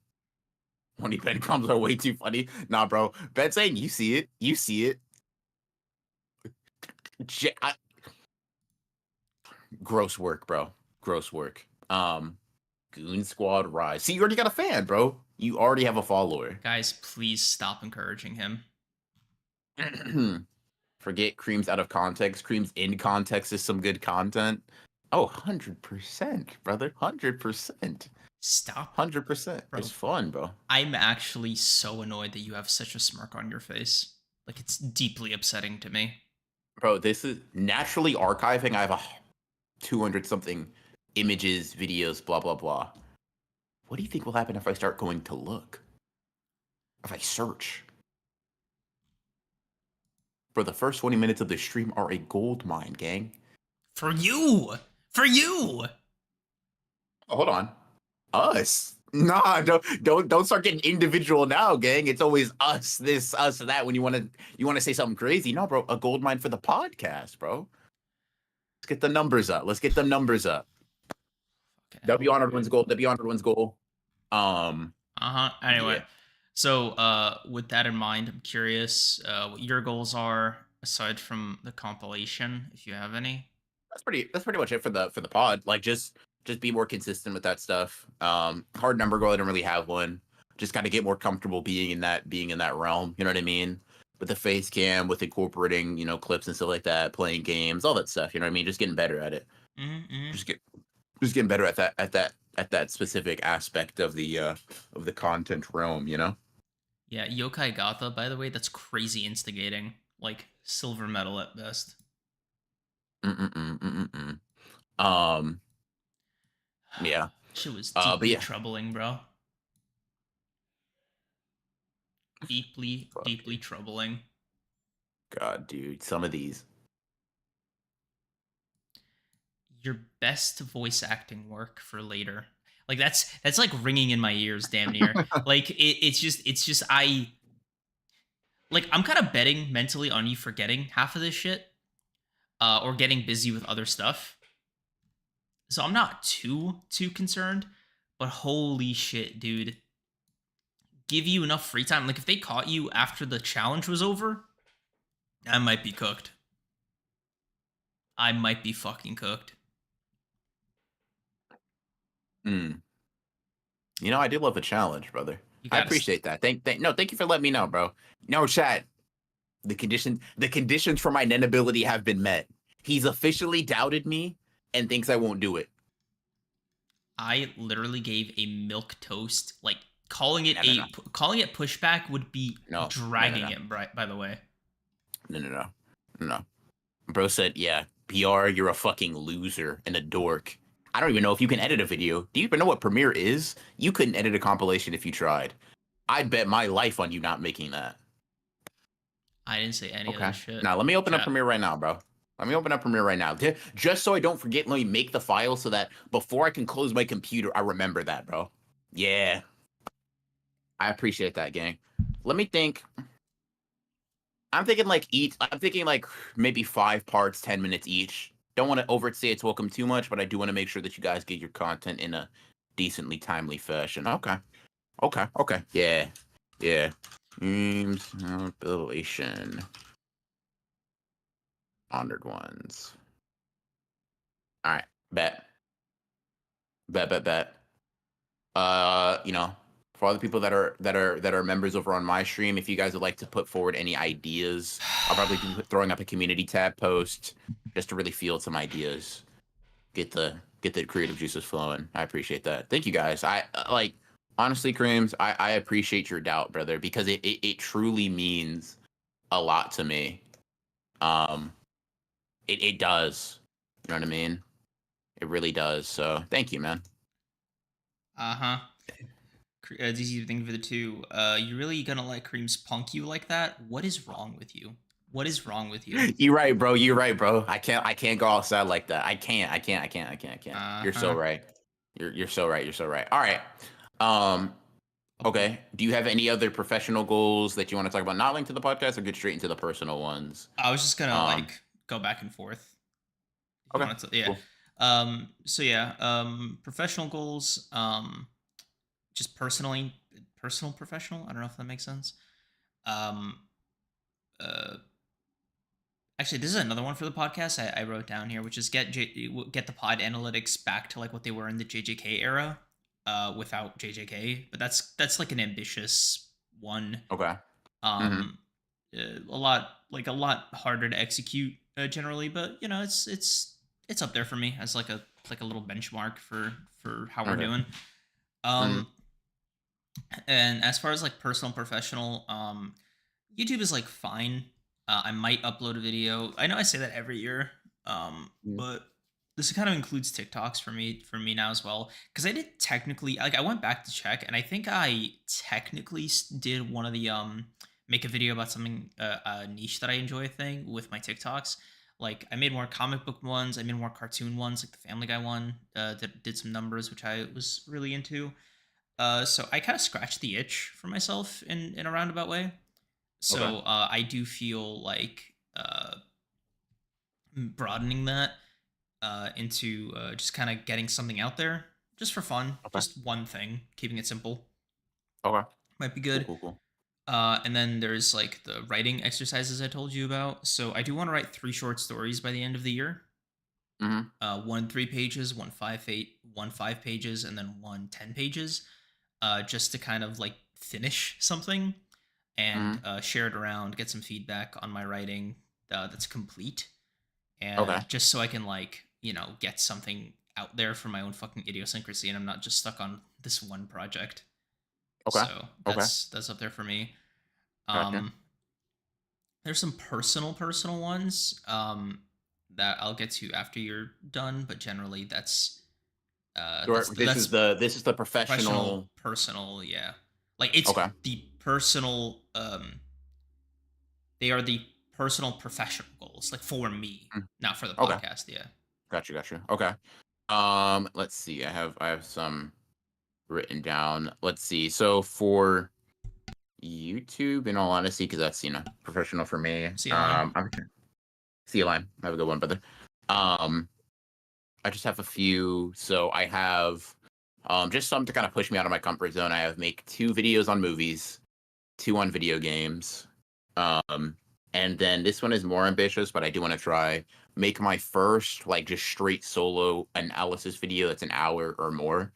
Money Ben comes are way too funny. Nah, bro. Ben saying you see it. You see it. Gross work, bro. Gross work. Goon Squad Rise. See, you already got a fan, bro. You already have a follower. Guys, please stop encouraging him. Forget Creams out of context. Creams in context is some good content. Oh, 100%, brother. 100%. Stop. 100%. Bro. It's fun, bro. I'm actually so annoyed that you have such a smirk on your face. Like, it's deeply upsetting to me. Bro, this is naturally archiving. I have a 200 something images, videos, blah, blah, blah. What do you think will happen if I start going to look? If I search? Bro, the first 20 minutes of the stream are a gold mine, gang. For you! For you! Oh, hold on. Us? Nah, don't start getting individual now, gang. It's always us, this, us, that. When you want to say something crazy, no, bro. A gold mine for the podcast, bro. Let's get the numbers up. Let's get the numbers up. Okay. W honored one's goal. W honored one's goal. Anyway, Yeah. so with that in mind, I'm curious what your goals are aside from the compilation, if you have any. That's pretty much it for the pod. Like just be more consistent with that stuff. Hard number goal, I don't really have one. Just kind of get more comfortable being in that realm. You know what I mean? With the face cam, with incorporating, clips and stuff like that, playing games, all that stuff. You know what I mean? Just getting better at it. Mm-hmm. Just getting better at that specific aspect of the content realm. You know? Yeah, Yokai Gatha, by the way, that's crazy instigating. Like silver medal at best. Yeah. Shit was But deeply yeah. troubling, bro. Deeply troubling. God, dude, some of these. Your best voice acting work for later. Like that's like ringing in my ears, damn near. Like it's just I'm kind of betting mentally on you forgetting half of this shit, or getting busy with other stuff. So I'm not too concerned, but holy shit, dude. Give you enough free time. Like if they caught you after the challenge was over, I might be cooked. I might be fucking cooked. Mm. I do love a challenge, brother. I Gotta appreciate that. Thank you for letting me know, bro. No, chat. The conditions for my nenability have been met. He's officially doubted me and thinks I won't do it. I literally gave a milk toast. Like calling it No. calling it pushback would be No. dragging it. By the way, No. Bro said, "Yeah, PR, you're a fucking loser and a dork." I don't even know if you can edit a video. Do you even know what Premiere is? You couldn't edit a compilation if you tried. I'd bet my life on you not making that. I didn't say any of that shit. Now, let me open up Premiere right now, bro. Let me open up Premiere right now. Just so I don't forget, let me make the file so that before I can close my computer, I remember that, bro. Yeah. I appreciate that, gang. Let me think. I'm thinking like maybe 5 parts, 10 minutes each. Don't want to overstay its welcome too much, but I do want to make sure that you guys get your content in a decently timely fashion. Okay. Yeah. Compilation. Honored ones. All right. Bet. For all the people that are members over on my stream, if you guys would like to put forward any ideas, I'll probably be throwing up a community tab post just to really field some ideas. Get the creative juices flowing. I appreciate that. Thank you guys. I honestly, Creams, I appreciate your doubt, brother, because it truly means a lot to me. It does. You know what I mean? It really does. So thank you, man. It's easy to think of it too. You really gonna let Creams punk you like that? What is wrong with you? What is wrong with you? You're right, bro. I can't go outside like that. I can't. You're so right. You're so right. You're so right. All right. Um. Okay. Okay. Do you have any other professional goals that you want to talk about? Not linked to the podcast, or get straight into the personal ones? I was just gonna Um. like go back and forth if you Okay. wanted to. Yeah. Cool. So yeah. Professional goals. Just personal, professional. I don't know if that makes sense. Um. Uh. Actually, this is another one for the podcast I wrote down here, which is get the pod analytics back to like what they were in the JJK era, without JJK. But that's like an ambitious one. Okay. Mm-hmm. Um, a lot harder to execute generally, but you know it's up there for me as like a little benchmark for how we're Okay. doing. Mm-hmm. Um, and as far as like personal and professional, YouTube is like fine. I might upload a video. I know I say that every year, but this kind of includes TikToks for me now as well. Because I did technically like I went back to check, and I think I technically did one of the make a video about something a niche that I enjoy thing with my TikToks. Like I made more comic book ones, I made more cartoon ones, like the Family Guy one that did some numbers, which I was really into. So I kind of scratched the itch for myself in a roundabout way. Okay. So I do feel like broadening that into just kind of getting something out there just for fun, Okay. just one thing, keeping it simple Okay. might be Cool. good. Cool. Cool. And then there's like the writing exercises I told you about. So I do want to write 3 short stories by the end of the year. Mm-hmm. One 3 pages, one 5 pages, and then one 10 pages. Just to kind of like finish something and Mm-hmm. share it around, get some feedback on my writing that's complete, Okay. and just so I can like get something out there for my own fucking idiosyncrasy, and I'm not just stuck on this one project. Okay. So Okay. that's up there for me. Gotcha. Um, there's some personal ones that I'll get to after you're done, but generally Sure. that's This is the professional, professional. personal, yeah. Like it's Okay. the personal. They are the personal professional goals, like for me, Mm. not for the Okay. podcast. Yeah. Gotcha. Gotcha. Okay. Let's see. I have some written down. Let's see. So for YouTube, in all honesty, because that's professional for me. See you line. I'm see you line. Have a good one, brother. Um, I just have a few. So I have just some to kind of push me out of my comfort zone. I have make 2 videos on movies, 2 on video games. And then this one is more ambitious, but I do want to try make my first like just straight solo analysis video that's an hour or more.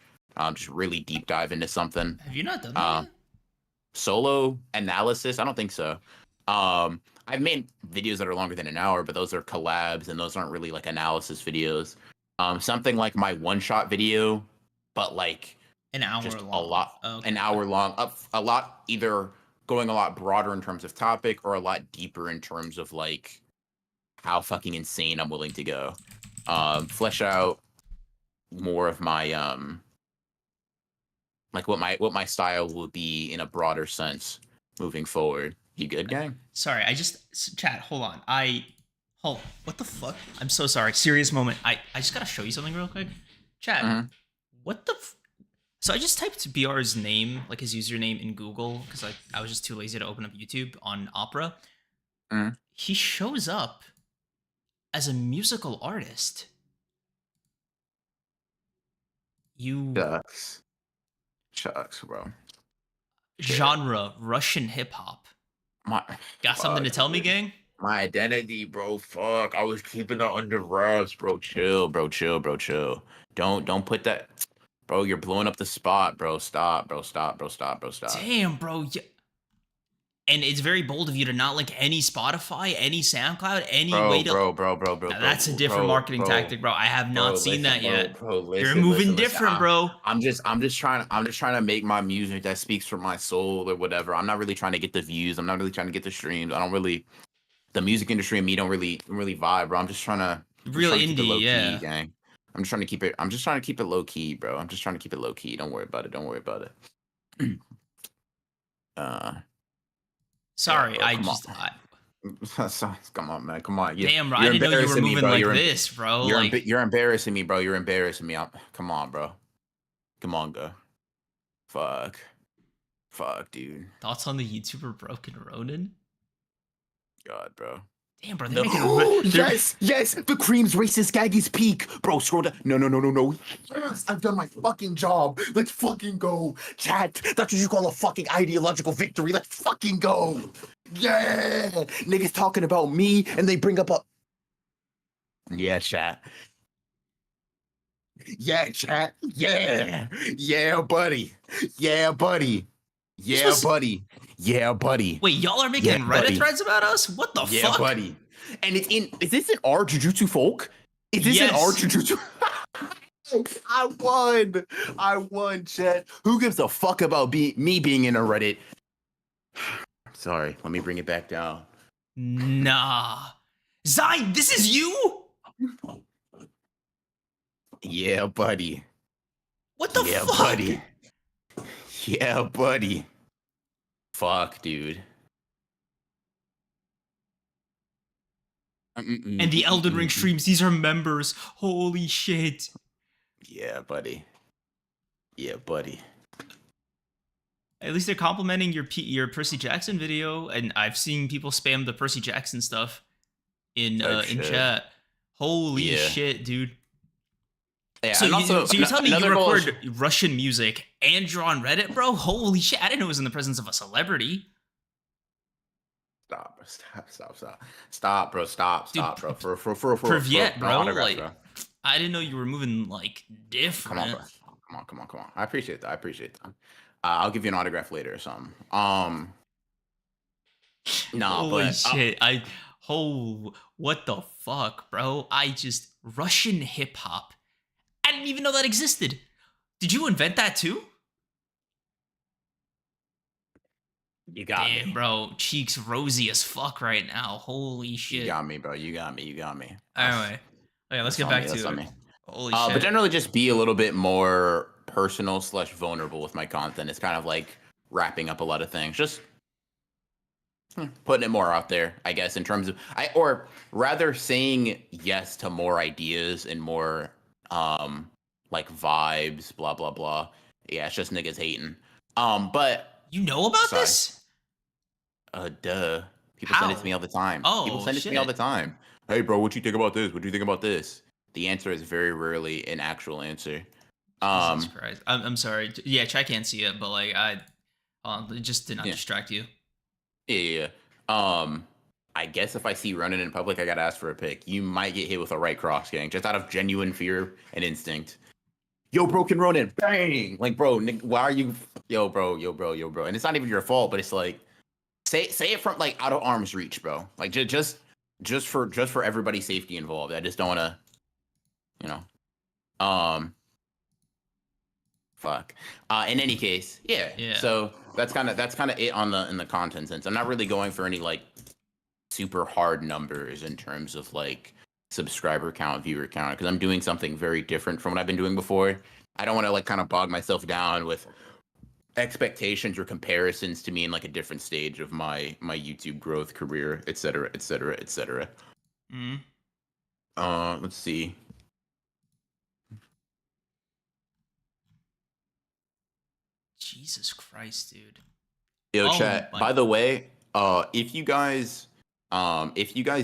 Just really deep dive into something. Have you not done that Uh, yet? Solo analysis? I don't think so. I've made videos that are longer than an hour, but those are collabs and those aren't really like analysis videos. Something like my one shot video, but like An hour just a long. lot, Okay. an hour long, a lot either going a lot broader in terms of topic or a lot deeper in terms of like how fucking insane I'm willing to go. Flesh out more of my like what my style will be in a broader sense moving forward. You good, gang? Sorry, chat. Hold on. Hold. What the fuck? I'm so sorry. Serious moment. I just gotta show you something real quick. Chat. Mm-hmm. What the? So I just typed BR's name, like his username, in Google because I was just too lazy to open up YouTube on Opera. Mm-hmm. He shows up as a musical artist. You Shucks, bro. Shit. genre Russian hip hop. My Got something to fuck, tell me, dude. gang? My identity, bro. Fuck. I was keeping it under wraps, bro. Chill, bro. Chill, bro. Chill. Don't put that, bro. You're blowing up the spot, bro. Stop, bro. Stop, bro. Stop, bro. Stop. Damn, bro. Yeah. And it's very bold of you to not like any Spotify, any SoundCloud, any way to. Now, that's a different marketing tactic, bro. I have not seen Listen, that yet. bro. You're Listen, moving listen. different, bro. I'm just trying to make my music that speaks from my soul or whatever. I'm not really trying to get the views. I'm not really trying to get the streams. I don't really. The music industry and me don't really vibe, bro. I'm just trying to Real keep it indie, low yeah. key, gang. I'm just trying to keep it. I'm just trying to keep it low key, bro. I'm just trying to keep it low key. Don't worry about it. Don't worry about it. uh, Sorry, bro, come on. Come on, man. Come on. Damn, bro. I didn't know you were moving like this, bro. You're embarrassing me, bro. You're embarrassing me. Come on, bro. Come on, go. Fuck. Fuck, dude. Thoughts on the YouTuber Broken Ronin? God, bro. Damn, bro, they're No, making they're yes, the cream's racist Gaggy's peak. Bro, scroll down. No. Yes, I've done my fucking job. Let's fucking go. Chat, that's what you call a fucking ideological victory. Let's fucking go. Yeah. Niggas talking about me and they bring up a. Yeah, chat. Yeah, chat. Yeah. Yeah, buddy. Yeah, buddy. You're Yeah, supposed to, buddy. Yeah, buddy. wait, y'all are Yeah, making Reddit buddy. threads about us? What the Yeah, fuck? buddy. And it's in. Is this in our Jujutsu folk? Is this in our Yes. Jujutsu? I won, Chet. Who gives a fuck about me being in a Reddit? Sorry, let me bring it back down. Nah. Zine, this is you? Yeah, buddy. What the Yeah, fuck? buddy. Yeah, buddy. Fuck, dude. And the Elden Ring streams, these are members. Holy shit. Yeah, buddy. Yeah, buddy. At least they're complimenting your Percy Jackson video, and I've seen people spam the Percy Jackson stuff in shit. chat. Holy Yeah. shit, dude. Yeah, So, and also, so you're telling me you another goal is- record Russian music and you're on Reddit, bro? Holy shit, I didn't know it was in the presence of a celebrity. Stop, bro. Stop, bro. For Privyet, bro. autograph, Like, bro. I didn't know you were moving, like, different. Come on, bro. I appreciate that. I'll give you an autograph later or something. Holy shit. What the fuck, bro? Russian hip hop. I didn't even know that existed. Did you invent that too? You got Damn, me, bro. Cheeks rosy as fuck right now. Holy shit. You got me, bro. You got me. Anyway. Okay, let's get back to it. Holy shit. But generally, just be a little bit more personal / vulnerable with my content. It's kind of like wrapping up a lot of things. Just putting it more out there, I guess, in terms of or rather saying yes to more ideas and more like vibes, blah blah blah. Yeah, it's just niggas hating. But you know about this? Duh. People send it to me all the time. People send it to me all the time. Hey, bro, what you think about this? What do you think about this? The answer is very rarely an actual answer. Jesus Christ. I'm sorry. Yeah, I can't see it, but like it just did not distract you. Yeah. I guess if I see running in public, I gotta ask for a pic. You might get hit with a right cross, gang, just out of genuine fear and instinct. Yo, Broken Ronin, bang! Like, bro, why are you? Yo, bro. And it's not even your fault, but it's like, say it from like out of arm's reach, bro. Like, just for everybody's safety involved. I just don't want to, you know. Fuck. In any case, yeah. So that's kind of it in the content sense. I'm not really going for any like super hard numbers in terms of like subscriber count, viewer count, because I'm doing something very different from what I've been doing before. I don't want to like kind of bog myself down with expectations or comparisons to me in like a different stage of my YouTube growth, career, etc. Let's see. Jesus Christ, dude. Yo, chat. By the way, if you guys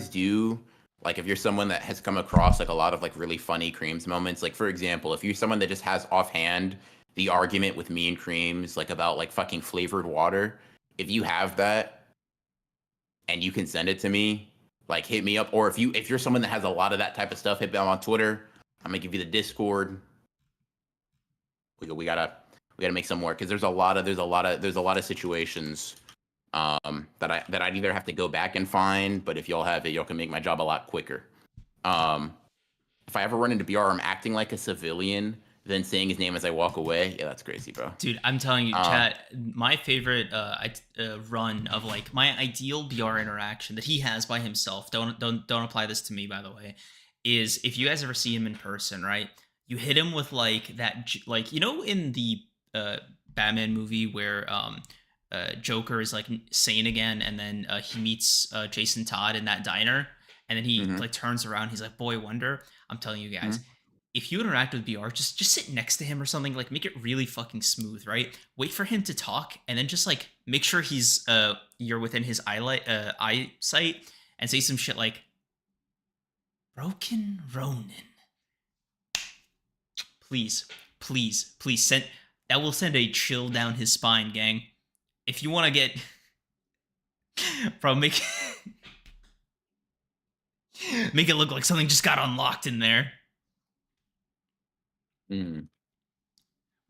do, like, if you're someone that has come across like a lot of like really funny Creams moments, like for example, if you're someone that just has offhand the argument with me and Creams like about like fucking flavored water, if you have that and you can send it to me, like hit me up. Or if you're someone that has a lot of that type of stuff, hit me up on Twitter. I'm gonna give you the Discord. We gotta make some more, because there's a lot of situations that I'd either have to go back and find, but if y'all have it, y'all can make my job a lot quicker. If I ever run into BR, I'm acting like a civilian, then saying his name as I walk away. Yeah, that's crazy, bro. Dude, I'm telling you, chat, my favorite run of like my ideal BR interaction that he has by himself, don't apply this to me, by the way, is if you guys ever see him in person, right? You hit him with like that, like, you know, in the Batman movie where Joker is like sane again, and then he meets Jason Todd in that diner, and then he like turns around, he's like, "Boy Wonder." I'm telling you guys, if you interact with BR, just sit next to him or something. Like make it really fucking smooth, right? Wait for him to talk, and then just like make sure he's you're within his eyesight, and say some shit like "Broken Ronin." Please, please send that will send a chill down his spine, gang. If you want to get, bro, make it look like something just got unlocked in there. Mm.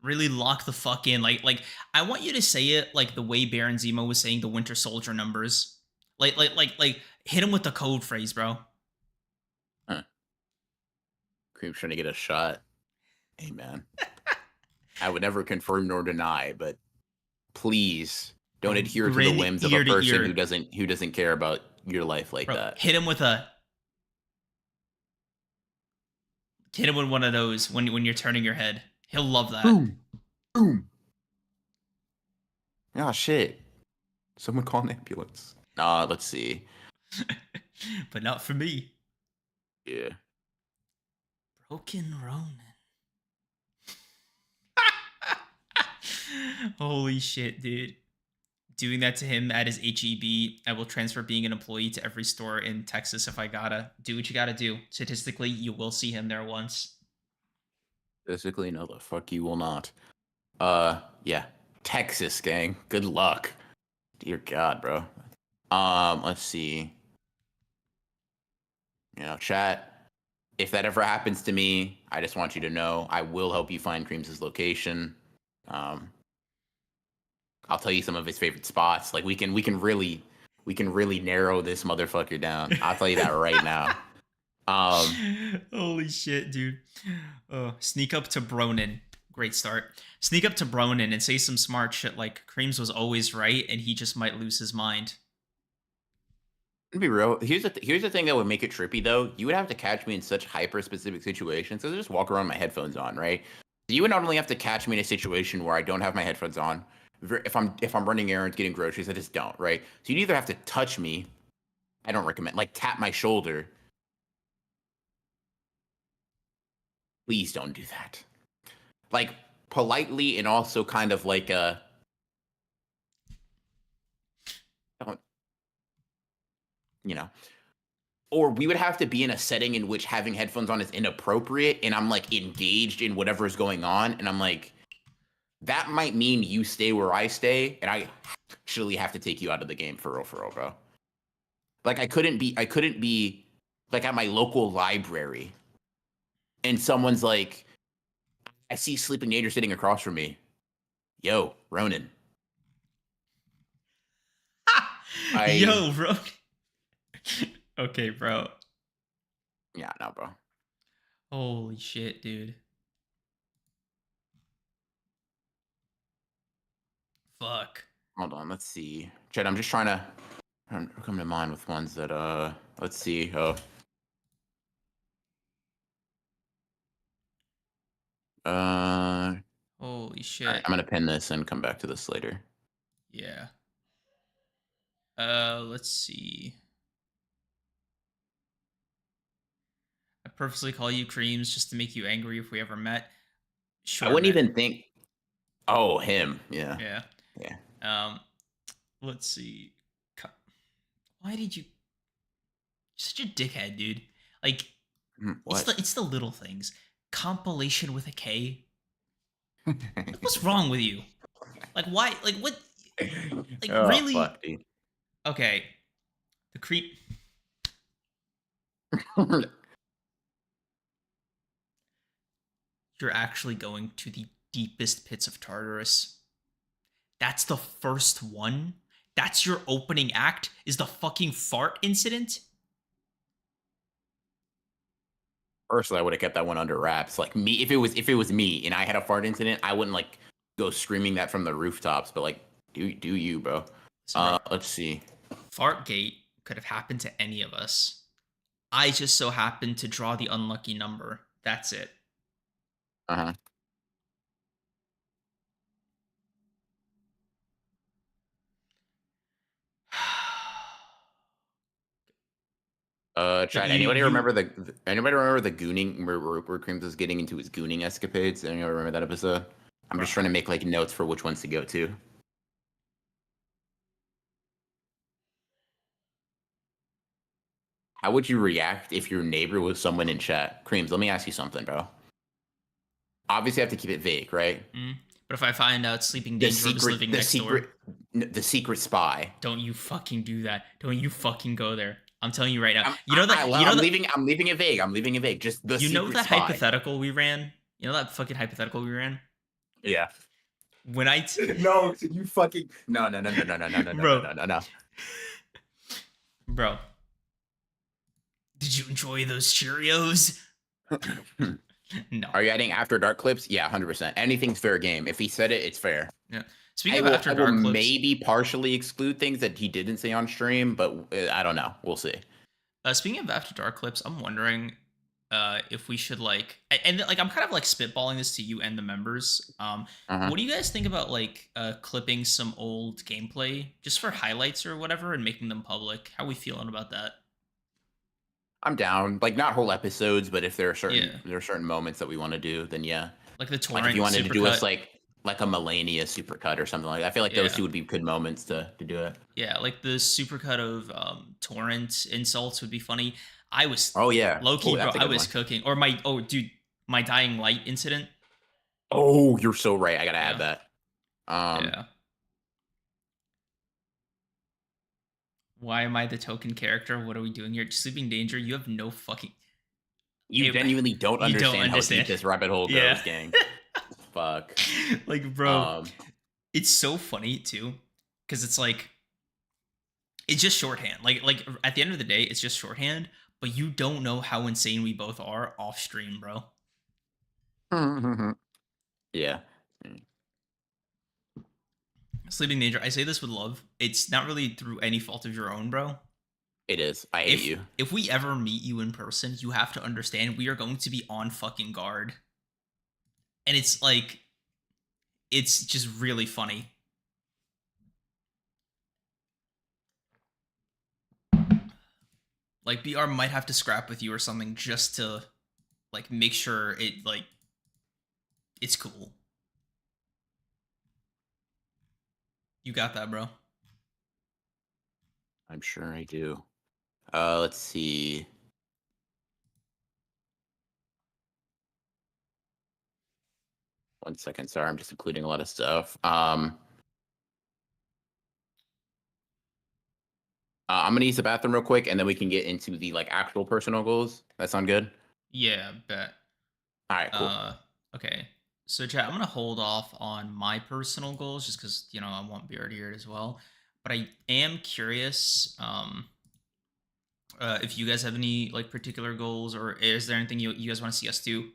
Really lock the fuck in. Like I want you to say it like the way Baron Zemo was saying the Winter Soldier numbers. Like hit him with the code phrase, bro. Huh. Cream's trying to get a shot. Hey, man. I would never confirm nor deny, but please don't Bro, adhere to the grin whims of a ear to person ear. who doesn't care about your life like Bro, that. hit him with one of those when you're turning your head. He'll love that. Boom. Boom. Oh shit. Someone call an ambulance. Let's see. But not for me. Yeah. Broken Ronin. Holy shit, dude. Doing that to him at his HEB, I will transfer being an employee to every store in Texas if I gotta. Do what you gotta do. Statistically, you will see him there once. Basically, no, the fuck you will not. Yeah. Texas, gang. Good luck. Dear God, bro. Let's see. Chat. If that ever happens to me, I just want you to know I will help you find Creams' location. I'll tell you some of his favorite spots. Like we can really narrow this motherfucker down. I'll tell you that right now. Holy shit, dude. Sneak up to Bronin. Great start. Sneak up to Bronin and say some smart shit like Creams was always right and he just might lose his mind. To be real, here's the thing that would make it trippy though. You would have to catch me in such hyper specific situations. So I just walk around with my headphones on, right? You would not only have to catch me in a situation where I don't have my headphones on. If I'm running errands, getting groceries, I just don't, right? So you'd either have to touch me. I don't recommend like tap my shoulder. Please don't do that. Like politely and also kind of like don't you know or we would have to be in a setting in which having headphones on is inappropriate and I'm like engaged in whatever's going on and I'm like that might mean you stay where I stay and I actually have to take you out of the game for real, bro. Like I couldn't be like at my local library and someone's like I see Sleeping Nature sitting across from me. Yo, Ronan. I Yo, bro. Okay, bro. Yeah, no, bro. Holy shit, dude. Fuck. Hold on, let's see. Chet, I'm just trying to come to mind with ones that let's see. All Holy right, shit. I'm gonna pin this and come back to this later. Yeah. Let's see. I purposely call you Creams just to make you angry if we ever met. I Sure, wouldn't man. even think. Oh, him. Yeah, Yeah. yeah. Let's see. Why did you? You're such a dickhead, dude. Like, What? it's the little things. Compilation with a K. Like, what's wrong with you? Like, why? Like, what? Like, Oh really? fuck, dude. Okay. The creep. You're actually going to the deepest pits of Tartarus. That's the first one. That's your opening act. Is the fucking fart incident? Personally, I would have kept that one under wraps. Like me, if it was me and I had a fart incident, I wouldn't like go screaming that from the rooftops. But like, do you, bro? Listen, bro. Let's see. Fartgate could have happened to any of us. I just so happened to draw the unlucky number. That's it. Uh huh. Chat. Anybody remember the gooning where Creams was getting into his gooning escapades? Anyone remember that episode? I'm Bro, just trying to make like notes for which ones to go to. How would you react if your neighbor was someone in chat? Creams, let me ask you something, bro. Obviously, I have to keep it vague, right? But if I find out Sleeping The Danger was secret, living the next door, secret, the secret spy. don't you fucking do that. Don't you fucking go there. I'm telling you right now. I'm, You know I, that I, you know I'm that leaving. I'm leaving it vague. I'm leaving it vague. Just the you know secret that spy. hypothetical we ran? You know that fucking hypothetical we ran? Yeah. When I No, you fucking no, Bro, no. bro, did you enjoy those Cheerios? No. Are you adding After Dark clips? Yeah, 100%. Anything's fair game. If he said it, it's fair. Yeah. I Speaking of will. After I will Dark clips, maybe partially exclude things that he didn't say on stream, but I don't know. We'll see. speaking of After Dark clips, I'm wondering if we should like and like I'm kind of like spitballing this to you and the members. Uh-huh. What do you guys think about like clipping some old gameplay just for highlights or whatever and making them public? How are we feeling about that? I'm down. Like not whole episodes, but if Yeah. there are certain moments that we want to do, then yeah. Like the Like if you torrent wanted to do us supercut. like a Melania supercut or something like that. I feel like those Yeah. two would be good moments to do it. Yeah, like the supercut of torrent insults would be funny. I was Oh yeah. low Oh, key, bro. that's a I good was one. cooking. Or my dude, my dying light incident. Oh, you're so right. I gotta add Yeah. that. Um, Yeah. Why am I the token character? What are we doing here? Sleeping Danger, you have no fucking. you genuinely don't You don't understand how deep understand. this rabbit hole Yeah. goes, gang. Fuck. Like, bro, Um, it's so funny too, because it's like it's just shorthand. Like at the end of the day, it's just shorthand. But you don't know how insane we both are off stream, bro. yeah. Sleeping Danger, I say this with love. It's not really through any fault of your own, bro. It is. I hate If you. if we ever meet you in person, you have to understand we are going to be on fucking guard. And it's like it's just really funny. Like BR might have to scrap with you or something just to like make sure it like it's cool. You got that, bro. I'm sure I do. Let's see. One second. Sorry, I'm just including a lot of stuff. I'm gonna use the bathroom real quick, and then we can get into the like actual personal goals. That sound good? Yeah, bet. All right, cool. Okay. So chat, I'm gonna hold off on my personal goals just because I want BR to hear it as well. But I am curious, if you guys have any like particular goals, or is there anything you guys want to see us do,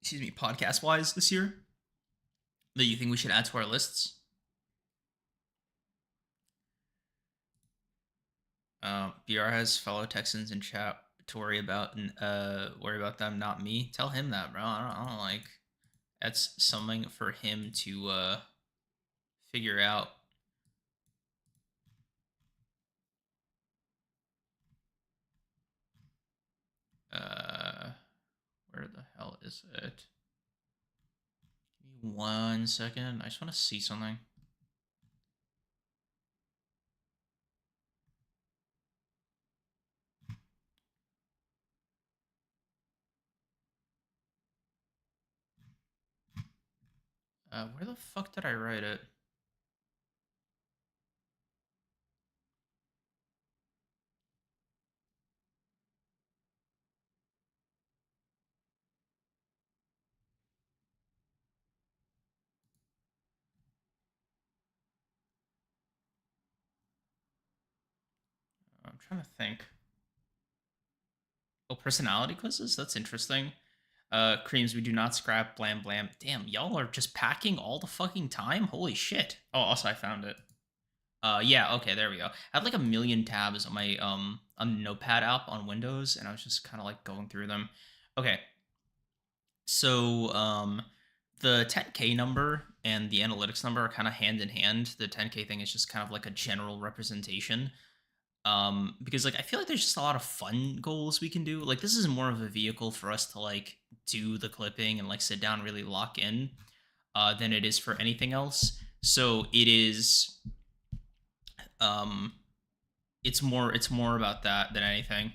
excuse me, podcast wise this year that you think we should add to our lists? BR has fellow Texans in chat to worry about, and worry about them, not me. Tell him that, bro. I don't like. That's something for him to figure out. Where the hell is it? Give me 1 second. I just want to see something. Where the fuck did I write it? I'm trying to think. Oh, personality quizzes? That's interesting. Creams, we do not scrap blam blam. Damn, y'all are just packing all the fucking time? Holy shit. Oh, also I found it. Yeah, okay, there we go. I had like a million tabs on my on Notepad app on Windows, and I was just kind of like going through them. Okay. So the 10K number and the analytics number are kind of hand in hand. The 10K thing is just kind of like a general representation. Because like I feel like there's just a lot of fun goals we can do. Like this is more of a vehicle for us to like do the clipping and like sit down and really lock in than it is for anything else. So it is um it's more about that than anything.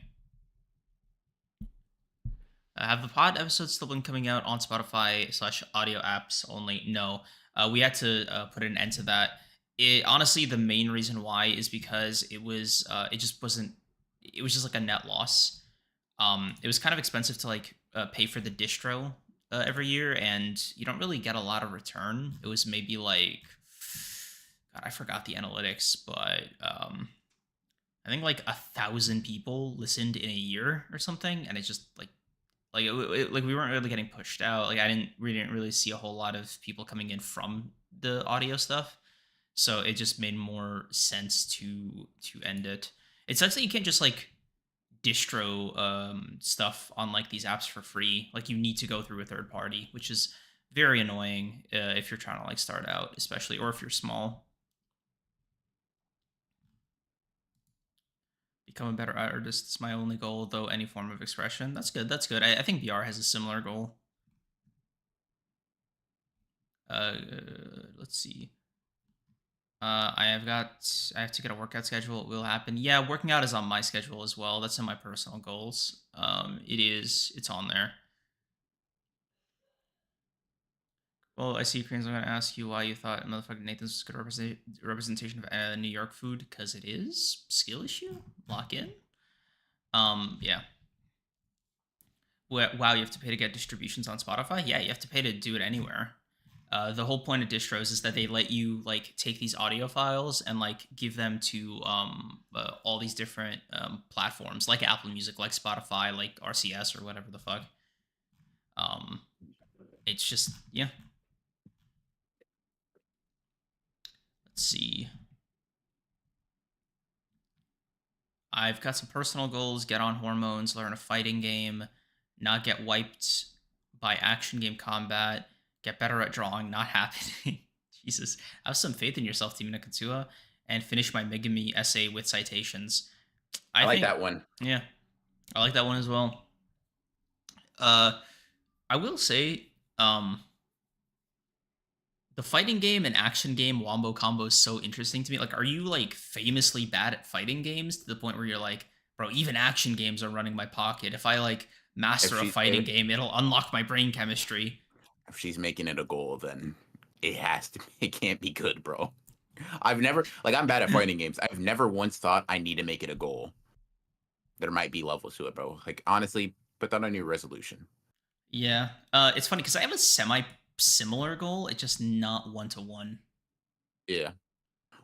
Have the pod episodes still been coming out on Spotify slash audio apps only? No. We had to put an end to that. It honestly, the main reason why is because it just wasn't, it was just like a net loss. It was kind of expensive to like pay for the distro every year, and you don't really get a lot of return. It was maybe like, God, I forgot the analytics, but I think like 1,000 people listened in a year or something, and it's just like we weren't really getting pushed out. Like we didn't really see a whole lot of people coming in from the audio stuff, so it just made more sense to end it. It sucks that you can't just like distro stuff on like these apps for free. Like you need to go through a third party, which is very annoying if you're trying to like start out, especially, or if you're small. Become a better artist is my only goal, though any form of expression. That's good. That's good. I think VR has a similar goal. Uh, let's see. I have to get a workout schedule. It will happen. Yeah, working out is on my schedule as well. That's in my personal goals. It's on there. Well, I see Koreans. I'm gonna ask you why you thought motherfucking Nathan's was good representation of New York food, because it is. Skill issue. Lock in. Yeah. Wow, you have to pay to get distributions on Spotify? Yeah, you have to pay to do it anywhere. The whole point of distros is that they let you like take these audio files and like give them to all these different platforms like Apple Music, like Spotify, like RCS or whatever the fuck. Um, it's just yeah. Let's see. I've got some personal goals: get on hormones, learn a fighting game, not get wiped by action game combat, get better at drawing, not happening. Jesus, have some faith in yourself, Team Nakatua, and finish my Megami essay with citations. I I like think, that one. yeah, I like that one as well. Uh, I will say, the fighting game and action game wombo combo is so interesting to me. Like, are you like famously bad at fighting games to the point where you're like, bro, even action games are running my pocket. If I like If master a she fighting if, game, it'll unlock my brain chemistry. if she's making it a goal, then it has to. It can't be good, bro. I've never like I'm bad at fighting games. I've never once thought I need to make it a goal. There might be levels to it, bro. Like honestly, put that on your resolution. Yeah. It's funny because I have a semi similar goal. It's just not one to one. Yeah.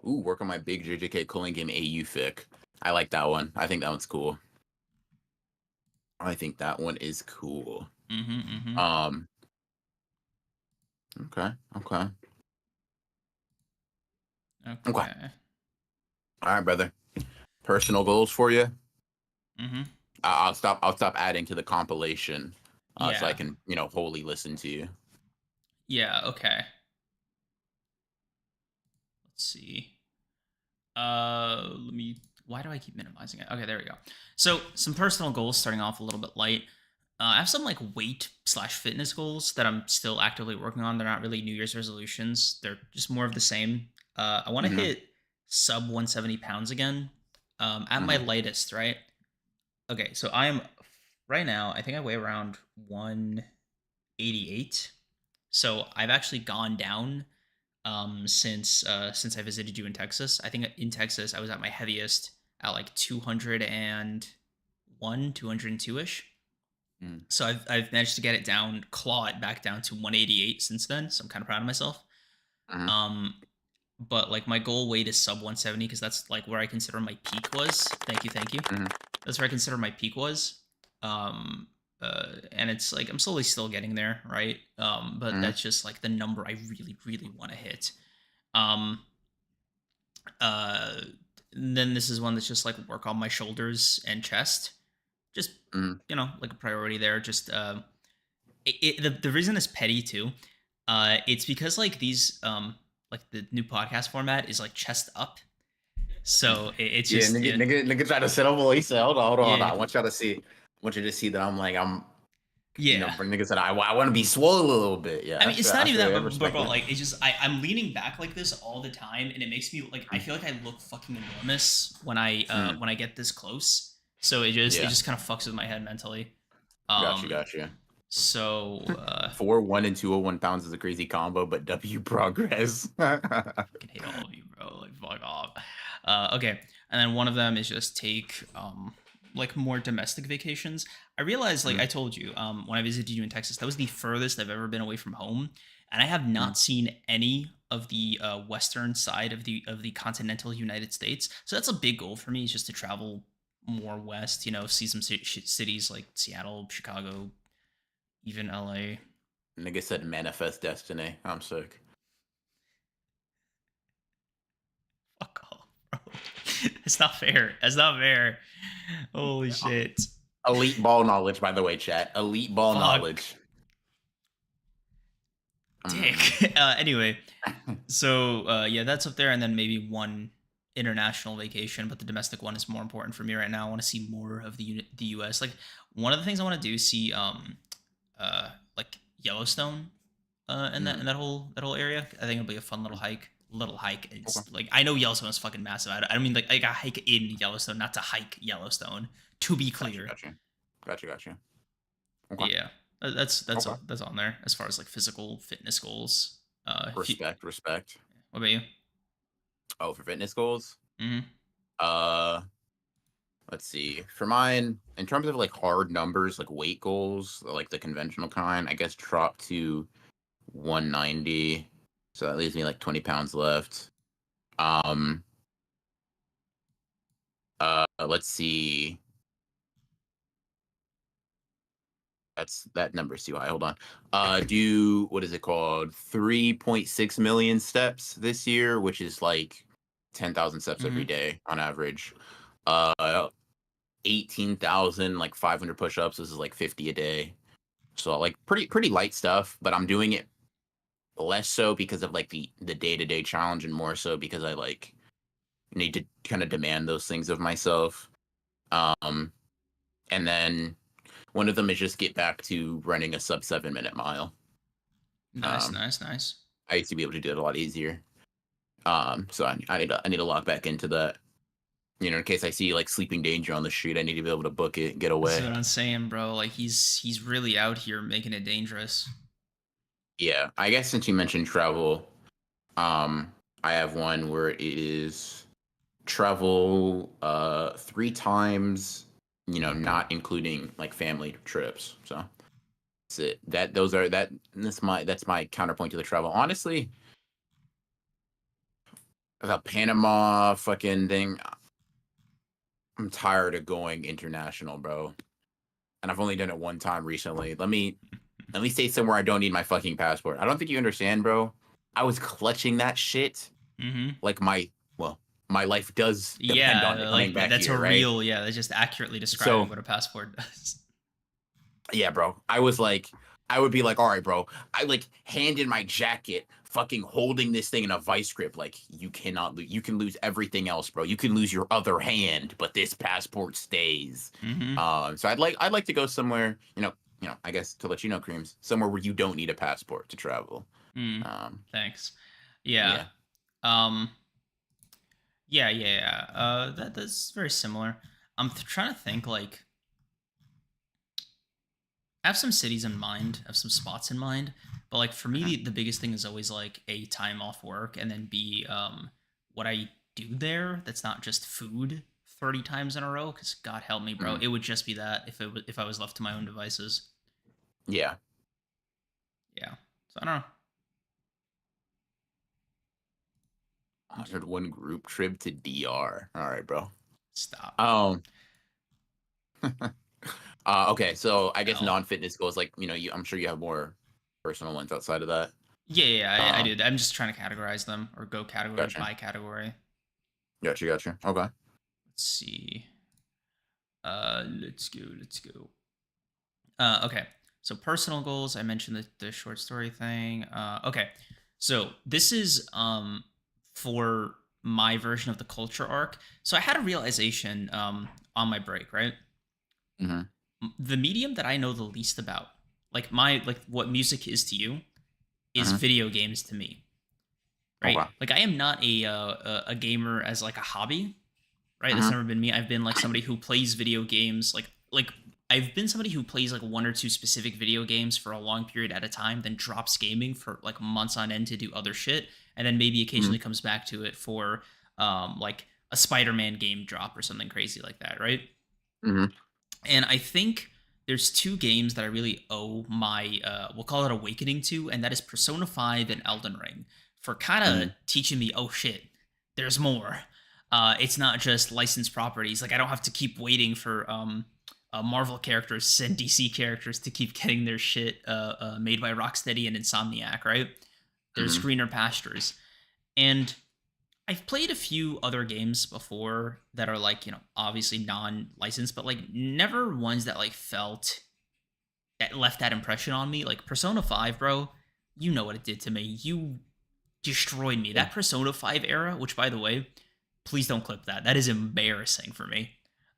Ooh, work on my big JJK cooling game AU fic. I like that one. I think that one's cool. I think that one is cool. Mm-hmm. Mm-hmm. Um. Okay. Okay. Okay. Okay. All right, brother. Personal goals for you. Mm-hmm. I'll stop. I'll stop adding to the compilation, so I Yeah. can wholly listen to you. Yeah. Okay. Let's see. Let me. Why do I keep minimizing it? Okay, there we go. So some personal goals, starting off a little bit light. I have some like weight slash fitness goals that I'm still actively working on. They're not really New Year's resolutions. They're just more of the same. I want to Mm-hmm. hit sub 170 pounds again. At my Mm-hmm. lightest, right? Okay, so I am right now. I think I weigh around 188. So I've actually gone down since I visited you in Texas. I think in Texas I was at my heaviest at like 201, 202 ish. Mm-hmm. So I've managed to get it down, claw it back down to 188 since then. So I'm kind of proud of myself. Mm-hmm. Um, but like my goal weight is sub 170 because that's like where I consider my peak was. Thank you, thank you. Mm-hmm. That's where I consider my peak was. And it's like I'm slowly still getting there, right? But Mm-hmm. that's just like the number I really, really want to hit. Um, uh, then this is one that's just like work on my shoulders and chest. Just Mm-hmm. like a priority there. Just the reason is petty too. It's because like these like the new podcast format is like chest up, So it's Yeah, just nigga, yeah, nigga tried to set up. He said, hold on. yeah, I want y'all to see. I want you to see that I'm, yeah. for niggas said I want to be swole a little bit. Yeah, I mean, it's not I even feel that, I but respect bro, that. like it's just I'm leaning back like this all the time, and it makes me like I Mm, feel like I look fucking enormous mm, when I get this close. So it yeah, just kind of fucks with my head mentally. got you, Um, got you. so 4'1" and 201 pounds is a crazy combo, but W progress. fucking hate all of you, bro. Like fuck off. Okay, and then one of them is just take like more domestic vacations. I realized, like Mm, I told you, when I visited you in Texas, that was the furthest I've ever been away from home, and I have mm. not seen any of the western side of the continental United States. So that's a big goal for me, is just to travel more west. You know, see some cities like Seattle, Chicago, even LA. Nigga said manifest destiny. I'm sick. Fuck off, bro. It's not fair. It's not fair. Holy shit. Elite ball knowledge, by the way, chat. Elite ball Fuck. knowledge. Dick. Mm. Anyway, so yeah, that's up there, and then maybe one international vacation, but the domestic one is more important for me right now. I want to see more of the U.S. Like one of the things I want to do is see like Yellowstone in Mm. that whole area. I think it'll be a fun little hike. Okay. It's like I know Yellowstone is fucking massive. I don't mean like a hike in Yellowstone, not to hike Yellowstone. To be Gotcha, clear, gotcha. Gotcha. Okay. yeah, Okay. that's on there as far as like physical fitness goals. If you, Respect. what about you? Oh, for fitness goals? Mm-hmm. Uh, let's see. For mine, in terms of like hard numbers, like weight goals, like the conventional kind, I guess drop to 190. So that leaves me like 20 pounds left. Um, let's see. That number's too high. Hold on. Do what is it called? 3.6 million steps this year, which is like 10,000 steps every Mm-hmm. day on average. 18,000 like 500 push-ups. This is like 50 a day. So like pretty light stuff, but I'm doing it less so because of like the day-to-day challenge and more so because I like need to kind of demand those things of myself. Um and then one of them is just get back to running a sub 7 minute mile. Nice, Um nice, nice. I used to be able to do it a lot easier. So I need to log back into that. You know, in case I see like sleeping danger on the street, I need to be able to book it, get This is away. what I'm saying, bro. Like he's really out here making it dangerous. Yeah, I guess since you mentioned travel, um, I have one where it is travel 3 times, not including like family trips. So that's it. That's my counterpoint to the travel. Honestly, the Panama fucking thing, I'm tired of going international, bro. And I've only done it one time recently. Let me stay somewhere I don't need my fucking passport. I don't think you understand, bro. I was clutching that shit Mm-hmm. like well, my life does depend on Yeah, it coming like back that's a here, right? real, yeah, that's just accurately describing So what a passport does. yeah, bro. I would be like, all right, bro. I like hand in my jacket, fucking holding this thing in a vice grip. Like, you cannot lose. You can lose everything else, bro. You can lose your other hand, but this passport stays. Mm-hmm. So I'd like to go somewhere, I guess to let you know, Creams, somewhere where you don't need a passport to travel. Mm. Um, Thanks. Yeah. yeah. Um. Yeah. That's very similar. I'm trying to think like I have some cities in mind, I have some spots in mind, but like for me, Mhm. the biggest thing is always like a time off work, and then b what I do there. That's not just food 30 times in a row. Because God help me, bro, Mhm. it would just be that if I was left to my own devices. Yeah. Yeah. So I don't know. 101 group trip to DR. All right, bro. Stop. Um, okay, so I guess L. non-fitness goals, like, I'm sure you have more personal ones outside of that. I Uh, did. I'm just trying to categorize them or go category gotcha. by category. Gotcha. Okay. Let's see. Let's go. Let's go. Okay. So personal goals. I mentioned the short story thing. Okay. So this is for my version of the culture arc. So I had a realization on my break, right? Mm-hmm. The medium that I know the least about, like what music is to you, is Mm-hmm. video games to me, right? Okay. Like I am not a gamer as like a hobby, right? That's Mm-hmm. never been me. I've been like somebody who plays video games, like I've been somebody who plays like one or two specific video games for a long period at a time, then drops gaming for like months on end to do other shit, and then maybe Mm-hmm. occasionally comes back to it for like a Spider-Man game drop or something crazy like that, right? Mm-hmm. And I think there's two games that I really owe my we'll call it awakening to, and that is Persona 5 and Elden Ring, for kind of Mm-hmm. teaching me, oh shit, there's more. It's not just licensed properties. Like I don't have to keep waiting for Marvel characters and DC characters to keep getting their shit made by Rocksteady and Insomniac, right? There's Mm-hmm. greener pastures. And I've played a few other games before that are like, obviously non-licensed, but like never ones that like felt that left that impression on me. Like Persona 5, bro, you know what it did to me. You destroyed me. Yeah. That Persona 5 era, which by the way, please don't clip that. That is embarrassing for me.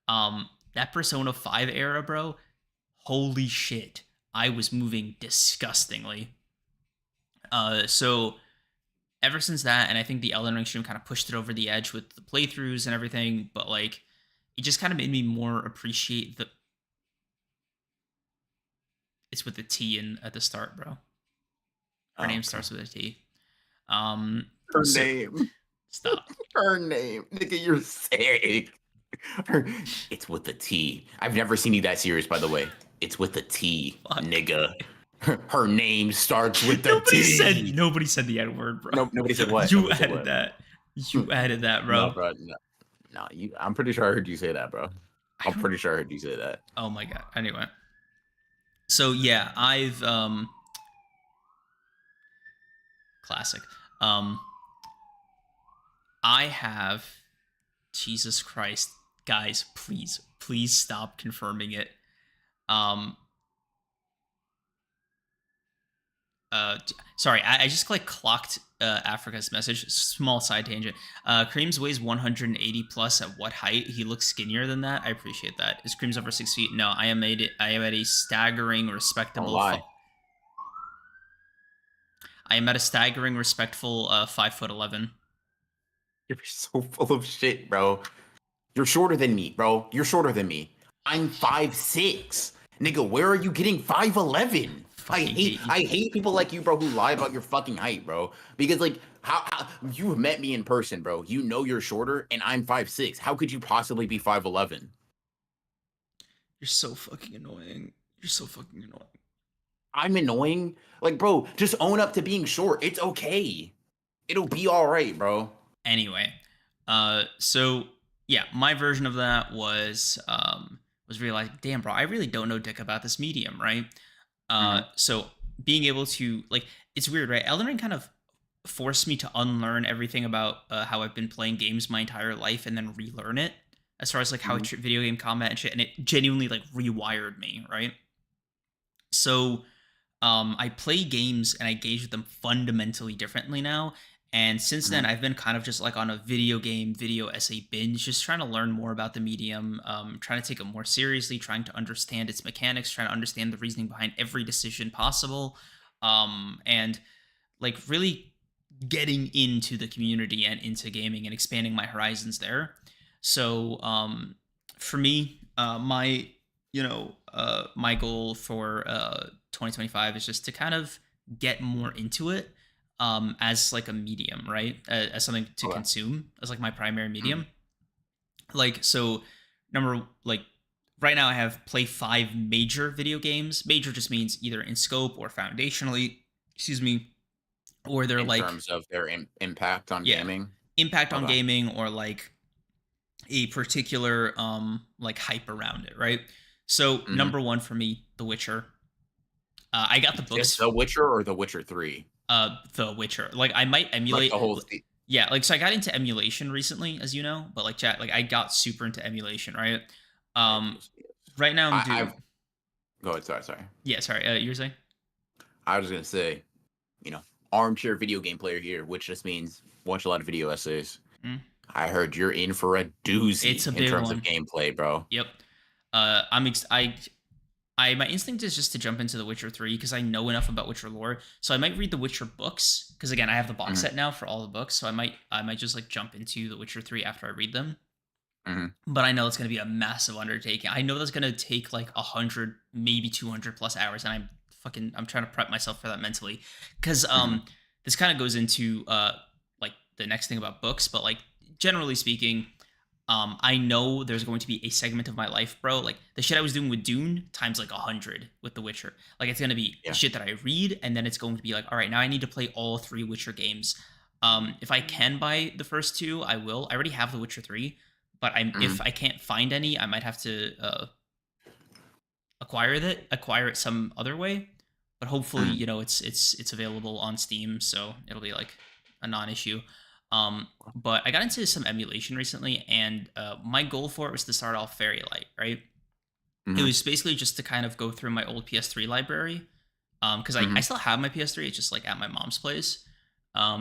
That Persona 5 era, bro, holy shit. I was moving disgustingly. So ever since that, and I think the Elden Ring stream kind of pushed it over the edge with the playthroughs and everything, but like it just kind of made me more appreciate the it's with the T in at the start, bro. Her Oh, name okay. starts with a T. Um Her so name. stop. Her name. Nigga, you're sick. Her, it's with the T. I've never seen you that serious, by the way. It's with the T, Fuck. nigga. Her name starts with the Nobody said T. nobody said the N word, bro. No, nobody said what? You Nobody said added what? that. You added that, No, bro. bro. No, no. You. I'm pretty sure I heard you say that, bro. I I'm don't pretty sure I heard you say that. Oh my god. Anyway. So yeah, I've classic. Um I have Jesus Christ. Guys, please stop confirming it. Um Sorry, I just like clocked Africa's message. Small side tangent. Creams weighs 180 plus. At what height? He looks skinnier than that. I appreciate that. Is Creams over 6 feet? No, I am at a staggering, Don't respectable. lie. I am at a staggering, respectful 5'11". You're so full of shit, bro. You're shorter than me, bro. You're shorter than me. I'm 5'6". Nigga, where are you getting 5'11"? I Fucking hate hate you. I hate people like you, bro, who lie about your fucking height, bro. Because like how you've met me in person, bro. You know you're shorter and I'm 5'6". How could you possibly be 5'11"? You're so fucking annoying. You're so fucking annoying. I'm annoying. Like, bro, just own up to being short. It's okay. It'll be all right, bro. Anyway, so yeah, my version of that was realizing, damn, bro, I really don't know dick about this medium, right? Hmm. So being able to like, it's weird, right? Elden Ring kind of forced me to unlearn everything about how I've been playing games my entire life and then relearn it as far as like how I Hmm. treat video game combat and shit, and it genuinely like rewired me, right? So I play games and I engage with them fundamentally differently now. And since then, Hmm. I've been kind of just like on a video essay binge, just trying to learn more about the medium, trying to take it more seriously, trying to understand its mechanics, trying to understand the reasoning behind every decision possible, and like really getting into the community and into gaming and expanding my horizons there. So for me, my goal for 2025 is just to kind of get more into it as like a medium, right? As something to Okay. consume as like my primary Hmm. medium. Like so, number like right now I have play 5 major video games. Major just means either in scope or foundationally. Excuse me, or they're In like terms of their impact on yeah, gaming. impact on Okay. gaming or like a particular like hype around it, right? So Hmm. number one for me, The Witcher. I got the Just books. The Witcher or The Witcher 3? The Witcher. Like I might Like emulate. the whole Yeah, like so I got into emulation recently, as you know, but like chat, like I got super into emulation, right? Right, Um, yes, yes. right now I'm I've doing. go ahead, sorry. Yeah, sorry. You were saying? I was gonna say, you know, armchair video game player here, which just means watch a lot of video essays. Mm. I heard you're in for a It's doozy a in big terms of one. gameplay, bro. Yep. My instinct is just to jump into The Witcher 3 because I know enough about Witcher lore. So I might read the Witcher books because again, I have the box Mhm, set now for all the books. So I might just like jump into The Witcher 3 after I read them. mhm, But I know it's going to be a massive undertaking. I know that's going to take like 100, maybe 200 plus hours, and I'm trying to prep myself for that mentally, because mhm, this kind of goes into like the next thing about books, but like generally speaking, I know there's going to be a segment of my life, bro. Like the shit I was doing with Dune times like 100 with The Witcher. Like it's gonna be the yeah, shit that I read, and then it's going to be like, all right, now I need to play all three Witcher games. If I can buy the first two, I will. I already have The Witcher 3, but mhm, if I can't find any, I might have to acquire it some other way. But hopefully, mhm, it's available on Steam, so it'll be like a non-issue. But I got into some emulation recently, and my goal for it was to start off very light, right? It mhm, was basically just to kind of go through my old PS3 library, because I mhm, still have my PS3. It's just like at my mom's place,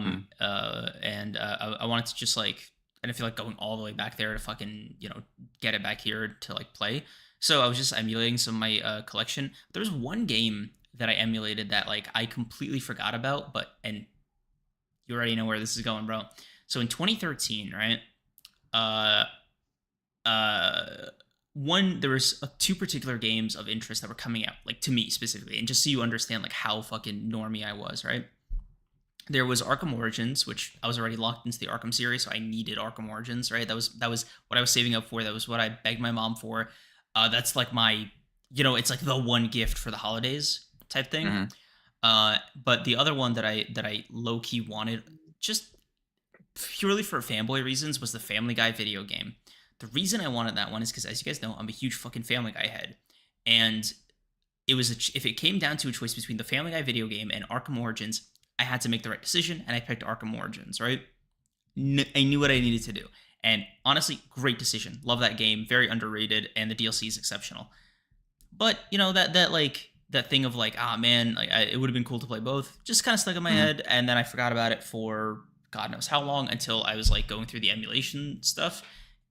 mhm, and I wanted to just like I didn't feel like going all the way back there to fucking get it back here to like play. So I was just emulating some of my collection. There was one game that I emulated that like I completely forgot about, and you already know where this is going, bro. So in 2013, right? Uh, uh, one there was two particular games of interest that were coming out, like to me specifically, and just so you understand like how fucking normie I was, right? There was Arkham Origins, which I was already locked into the Arkham series, so I needed Arkham Origins, right? That was what I was saving up for. That was what I begged my mom for. That's like my, it's like the one gift for the holidays type thing. mhm, But the other one that I low key wanted, just purely for fanboy reasons, was the Family Guy video game. The reason I wanted that one is because, as you guys know, I'm a huge fucking Family Guy head, and if it came down to a choice between the Family Guy video game and Arkham Origins, I had to make the right decision, and I picked Arkham Origins. Right? I knew what I needed to do, and honestly, great decision. Love that game, very underrated, and the DLC is exceptional. But that thing of like, ah man, like it would have been cool to play both. Just kind of stuck in my mhm, head, and then I forgot about it for God knows how long until I was like going through the emulation stuff,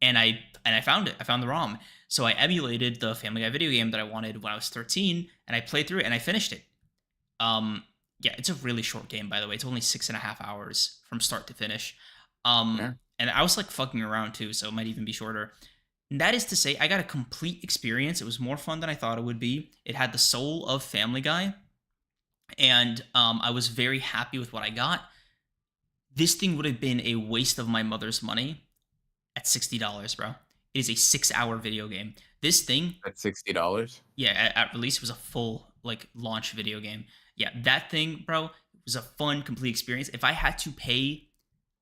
and I found it. I found the ROM, so I emulated the Family Guy video game that I wanted when I was 13, and I played through it and I finished it. Um, yeah, it's a really short game, by the way. It's only 6.5 hours from start to finish. yeah, And I was like fucking around too, so it might even be shorter. And that is to say, I got a complete experience. It was more fun than I thought it would be. It had the soul of Family Guy, and I was very happy with what I got. This thing would have been a waste of my mother's money at $60, bro. It is a 6 hour video game. This thing, that's $60. yeah, at release was a full like launch video game. Yeah, that thing, bro, was a fun, complete experience. If I had to pay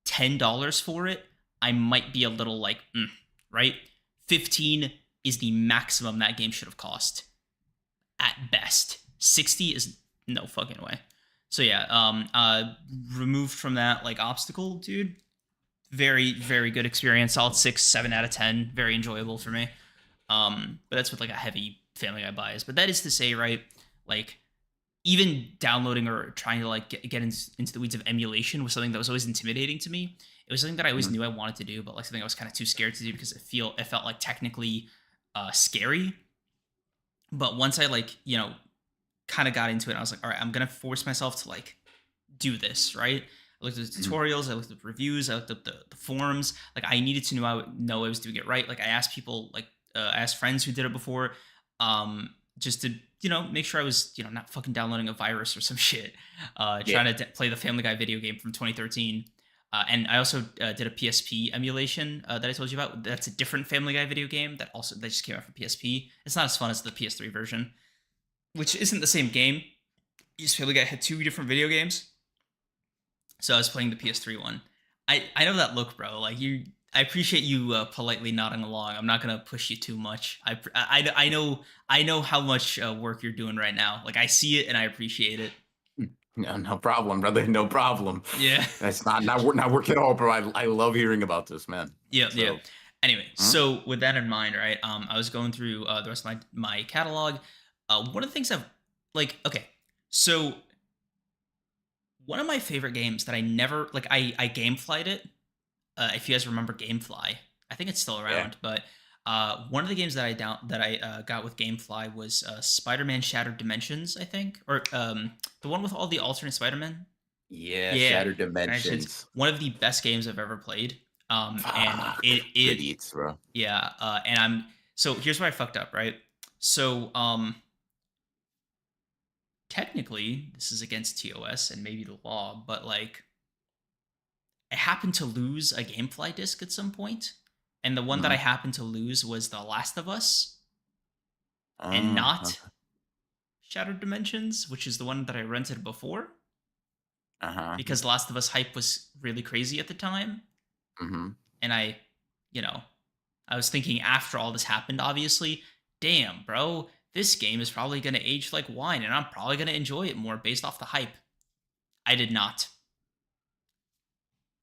$10 for it, I might be a little like, right? 15 is the maximum that game should have cost at best. 60 is no fucking way. So yeah, removed from that like obstacle, dude. Very, very good experience. Solid 6, 7 out of 10. Very enjoyable for me. But that's with like a heavy Family Guy bias. But that is to say, right? Like even downloading or trying to like get into the weeds of emulation was something that was always intimidating to me. It was something that I always Mhm, knew I wanted to do, but like something I was kind of too scared to do because it felt like technically scary. But once I like kind of got into it, I was like, all right, I'm gonna force myself to like do this, right? I looked at the mhm, tutorials, I looked at the reviews, I looked at the forums. Like I needed to know I was doing it right. Like I asked people, like I asked friends who did it before, just to make sure I was not fucking downloading a virus or some shit. yeah, Trying to play the Family Guy video game from 2013. And I also did a PSP emulation that I told you about. That's a different Family Guy video game that just came out for PSP. It's not as fun as the PS3 version, which isn't the same game. Each Family Guy had two different video games, so I was playing the PS3 one. I know that look, bro. Like you, I appreciate you politely nodding along. I'm not gonna push you too much. I know how much work you're doing right now. Like I see it and I appreciate it. no, no problem, brother, no problem. Yeah. That's not work at all, bro. I love hearing about this, man. Yeah, yeah. So, Anyway, mhm, so with that in mind, right? I was going through the rest of my catalog. One of the things I've like, okay, so one of my favorite games that I never like, I gameflied it. if you guys remember GameFly. I think it's still Yeah. around, but one of the games that I got with GameFly was Spider-Man Shattered Dimensions, I think, or the one with all the alternate Spider-Man. Yeah, Yeah, Shattered Dimensions. Dimensions. One of the best games I've ever played. And Fuck. it Good eats, bro. yeah, and I'm so here's where I fucked up, right? So technically this is against TOS and maybe the law, but like I happened to lose a GameFly disc at some point, and the one that I Mhm. happened to lose was The Last of Us, and not Okay. Shattered Dimensions, which is the one that I rented before, Uh-huh. because The Last of Us hype was really crazy at the time, Mhm. and you know, I was thinking after all this happened, obviously, damn, bro, this game is probably gonna age like wine, and I'm probably gonna enjoy it more based off the hype. I did not.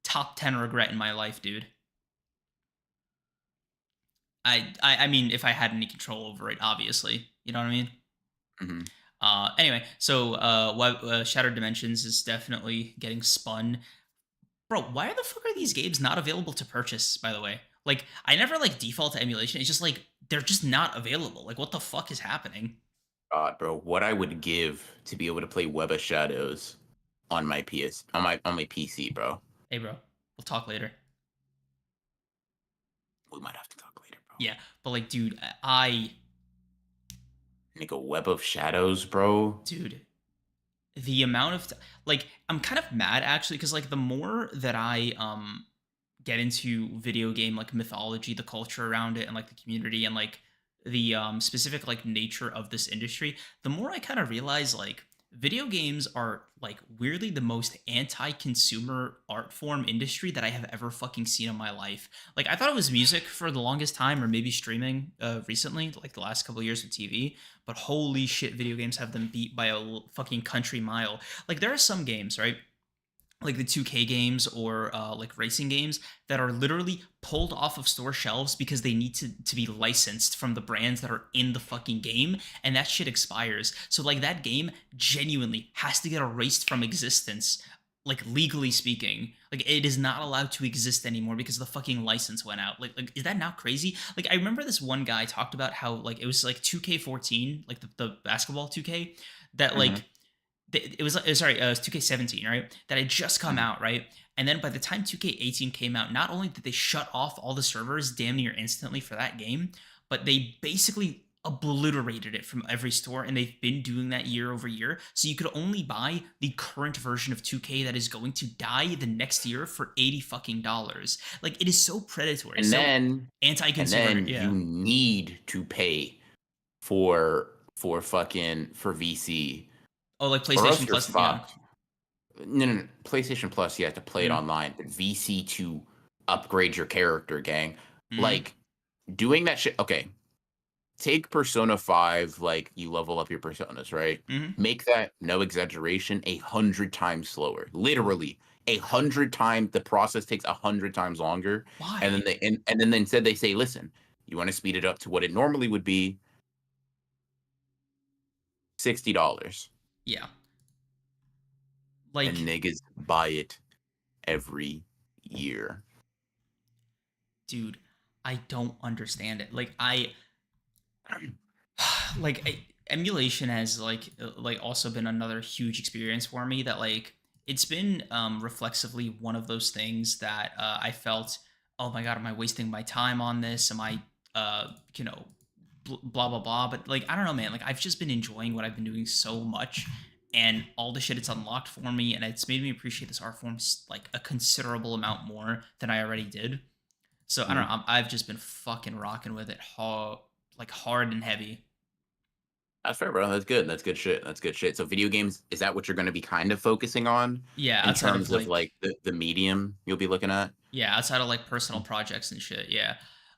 Top 10 regret in my life, dude. I mean, if I had any control over it, obviously. You know what I mean? Mhm. Anyway, so Shattered Dimensions is definitely getting spun. Bro, why the fuck are these games not available to purchase, by the way? Like, I never like default to emulation. It's just like they're just not available. Like, what the fuck is happening? God, bro, what I would give to be able to play Web of Shadows on my PS on my PC, bro. Hey, bro, we'll talk later. We might have to talk later, bro. Yeah, but like, dude, Nigga, Web of Shadows, bro. dude, the amount of like, I'm kind of mad actually because like the more that I get into video game like mythology, the culture around it, and like the community and like the specific like nature of this industry, the more I kind of realize like video games are like weirdly the most anti-consumer art form industry that I have ever fucking seen in my life. Like I thought it was music for the longest time, or maybe streaming recently, like the last couple of years with TV. But holy shit, video games have them beat by a fucking country mile. Like there are some games, right? Like the 2K games or like racing games that are literally pulled off of store shelves because they need to be licensed from the brands that are in the fucking game, and that shit expires. So like that game genuinely has to get erased from existence, like legally speaking. Like it is not allowed to exist anymore because the fucking license went out. Like is that not crazy? Like I remember this one guy talked about how like it was like 2K14, like the basketball 2K, that Mhm. like it was sorry, it was 2K17, right? That had just come Mhm. out, right? And then by the time 2K18 came out, not only did they shut off all the servers damn near instantly for that game, but they basically obliterated it from every store, and they've been doing that year over year. So you could only buy the current version of 2K that is going to die the next year for 80 fucking dollars. Like it is so predatory, And so then and anti-consumer. then Yeah. you need to pay for fucking for VC Oh, like or else PlayStation you're Plus. Yeah. fucked. No, no, no. PlayStation Plus, you have to play it Mm-hmm. online, but VC to upgrade your character, gang. Mm-hmm. Like doing that shit. Okay, take Persona 5, like you level up your personas, right? Mm-hmm. Make that, no exaggeration, 100 times slower. Literally, 100 times. The process takes 100 times longer. And then Why? then instead they say, listen, you want to speed it up to what it normally would be, $60. Yeah. And Like, niggas buy it every year. dude, I don't understand it. Emulation has like also been another huge experience for me that like it's been reflexively one of those things that I felt, oh my god, am I wasting my time on this? Am I you know blah blah blah? But like I don't know, man. Like I've just been enjoying what I've been doing so much, and all the shit it's unlocked for me, and it's made me appreciate this art form like a considerable amount more than I already did. So I don't Mhm. know. I've just been fucking rocking with it like hard and heavy. That's fair, bro. That's good. That's good shit. That's good shit. So video games, is that what you're going to be kind of focusing on Yeah, in outside of terms of like like the medium you'll be looking at? yeah, outside of like personal projects and shit. Yeah.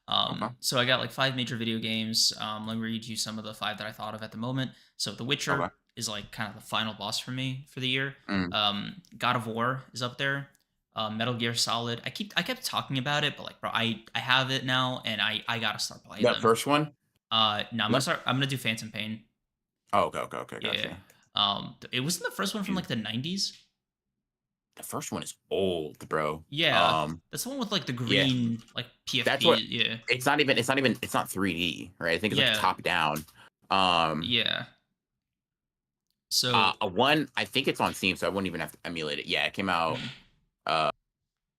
Okay. So I got like five major video games. Let me read you some of the five that I thought of at the moment. So The Okay. Witcher is like kind of the final boss for me for the year. Mm. God of War is up there. Metal Gear Solid. I kept talking about it, but like, bro, I have it now, and I gotta start playing That them. first one? No, Yep. I'm gonna do Phantom Pain. Oh, okay, okay, okay, Yeah. gotcha. It wasn't the first one from You like the 90s. The first one is old, bro. Yeah, that's the one with like the Yeah, green like that's what. PFP. Yeah, It's not 3D, right? I think it's like yeah, top down. Um, yeah. So, a one. I think it's on Steam, so I wouldn't even have to emulate it. Yeah, it came out mm, uh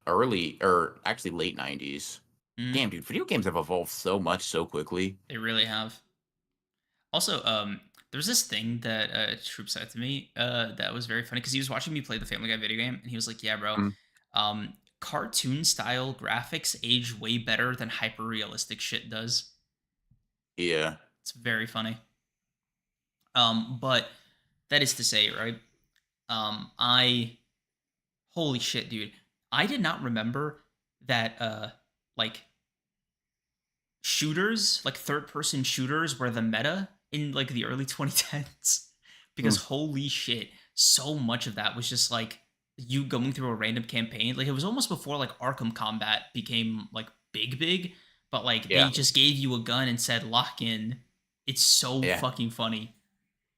early or actually late 90s. mm, Damn, dude, video games have evolved so much so quickly. they really have. Also, there's this thing that Troop said to me that was very funny because he was watching me play the Family Guy video game, and he was like, "Yeah, bro, Mm, cartoon style graphics age way better than hyper realistic shit does." yeah. It's very funny. But that is to say, right? I holy shit, dude, I did not remember that like shooters, like third person shooters, were the meta in like the early 2010s. Because Mm, holy shit, so much of that was just like you going through a random campaign. Like it was almost before like Arkham Combat became like big, but like they yeah, just gave you a gun and said lock in. It's so yeah. fucking funny.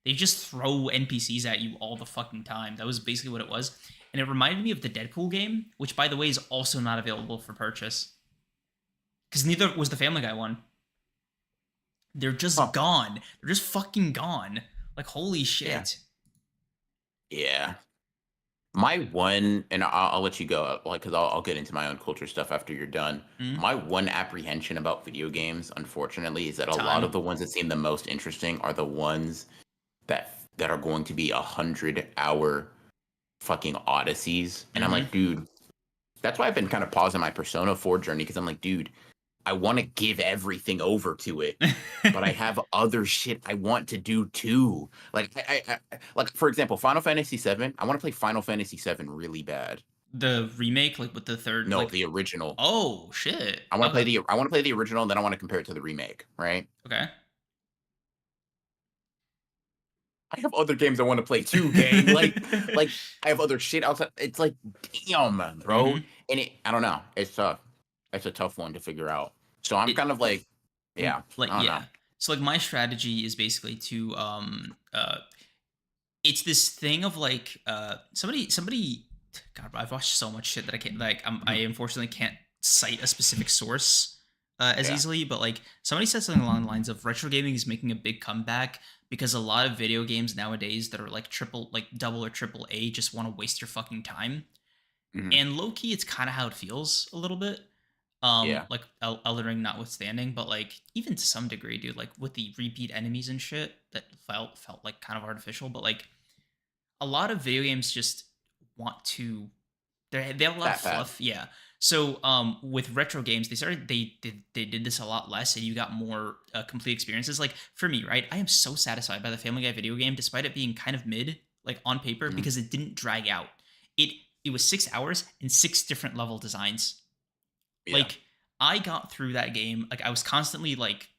They just throw NPCs at you all the fucking time. That was basically what it was. And it reminded me of the Deadpool game, which by the way is also not available for purchase. Because neither was the Family Guy one. They're just Huh. gone. They're just fucking gone. Like holy Yeah, shit. yeah. My one, and I'll let you go, like, because I'll get into my own culture stuff after you're done. Mm, My one apprehension about video games, unfortunately, is that a lot time. of the ones that seem the most interesting are the ones that are going to be 100-hour fucking odysseys. And I'm Mm-hmm. like, dude, that's why I've been kind of pausing my Persona 4 journey because I'm like, dude, I want to give everything over to it, but I have other shit I want to do too. Like like for example, Final Fantasy 7. I want to play Final Fantasy 7 really bad. The remake, like with the third, No, like the original. oh shit. I want to Okay. play the original, and then I want to compare it to the remake, right? Okay. I have other games I want to play too, gang. Like I have other shit outside. It's like, damn, bro. Mm-hmm. And I don't know. It's tough. It's a tough one to figure out. So I'm It kind of like, yeah, like I don't know. yeah. So like my strategy is basically to it's this thing of like somebody God, I've watched so much shit that I can't like I Mhm. unfortunately can't cite a specific source as Yeah. easily, but like somebody said something along the lines of retro gaming is making a big comeback because a lot of video games nowadays that are like triple like double or triple A just want to waste your fucking time. Mhm. And low key it's kind of how it feels a little bit. Yeah. Like Elden Ring notwithstanding, but like even to some degree, dude, like with the repeat enemies and shit that felt like kind of artificial, but like a lot of video games just want to they have a lot of That bad. fluff, yeah. So with retro games they did this a lot less and you got more complete experiences. Like for me, right, I am so satisfied by the Family Guy video game despite it being kind of mid like on paper Mhm. because it didn't drag out. It was 6 hours and six different level designs. Yeah. Like I got through that game, like I was constantly like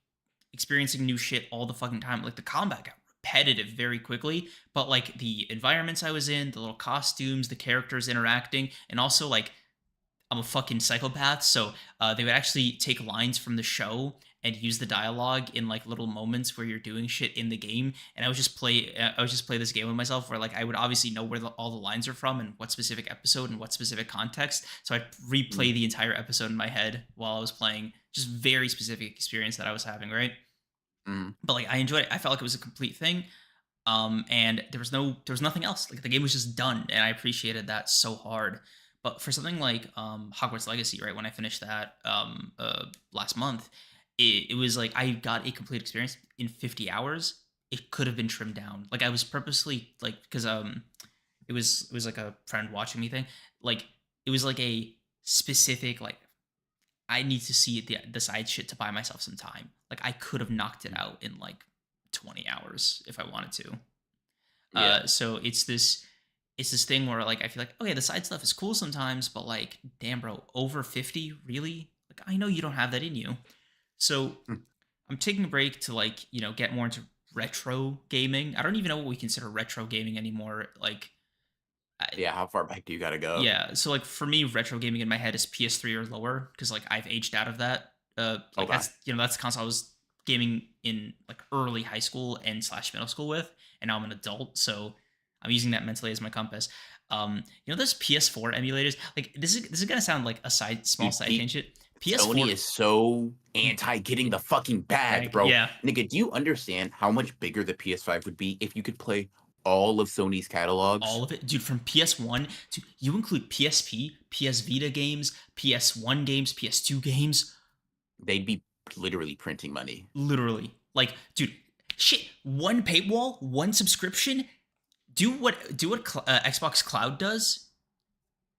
experiencing new shit all the fucking time. Like the combat got repetitive very quickly, but like the environments I was in, the little costumes, the characters interacting, and also like I'm a fucking psychopath, so they would actually take lines from the show and use the dialogue in like little moments where you're doing shit in the game. And I would just play this game with myself where like I would obviously know where all the lines are from and what specific episode and what specific context. So I'd Mhm. replay the entire episode in my head while I was playing. Just very specific experience that I was having, right? Mhm. But like I enjoyed it. I felt like it was a complete thing. And there was nothing else. Like the game was just done, and I appreciated that so hard. But for something like Hogwarts Legacy, right when I finished that last month, it was like I got a complete experience in 50 hours. It could have been trimmed down. Like I was purposely like because it was like a friend watching me thing. Like it was like a specific like I need to see the side shit to buy myself some time. Like I could have knocked it out in like 20 hours if I wanted to. Yeah. So it's this thing where like I feel like okay, the side stuff is cool sometimes, but like damn bro, over 50 really? Like I know you don't have that in you. So Mm. I'm taking a break to like, you know, get more into retro gaming. I don't even know what we consider retro gaming anymore. Like I, Yeah. How far back do you gotta go? yeah, so like for me retro gaming in my head is PS3 or lower cuz like I've aged out of that. Like Okay. that's you know, that's the console I was gaming in like early high school and slash middle school with and now I'm an adult. So I'm using that mentally as my compass. Those PS4 emulators. Like this is gonna sound like a small Dude, side tangent. Sony PS4 is so anti getting the fucking bag, bag, bro. yeah, Nigga, do you understand how much bigger the PS5 would be if you could play all of Sony's catalogs? all of it, dude. From PS1 to you include PSP, PS Vita games, PS1 games, PS2 games. They'd be literally printing money. Literally, like, dude, shit. One paywall, one subscription. Do what Xbox Cloud does,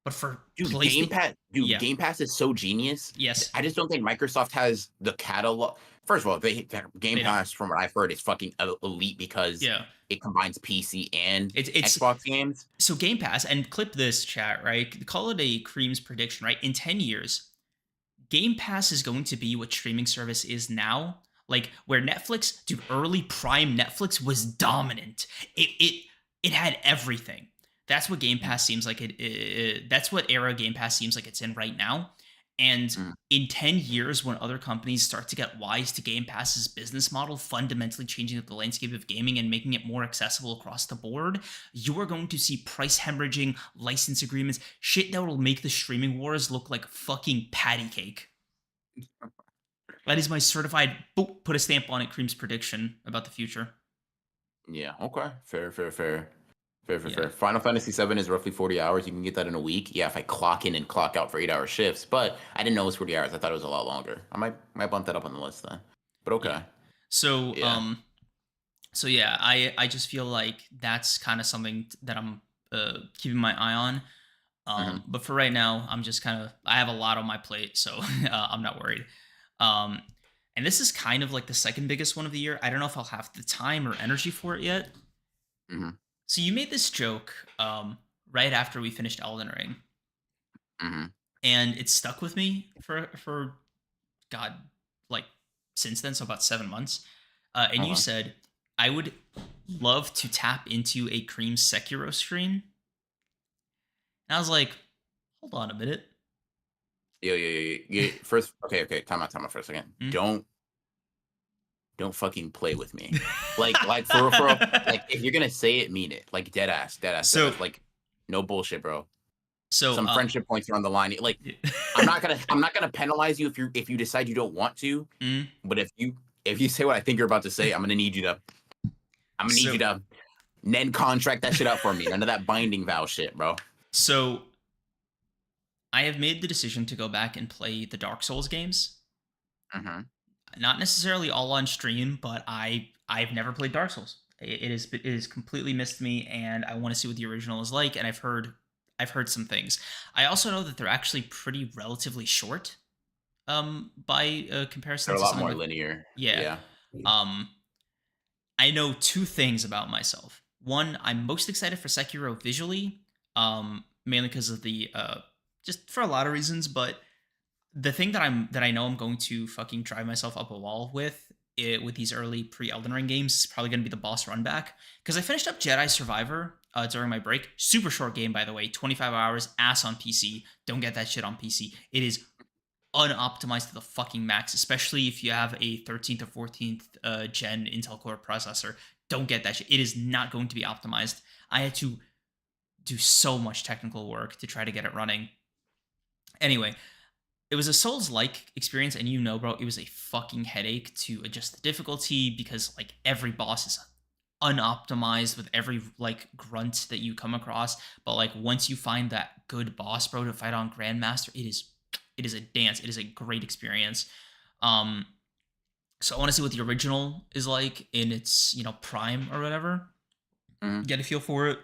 but for PlayStation. Dude, Yeah. Game Pass is so genius. Yes. I just don't think Microsoft has the catalog. First of all, Game They don't. Pass, from what I've heard, is fucking elite because Yeah. it combines PC and It's Xbox games. so Game Pass, and clip this chat, right? Call it a Cream's prediction, right? In 10 years, Game Pass is going to be what streaming service is now. Like where Netflix, dude, early prime Netflix was dominant. It had everything. That's what Game Pass seems like that's what era Game Pass seems like it's in right now. And Mm. in 10 years, when other companies start to get wise to Game Pass's business model, fundamentally changing the landscape of gaming and making it more accessible across the board, you are going to see price hemorrhaging, license agreements, shit that will make the streaming wars look like fucking patty cake. That is my certified, boop, put a stamp on it, Cream's prediction about the future. Yeah. Okay. Fair. Fair. Fair. Fair. Fair. Yeah. Fair. Final Fantasy VII is roughly 40 hours. You can get that in a week. Yeah, if I clock in and clock out for 8-hour shifts. But I didn't know it was 40 hours. I thought it was a lot longer. I might bump that up on the list then. But okay. Yeah. So, Yeah. so yeah, I just feel like that's kind of something that I'm keeping my eye on. Mhm. But for right now, I'm just I have a lot on my plate, so I'm not worried. Um, and this is kind of like the second biggest one of the year. I don't know if I'll have the time or energy for it yet. Mhm. So you made this joke right after we finished Elden Ring, Mhm. and it stuck with me for God, like since then, so about 7 months. And you Okay. said I would love to tap into a Cream Sekiro stream. And I was like, hold on a minute. Yeah. First, okay. Time out for a second. Hmm? Don't fucking play with me. Like for like if you're gonna say it, mean it. Like dead so ass. Like no bullshit, bro. so Some friendship points are on the line. Like I'm not gonna penalize you if you decide you don't want to. mm, But if you say what I think you're about to say, I'm gonna need so you to Ned contract that shit out for me. None of that binding vow shit, bro. so I have made the decision to go back and play the Dark Souls games. Mm-hmm. Not necessarily all on stream, but I've never played Dark Souls. It is completely missed me, and I want to see what the original is like. And I've heard some things. I also know that they're actually pretty relatively short, by They're comparison a to lot something more like, linear. yeah. Yeah. Um, I know two things about myself. One, I'm most excited for Sekiro visually, mainly because of the just for a lot of reasons, but the thing that I know I'm going to fucking drive myself up a wall with these early pre Elden Ring games is probably going to be the boss run back, because I finished up Jedi Survivor during my break. Super short game, by the way, 25 hours, ass on PC. Don't get that shit on PC. It is unoptimized to the fucking max, especially if you have a 13th or 14th gen Intel Core processor. Don't get that shit. It is not going to be optimized. I had to do so much technical work to try to get it running. Anyway, it was a Souls like experience, and bro, it was a fucking headache to adjust the difficulty because like every boss is unoptimized with every like grunt that you come across. But like once you find that good boss, bro, to fight on Grandmaster, it is a dance. It is a great experience. Um, so I want to see what the original is like in its prime or whatever. Mm-hmm. Get a feel for it,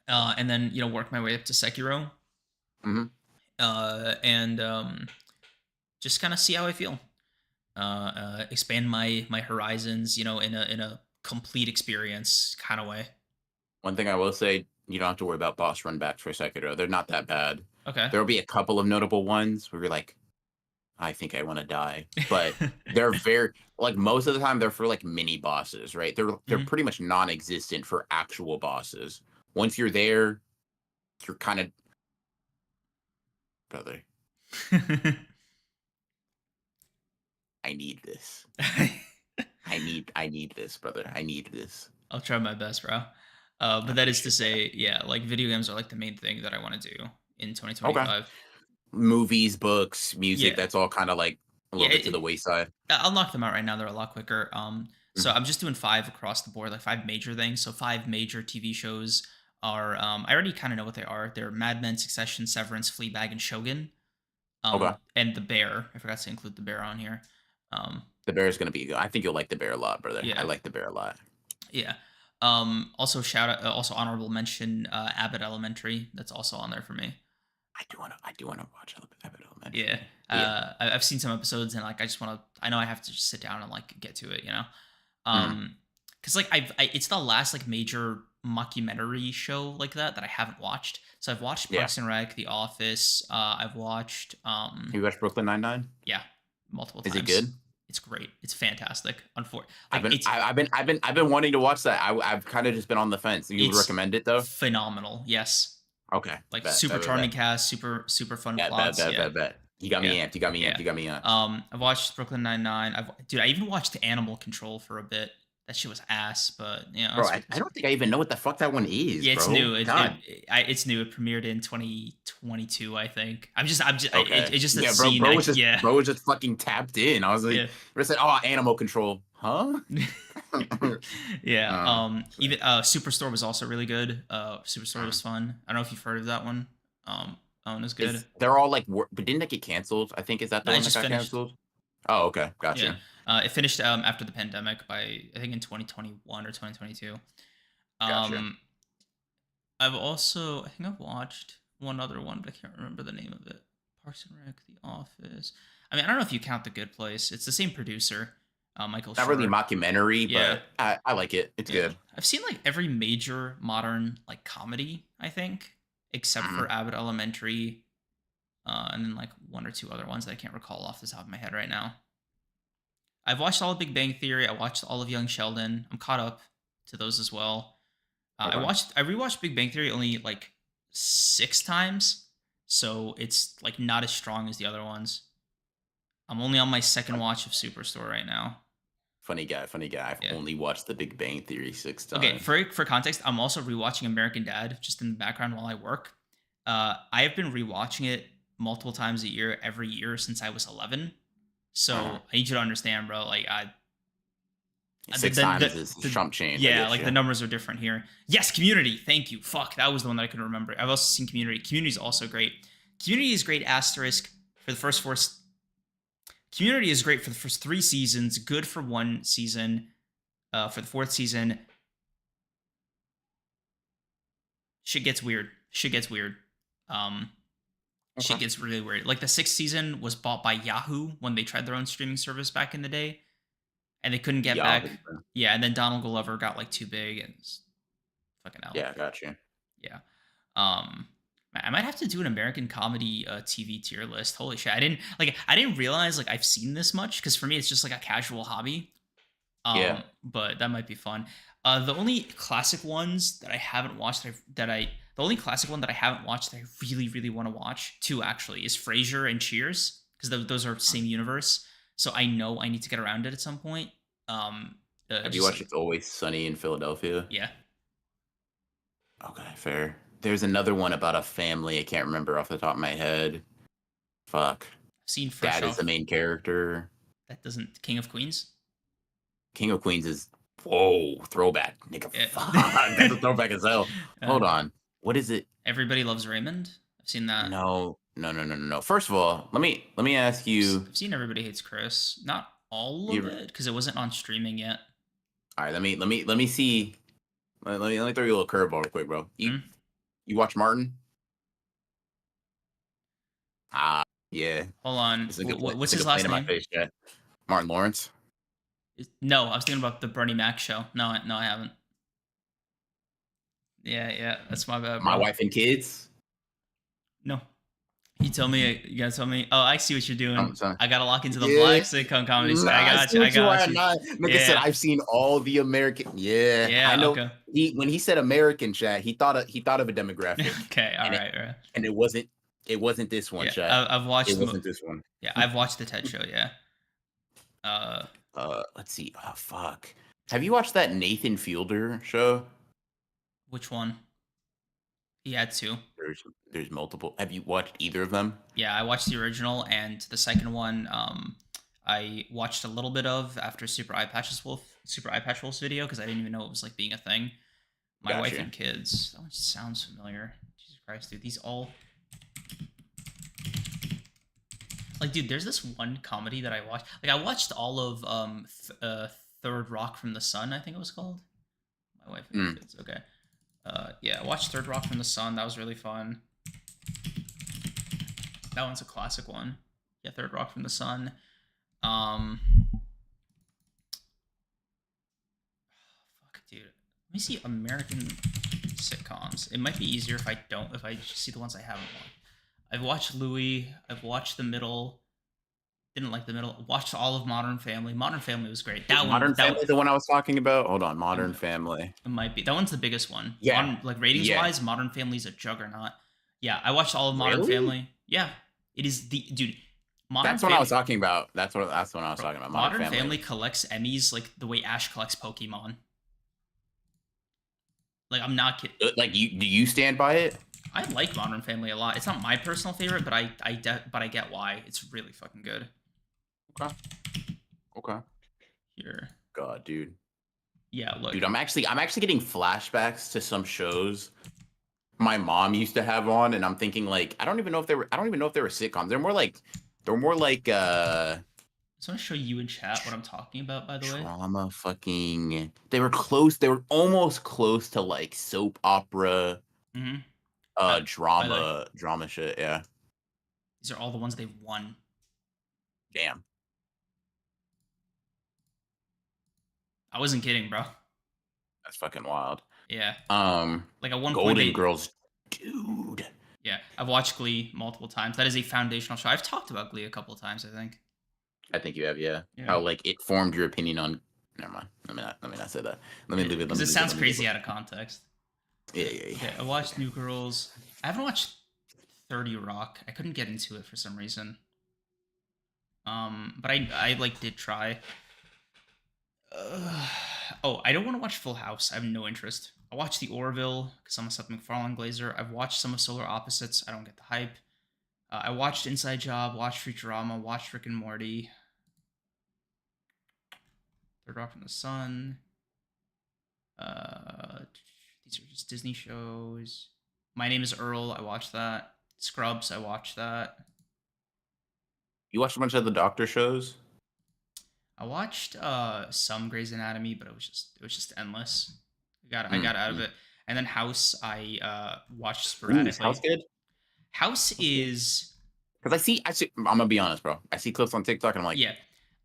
and then work my way up to Sekiro, Mm-hmm. and just kind of see how I feel. Expand my horizons, in a complete experience kind of way. One thing I will say, you don't have to worry about boss run backs for Sekiro. They're not that bad. Okay. There will be a couple of notable ones where you're like, I think I want to die. But they're very like most of the time they're for like mini bosses, right? They're Mhm. pretty much non-existent for actual bosses. Once you're there, you're kind of brother, I need this. I need this, brother. I need this. I'll try my best, bro. I But that is to appreciate that. say, yeah, like video games are like the main thing that I want to do in Okay. 2025. Movies, books, music, Yeah, that's all kind of like a yeah. little bit to the wayside. I'll knock them out right now. They're a lot quicker. So Mhm. I'm just doing five across the board, like five major things. So five major TV shows are. I already kind of know what they are. They're Mad Men, Succession, Severance, Fleabag, and Shogun. Okay. And The Bear. I forgot to include The Bear on here. Um, The Bear is gonna be good. I think you'll like The Bear a lot, brother. I yeah, like The Bear a lot. yeah. Also shout out, also honorable mention, Abbott Elementary. That's also on there for me. I do wanna watch Abbott Yeah. Elementary. Yeah. I've seen some episodes and like I just want to. I know I have to just sit down and like get to it. Mhm. Um, because like it's the last like major mockumentary show like that I haven't watched. So I've watched Yeah. Parks and Rec, The Office. I've watched Have you watched Brooklyn Nine-Nine? yeah, multiple Is it times. good? It's great. It's fantastic. I've Like been I've been wanting to watch that. I've kinda just been on the fence. You would it's recommend it though? phenomenal. Yes. Okay. Like Bet, super bet, bet, bet. charming cast, super fun Yeah, bet, plots. bet, Yeah. bet, bet. You got me Yeah. amped, you got me amped, Yeah. you got me amped. I've watched Brooklyn Nine-Nine. Dude, I even watched Animal Control for a bit. That shit was ass, but Bro, I don't think I even know what the fuck that one is, yeah, it's new. bro. God. It's new. It premiered in 2022, I think. Okay. It's just a Yeah, bro, scene. Yeah, bro was just fucking tapped in. I was like, yeah, I said, "Oh, animal control." Huh? yeah. So Even Superstore was also really good. Superstore was fun. I don't know if you've heard of that one. That one is good. they're all like but didn't that get canceled? I think is that the No, it one that just got finished. canceled? Oh, okay. Yeah, Gotcha. it finished after the pandemic by I think in 2021 or 2022. Gotcha. Um, I think I've watched one other one, but I can't remember the name of it. Parks and Rec, The Office. I mean, I don't know if you count The Good Place. It's the same producer, Michael Not really a Schur. mockumentary, Yeah, but I like it. It's yeah. good. I've seen like every major modern like comedy, I think, except Mhm. for Abbott Elementary, and then like one or two other ones that I can't recall off the top of my head right now. I've watched all of Big Bang Theory. I watched all of Young Sheldon. I'm caught up to those as well. Okay. I rewatched Big Bang Theory only like 6 times, so it's like not as strong as the other ones. I'm only on my second watch of Superstore right now. Funny guy, funny guy. I've Yeah. only watched The Big Bang Theory 6 Okay. times. For context, I'm also rewatching American Dad just in the background while I work. I have been rewatching it multiple times a year every year since I was 11. Uh-huh. So I need you to understand, bro. Like Six times is the chump change, I yeah, get like the you. numbers are different here. Yes, Community. Thank you. Fuck, that was the one that I couldn't remember. I've also seen Community. Community is also great. Community is great. Asterisk for the first four. Community is great for the first 3 seasons. Good for 1 season. For the fourth season, shit gets weird. Shit gets weird. Um, Okay. Shit gets really weird. Like the sixth season was bought by Yahoo when they tried their own streaming service back in the day, and they couldn't get back. Yahoo. Yeah, and then Donald Glover got like too big and fucking out. Yeah, got you. Yeah. Um, I might have to do an American comedy TV tier list. Holy shit! I didn't realize like I've seen this much because for me it's just like a casual hobby. Yeah. But that might be fun. The only classic ones that I haven't watched the only classic one that I haven't watched that I really want to watch too actually is Frasier and Cheers because those are same universe. So I know I need to get around it at some point. Have you Just watched like It's Always Sunny in Philadelphia? yeah, Okay, fair. There's another one about a family. I can't remember off the top of my head. Fuck. I've seen Fresh Dad is the Off. main character. That doesn't King of Queens. King of Queens is whoa throwback, nigga. Fuck, Yeah. that's a throwback as hell. uh, Hold on, what is it? Everybody Loves Raymond. I've seen that. No, no, no, no, no, no. First of all, let me ask you. I've seen Everybody Hates Chris. Not all of You it because it wasn't on streaming yet. all right? Let me see. Let me throw you a little curveball real quick, bro. You Hmm? you watch Martin? Ah, yeah. Hold on. It's a good What's it's a his good plane last in my name? face, chat. Martin Lawrence. No, I was thinking about the Bernie Mac show. No, I haven't. Yeah, that's my bad, My bro. wife and kids. No, you gotta tell me. Oh, I see what you're doing. Son. I gotta lock into the Yeah. black sitcom comedy. Nah, I I got see you. I what you got are. you. Nah, like I said, Yeah, I've seen all the American. Yeah, I yeah. know. Okay, When he said American chat, he thought of a demographic, okay. All and right, all right. it wasn't this one Yeah, chat. I've It watched. wasn't this one. Yeah, I've watched the TED show. Yeah. Uh, Let's see. Oh fuck. Have you watched that Nathan Fielder show? Which one? He had two. There's multiple. Have you watched either of them? Yeah, I watched the original and the second one. I watched a little bit of after Super Eye Patch Wolf's video because I didn't even know it was like being a thing. My wife Gotcha. and kids. That one sounds familiar. Jesus Christ, dude. These all like, dude. There's this one comedy that I watched. Like, I watched all of Third Rock from the Sun. I think it was called. My wife and Mm. kids. Okay. Yeah, I watched Third Rock from the Sun. That was really fun. That one's a classic one. Yeah, Third Rock from the Sun. Um, fuck, dude. Let me see American sitcoms. It might be easier if I just see the ones I haven't watched. I've watched Louis. I've watched The Middle. Didn't like The Middle. Watched all of Modern Family. Modern Family was great. Is That one. Modern Family the one I was talking about? Hold on, It, Modern Family. it might be. That one's the biggest one. Yeah, Modern, like ratings yeah. wise, Modern Family's a juggernaut. Yeah, I watched all of Modern Really? Family. Yeah, it is the dude. Modern That's what I was Family. talking about. That's what I was Bro, talking about. Modern Modern Family. Family collects Emmys like the way Ash collects Pokemon. Like, I'm not kidding. Like you, do you stand by it? I like Modern Family a lot. It's not my personal favorite, but I get why. It's really fucking good. Okay. Okay. Here, God, dude. yeah. Look, Dude, I'm actually getting flashbacks to some shows my mom used to have on, and I'm thinking like I don't even know if they were sitcoms. They're more like I just want to show you in chat what I'm talking about. By the way, drama fucking. They were almost close to like soap opera mm-hmm. By the way, drama shit. Yeah. these are all the ones they've won. Damn. I wasn't kidding, bro. That's fucking wild. Yeah, Um like at one point Golden they. Girls, dude. Yeah, I've watched Glee multiple times. That is a foundational show. I've talked about Glee a couple of times, I think. I think you have, yeah. Yeah, How like it formed your opinion on. Never mind. Let me not say that. Let me leave it. Let because me it leave it. sounds Let me leave crazy it. out of context. Yeah, yeah, yeah. Okay, I watched New Girls. I haven't watched 30 Rock. I couldn't get into it for some reason. But I like did try. Oh, I don't want to watch Full House. I have no interest. I watched The Orville because I'm a Seth MacFarlane glazer. I've watched some of Solar Opposites. I don't get the hype. I watched Inside Job, watched Futurama, watched Rick and Morty, Third Rock from the Sun. Uh, these are just Disney shows. My Name is Earl. I watched that. Scrubs. I watched that. You watched a bunch of the Doctor shows. I watched some Grey's Anatomy, but it was just endless. I got out of Mm. it. And then House I watched Ooh, is House sporadically. good? House House good? is Because I see. I'm gonna be honest, bro. I see clips on TikTok, and I'm like, yeah.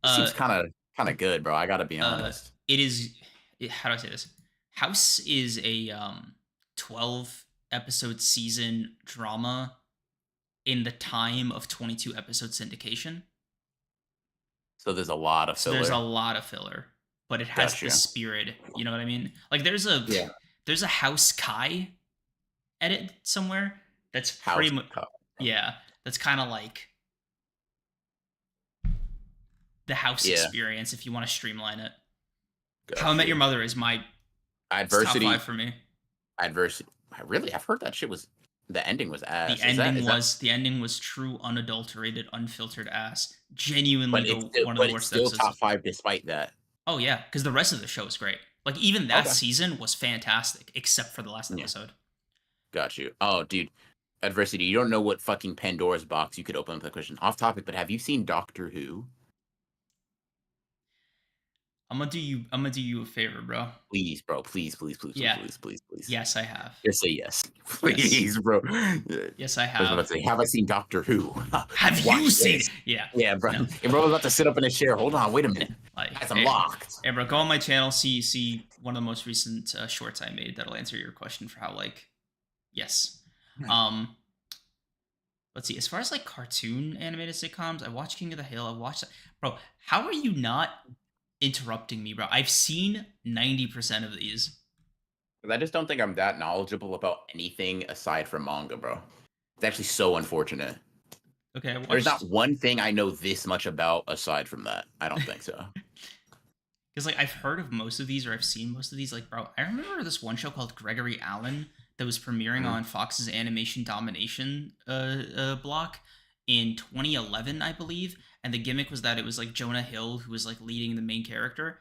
this seems Uh kind of good, bro. I gotta be honest. it is how do I say this? House is a 12 episode season drama in the time of 22 episode syndication. So there's a lot of So there's a filler. lot of filler, but it has the Gotcha. spirit. You know what I mean? Like Yeah. there's a House Kai edit somewhere that's pretty House. much yeah, that's kind of like the House Yeah. experience if you want to streamline it. How I Met Gotcha. Your Mother is my it's top Adversity. 5 for me. Adversity. I've heard that shit was. The ending was The ass. ending Is that? was the ending was true, unadulterated, unfiltered ass. Genuinely, one of the But it's worst still episodes. top five despite that. Oh yeah, because the rest of the show is great. Like even that Okay. season was fantastic, except for the last Yeah. episode. Got you. Oh, dude. Adversity. You don't know what fucking Pandora's box you could open with a question. Off topic, but have you seen Doctor Who? I'm gonna do you a favor, bro. Please, bro. Please, please, please, please, Yeah. please, please, please. Yes, I have. Just say yes. Yes. Please, bro. Yeah. Yes, I I was about have. to say, have I seen Doctor Who? Have Watch you seen this. it? Yeah. Yeah, bro. No. And bro was about to sit up in his chair. Hold on, wait a minute. Like, That's hey, unlocked. hey, bro, go on my channel. See one of the most recent shorts I made that'll answer your question for how like, yes. Um, let's see. As far as like cartoon animated sitcoms, I watched King of the Hill. I watched, bro. How are you not interrupting me, bro? I've seen 90% of these. I just don't think I'm that knowledgeable about anything aside from manga, bro. It's actually so unfortunate. Okay, There's not one thing I know this much about aside from that. I don't think so. because like I've heard of most of these or I've seen most of these. Like, bro, I remember this one show called Gregory Allen that was premiering Mhm. on Fox's Animation Domination block in 2011, I believe. And the gimmick was that it was like Jonah Hill who was like leading the main character,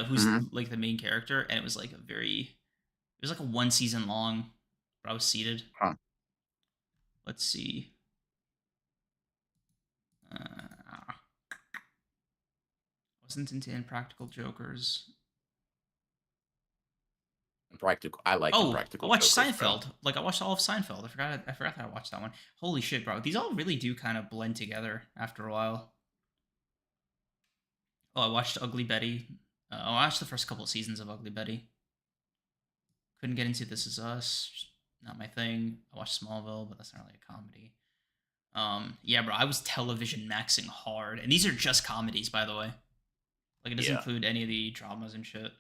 who's Mhm. like the main character, and it was like it was like a one season long. But I was seated. Huh. Let's see. Uh, wasn't into Impractical Jokers. Practical. I like Oh, I Impractical watched Jokers, bro. Seinfeld. Like I watched all of Seinfeld. I forgot that I watched that one. Holy shit, bro! These all really do kind of blend together after a while. Oh, I watched Ugly Betty. I watched the first couple of seasons of Ugly Betty. Couldn't get into This Is Us. Not my thing. I watched Smallville, but that's not really a comedy. Yeah, bro, I was television maxing hard, and these are just comedies, by the way. Like it doesn't Yeah. include any of the dramas and shit.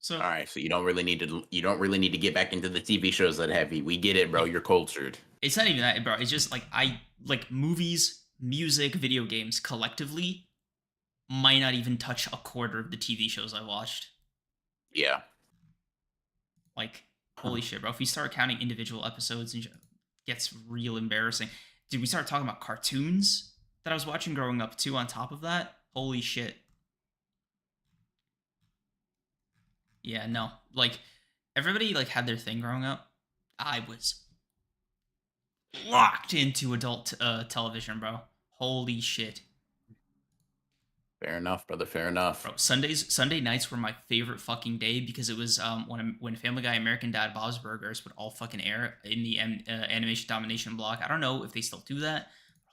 So All right. So you don't really need to get back into the TV shows that heavy. We get it, bro. yeah, You're cultured. it's not even that, bro. It's just like I like movies, music, video games collectively might not even touch a quarter of the TV shows I watched. Yeah. Like, holy shit, bro. If we start counting individual episodes, and gets real embarrassing. Did we start talking about cartoons that I was watching growing up too? On top of that, holy shit. Yeah, no. Like, everybody like had their thing growing up. I was locked into adult television, bro. Holy shit. Fair enough, brother. Fair enough. Bro, Sunday nights were my favorite fucking day because it was when Family Guy, American Dad, Bob's Burgers would all fucking air in the animation domination block. I don't know if they still do that.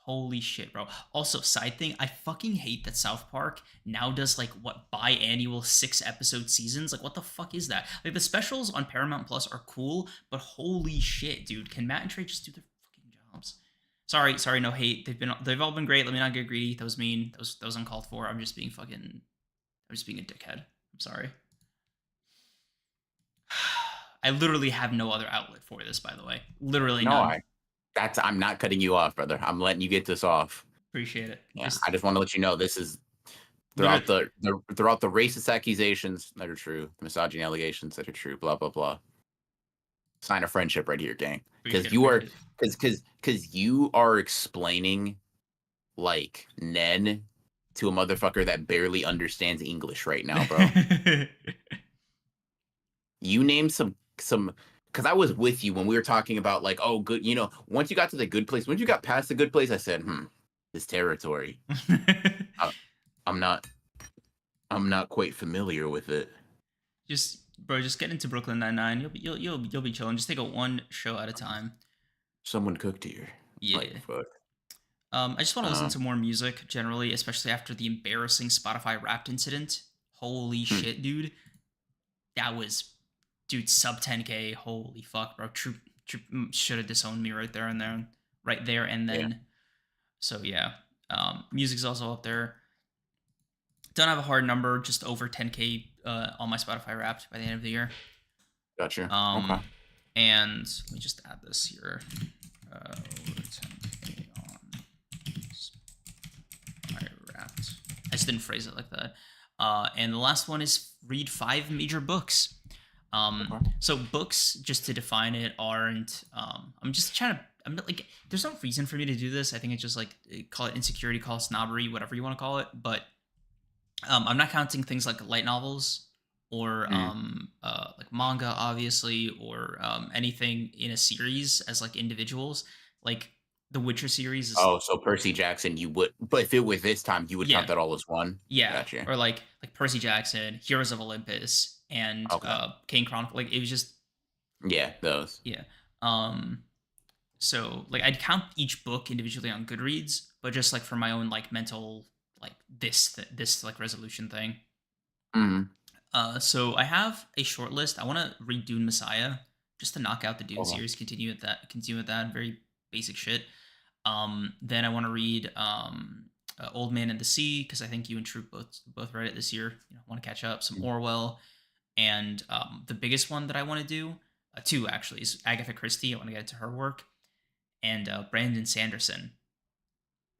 Holy shit, bro. Also, side thing, I fucking hate that South Park now does like what biannual 6 episode seasons. Like, what the fuck is that? Like, the specials on Paramount Plus are cool, but holy shit, dude, can Matt and Trey just do their fucking jobs? Sorry, no hate. They've all been great. Let me not get greedy. That was mean. That was uncalled for. I'm just being a dickhead. I'm sorry. I literally have no other outlet for this, by the way. Literally No, none. I'm not cutting you off, brother. I'm letting you get this off. Appreciate it. Yeah. Just I just want to let you know this is literally throughout the racist accusations that are true, the misogyny allegations that are true, blah blah blah. Sign of friendship right here, gang. appreciate it. Appreciate it. Because you are explaining like Nen to a motherfucker that barely understands English right now, bro. You named some because I was with you when we were talking about like, oh, good, once you got to the good place, once you got past the good place, I said, this territory. I, I'm not I'm not quite familiar with it. just bro, just get into Brooklyn Nine-Nine. You'll be chilling. Just take it one show at a time. Someone cooked here. Like Yeah. fuck. I just want to listen Uh, to more music generally, especially after the embarrassing Spotify Wrapped incident. Holy hmm, shit, dude. That was, dude, sub 10K. Holy fuck, bro. Troop should have disowned me right there and yeah, then. So yeah, music's also up there. Don't have a hard number, just over 10K on my Spotify Wrapped by the end of the year. gotcha. Okay. Um, and let me just add this here. Over 10K on Spotify Wrapped. I just didn't phrase it like that. And the last one is read 5 major books. Okay. So books, just to define it, aren't. I'm just trying to. I'm not like. There's no reason for me to do this. I think it's just like call it insecurity, call it snobbery, whatever you want to call it. But I'm not counting things like light novels or Mm. like manga, obviously, or anything in a series as like individuals. Like the Witcher series is Oh, so Percy Jackson, you would, but if it was this time, you would count yeah, that all as one. yeah, Gotcha. or like Percy Jackson, Heroes of Olympus, and Okay. Kane Chronicle. Like it was just Yeah, those. yeah. So like I'd count each book individually on Goodreads, but just like for my own like mental like this like resolution thing. Mm. So I have a short list. I want to read Dune Messiah just to knock out the Dune Okay. series. Continue with that very basic shit. Then I want to read Old Man and the Sea because I think you and Troop both read it this year. Want to catch up. Some Mm. Orwell, and the biggest one that I want to do, two actually, is Agatha Christie. I want to get into her work, and Brandon Sanderson.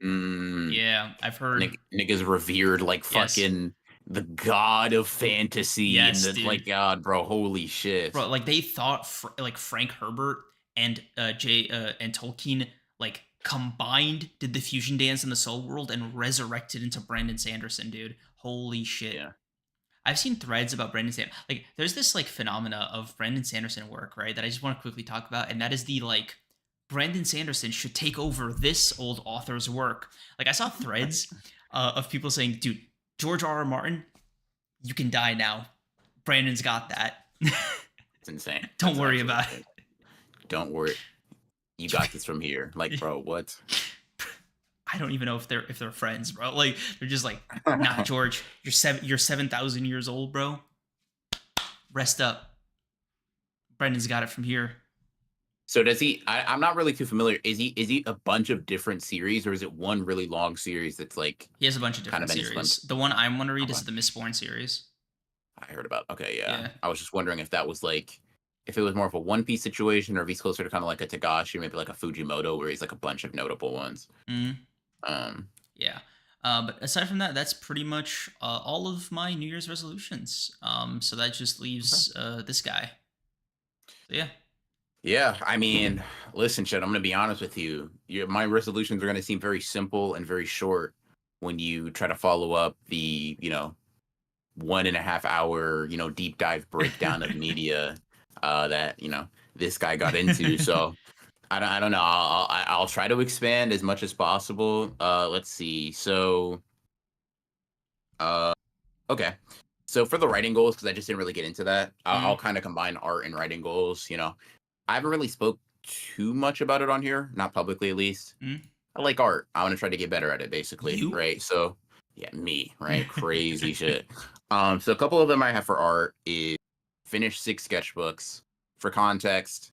Mm, Yeah, I've heard. niggas revered like Yes, fucking the god of fantasy and yes, the dude. like god, bro. Holy shit. Bro, like they thought like Frank Herbert and Jay and Tolkien like combined did the fusion dance in the Soul World and resurrected into Brandon Sanderson, dude. Holy shit. Yeah. I've seen threads about Brandon Sanderson. Like, there's this like phenomena of Brandon Sanderson work, right? That I just want to quickly talk about, and that is the like Brandon Sanderson should take over this old author's work. Like, I saw threads of people saying, "Dude, George R. R. Martin, you can die now. Brandon's got that. It's insane. Don't That's worry actually about insane. Don't worry. You got this from here. Like, it." bro, what? I don't even know if they're friends, bro. Like, they're just like, "Nah, George, you're 7,000 years old, bro. Rest up. Brandon's got it from here." So does he? I'm not really too familiar. Is he a bunch of different series, or is it one really long series that's like He has a bunch of kind different of been series. slimmed? The one I want to read Okay, is the Mistborn series. I heard about. Okay, yeah. Yeah. I was just wondering if that was like if it was more of a One Piece situation, or if he's closer to kind of like a Tagashi, maybe like a Fujimoto, where he's like a bunch of notable ones. Mhm. Um, Yeah. But aside from that, that's pretty much all of my New Year's resolutions. So that just okay. leaves this guy. So yeah. Yeah, I mean, listen, shit. I'm gonna be honest with you. My resolutions are gonna seem very simple and very short when you try to follow up the 1.5 hour deep dive breakdown of media that this guy got into. So I don't know. I'll try to expand as much as possible. Let's see. So uh okay. So for the writing goals, because I just didn't really get into that, I'll Mm, kind of combine art and writing goals. I haven't really spoke too much about it on here, not publicly at least. mm. I like art. I want to try to get better at it, basically, You? right? So yeah, me, right? Crazy shit. So a couple of them I have for art is finish 6 sketchbooks. For context,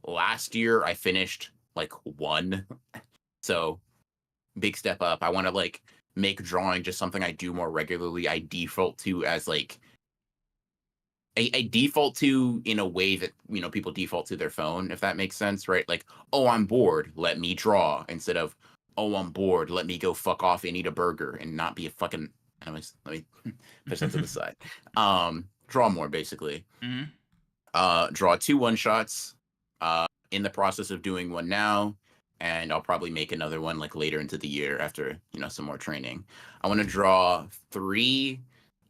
last year I finished like one. So big step up. I want to like make drawing just something I do more regularly. I default to as like I default to in a way that people default to their phone, if that makes sense, right? Like, oh, I'm bored, let me draw, instead of, oh, I'm bored, let me go fuck off and eat a burger and not be a fucking. Anyways, let me push that to the side. Draw more basically. Mm, Draw 2 1 shots. In the process of doing one now, and I'll probably make another one like later into the year after some more training. I want to draw three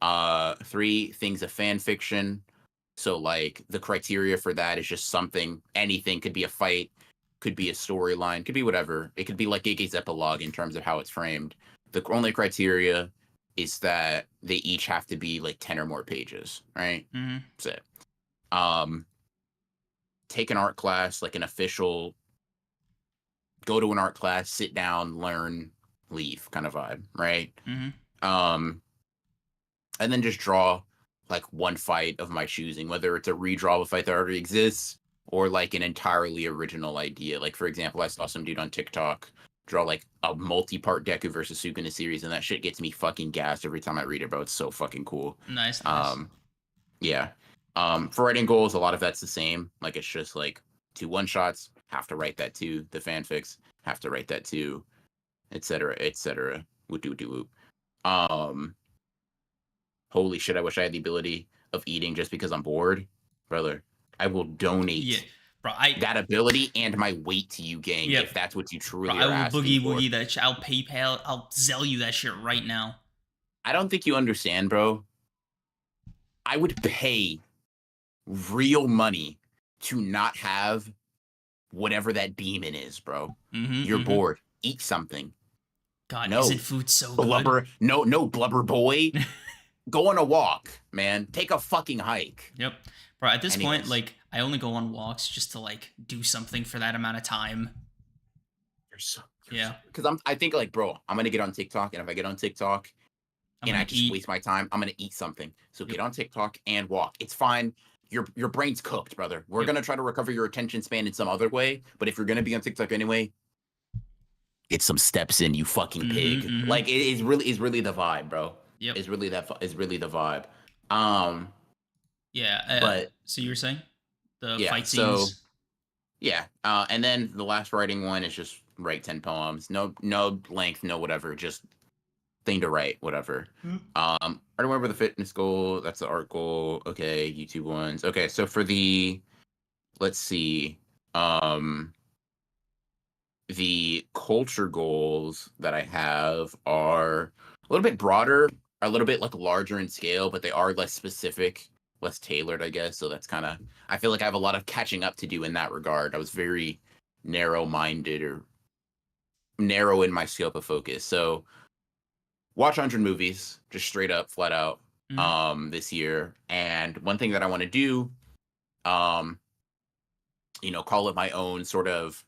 things of fan fiction. So like the criteria for that is just something, anything, could be a fight, could be a storyline, could be whatever. It could be like Gigi's epilogue in terms of how it's framed. The only criteria is that they each have to be like 10 or more pages, right? mm. That's it. Um, take an art class, like an official, go to an art class, sit down, learn, leave kind of vibe, right? Mm. Um, and then just draw like one fight of my choosing, whether it's a redraw of a fight that already exists or like an entirely original idea. Like for example, I saw some dude on TikTok draw like a multi-part Deku versus Sukuna series, and that shit gets me fucking gassed every time I read it, bro. It's so fucking cool. Nice, nice. Um, yeah. For writing goals, a lot of that's the same. Like it's just like 2 1 shots, have to write that too. The fanfics, have to write that too, etc., etc. Woot doo doo whoop. Um, Holy shit, I wish I had the ability of eating just because I'm bored. Brother, I will Yeah, donate bro. I that ability and my weight to you, gang, Yep, if that's what you bro. truly I are will asking boogie for. woogie that. I'll PayPal. I'll Zell you that shit right now. I don't think you understand, bro. I would pay real money to not have whatever that demon is, bro. Mm-hmm. You're Mm-hmm. bored. Eat something. God, isn't No. food so good? Blubber. No, no, blubber boy. Go on a walk, man. Take a fucking hike. Yep, bro. At this point, Anyways. like, I only go on walks just to like do something for that amount of time. You're so Yeah, because I think like, bro, I'm gonna get on TikTok, and if I get on TikTok I'm and I gonna just eat. waste my time, I'm gonna eat something. So Yep. get on TikTok and walk. It's fine. Your brain's cooked, brother. We're Yep. gonna try to recover your attention span in some other way. But if you're gonna be on TikTok anyway, get some steps in, you fucking Mm-hmm. pig. Mm-hmm. Like it is really the vibe, bro. Yep. Is really the vibe. Um, Yeah. but So you were saying the yeah, fight so scenes? yeah. And then the last writing one is just write 10 poems. No length, no whatever, just thing to write, whatever. I remember the fitness goal. That's the art goal. Okay, YouTube ones. Okay, so for the, let's see, the culture goals that I have are a little bit broader, a little bit like larger in scale, but they are less specific, less tailored, I guess. So that's kind of, I feel like I have a lot of catching up to do in that regard. I was very narrow-minded or narrow in my scope of focus. So watch 100 movies, just straight up, flat out, Mhm. this year. And one thing that I want to do, um, call it my own sort of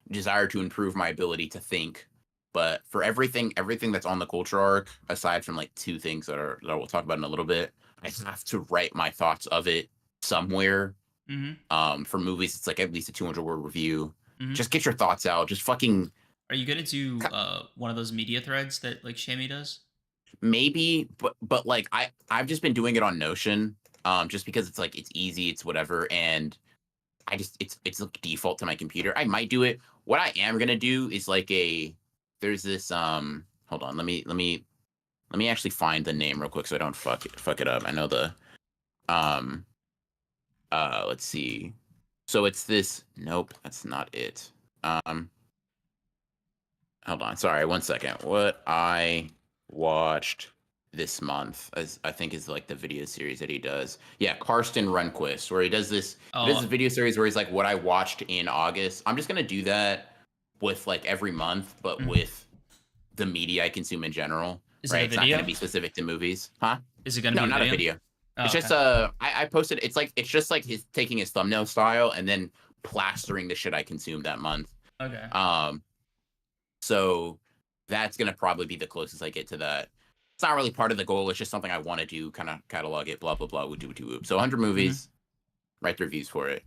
desire to improve my ability to think. But for everything that's on the culture arc, aside from like two things that we'll talk about in a little bit, I have to write my thoughts of it somewhere. Mhm. For movies, it's like at least a 200-word review. Mhm. Just get your thoughts out. Just fucking Are you gonna do one of those media threads that like Shammy does? maybe, but like I've just been doing it on Notion, just because it's like it's easy, it's whatever, and I just it's like default to my computer. I might do it. What I am gonna do is like there's this hold on, let me actually find the name real quick so I don't fuck it up. I know the um let's see. So it's this, nope, that's not it. Um Hold on, sorry, one second. What I watched this month, as I think is like the video series that he does. Yeah, Karsten Runquist, where he does this Oh, video series where he's like what I watched in August. I'm just gonna do that with like every month, but mhm. with the media I consume in general, Is it right? a It's not gonna video? be specific to movies. Huh? Is it gonna No, be a not a video? video. Oh, It's just okay. I posted, it's just like his taking his thumbnail style and then plastering the shit I consumed that month. Okay. Um so that's gonna probably be the closest I get to that. It's not really part of the goal. It's just something I want to do, kind of catalog it, blah blah blah. Woop, doop, doop, whoop. So 100 Mhm. movies, write the reviews for it.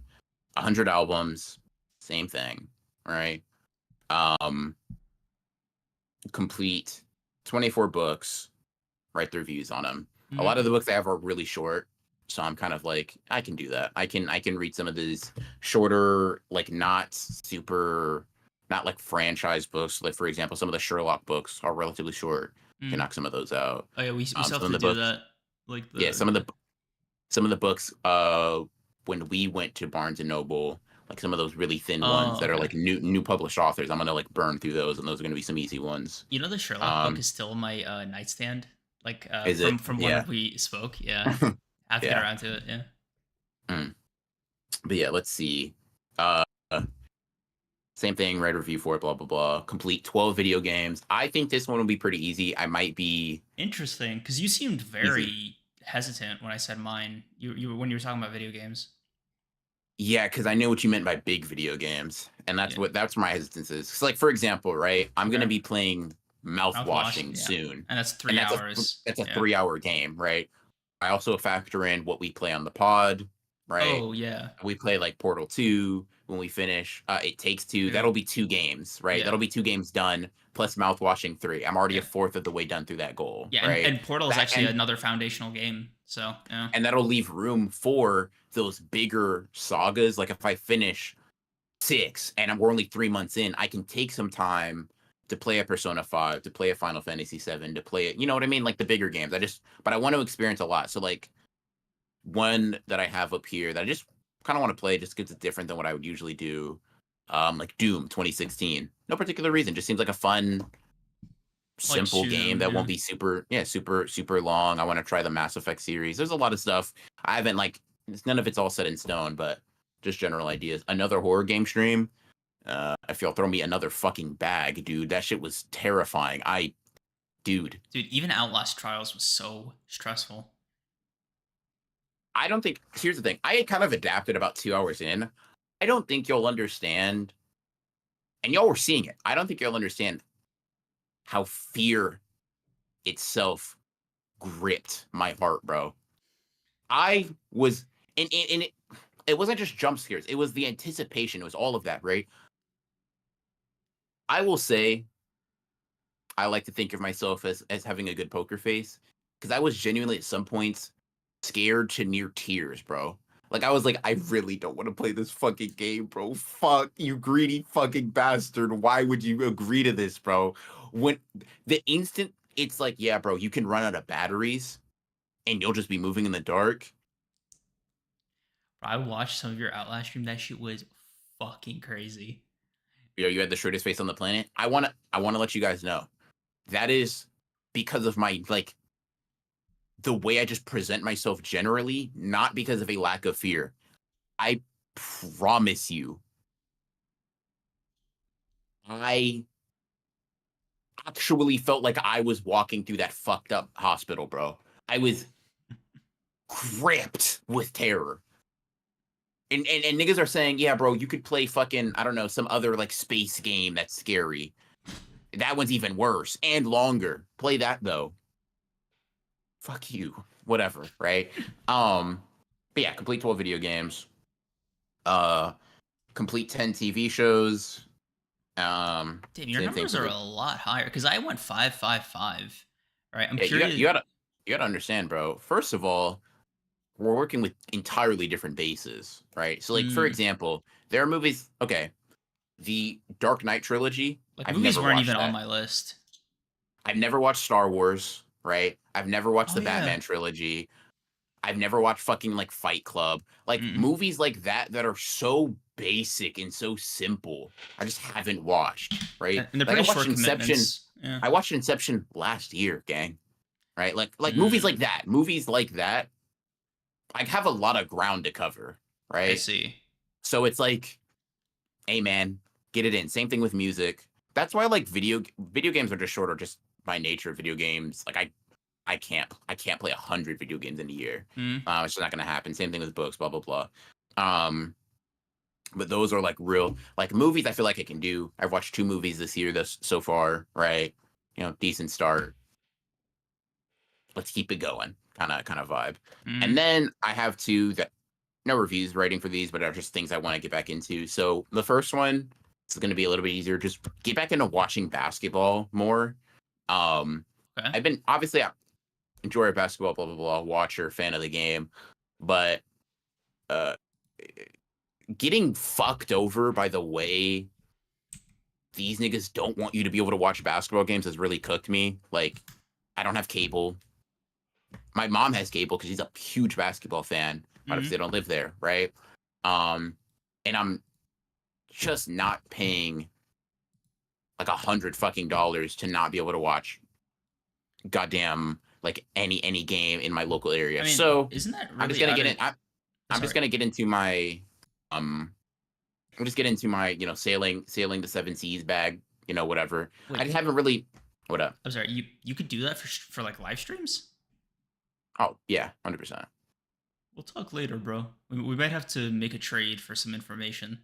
100 albums, same thing, right? Um, complete 24 books, write the reviews on them. A Mhm. lot of the books I have are really short, so I'm kind of like I can do that. I can read some of these shorter, like not super, not like franchise books. Like for example, some of the Sherlock books are relatively short. Can Mhm. knock some of those out. Oh yeah, we still Some have of to the do books, that. Like yeah, the yeah. some of the books. When we went to Barnes and Noble, like some of those really thin ones Oh, that are okay. like new published authors, I'm gonna like burn through those, and those are gonna be some easy ones. You know the Sherlock book Um, is still in my nightstand. Like is it? from when Yeah, we spoke. Yeah, I have to get yeah. around to it. Yeah. Mm. But yeah, let's see. Uh, Same thing, write a review for it, blah blah blah. Complete 12 video games. I think this one will be pretty easy. I might be Interesting, because you seemed easy. very hesitant when I said mine. You when you were talking about video games. Yeah, because I knew what you meant by big video games, and Yeah. that's where my hesitance is. 'Cause, like for example, right? I'm gonna Okay. be playing Mouthwash. mouthwashing Yeah. soon, And that's and 3 hours. that's a Yeah. 3 hour game, right? I also factor in what we play on the pod, right? Oh yeah. We play like Portal 2 when we finish. It Takes Two. Two. That'll be two games, right? Yeah. That'll be two games done plus mouthwashing 3. I'm already a Yeah. fourth of the way done through that goal, Yeah. right? And Portal is That actually another foundational game. So yeah. and that'll leave room for those bigger sagas. Like if I finish 6 and we're only 3 months in, I can take some time to play a Persona 5, to play a Final Fantasy 7, to play it. You know what I mean? Like the bigger games. But I want to experience a lot. So like one that I have up here that I just kind of want to play just because it's different than what I would usually do. Like Doom 2016. No particular reason. Just seems like a fun, Like simple shoot game 'em, that yeah. won't be super long. I want to try the Mass Effect series. There's a lot of stuff. I haven't like none of it's all set in stone, but just general ideas. Another horror game stream. If y'all throw me another fucking bag, dude, that shit was terrifying. Dude, Dude, even Outlast Trials was so stressful. I don't think. Here's the thing. I had kind of adapted about 2 hours in. I don't think you'll understand, and y'all were seeing it. I don't think you'll understand how fear itself gripped my heart, bro. I was, and it wasn't just jump scares. It was the anticipation. It was all of that, right? I will say, I like to think of myself as having a good poker face because I was genuinely at some points scared to near tears, bro. Like I was like, I really don't want to play this fucking game, bro. Fuck you, greedy fucking bastard. Why would you agree to this, bro? When the instant it's like, yeah, bro, you can run out of batteries and you'll just be moving in the dark. I watched some of your Outlast stream. That shit was fucking crazy. You know, you had the shortest face on the planet. I wanna let you guys know. That is because of my like the way I just present myself generally, not because of a lack of fear. I promise you, I actually felt like I was walking through that fucked up hospital, bro. I was gripped with terror. And niggas are saying, yeah, bro, you could play fucking, I don't know, some other like space game that's scary. That one's even worse and longer. Play that though. Fuck you. Whatever, right? But yeah, complete 12 video games. Uh complete 10 TV shows. Damn, your Same thing numbers for are the a lot higher because I went 555. Right, I'm yeah, curious. you gotta understand, bro. First of all, we're working with entirely different bases, right? So, like, for Mm, example, there are movies. Okay, the Dark Knight trilogy. like I've movies never weren't even watched on that. my list. I've never watched Star Wars, right? I've never watched Oh the yeah. Batman trilogy. I've never watched fucking like Fight Club. Like Mm. movies like that are so basic and so simple. I just haven't watched, right? And they're Like I pretty watched short Inception. commitments. Yeah. I watched Inception last year, gang. Right? Like movies like Mm, that. Movies like that. I have a lot of ground to cover, I right? see. So it's like, hey man, get it in. Same thing with music. That's why like video games are just shorter, just by nature of video games. Like I can't play 100 video games in a year. Mm. It's just not gonna happen. Same thing with books, blah blah blah. Um, but those are like real like movies. I feel like I can do. I've watched 2 movies this year this so far, right? You know, decent start. Let's keep it going, kind of vibe. And Mm. then I have two that no reviews writing for these, but are just things I want to get back into. So the first one is going to be a little bit easier. Just get back into watching basketball more. Um, Okay. I've been obviously I enjoy basketball, blah blah blah, watcher, fan of the game, but uh, getting fucked over by the way these niggas don't want you to be able to watch basketball games has really cooked me. Like, I don't have cable. My mom has cable because she's a huge basketball fan, but obviously Mm. they don't live there, right? Um, and I'm just not paying like $100 to not be able to watch goddamn like any game in my local I area. mean, So isn't that I'm just really gonna out get of? in. I'm just Sorry. gonna get into my um. I'm just getting into my sailing the seven seas bag. You know whatever. I Wait, just haven't really. What up? I'm sorry. You could do that for like live streams. Oh yeah, 100%. We'll talk later, bro. We might have to make a trade for some information.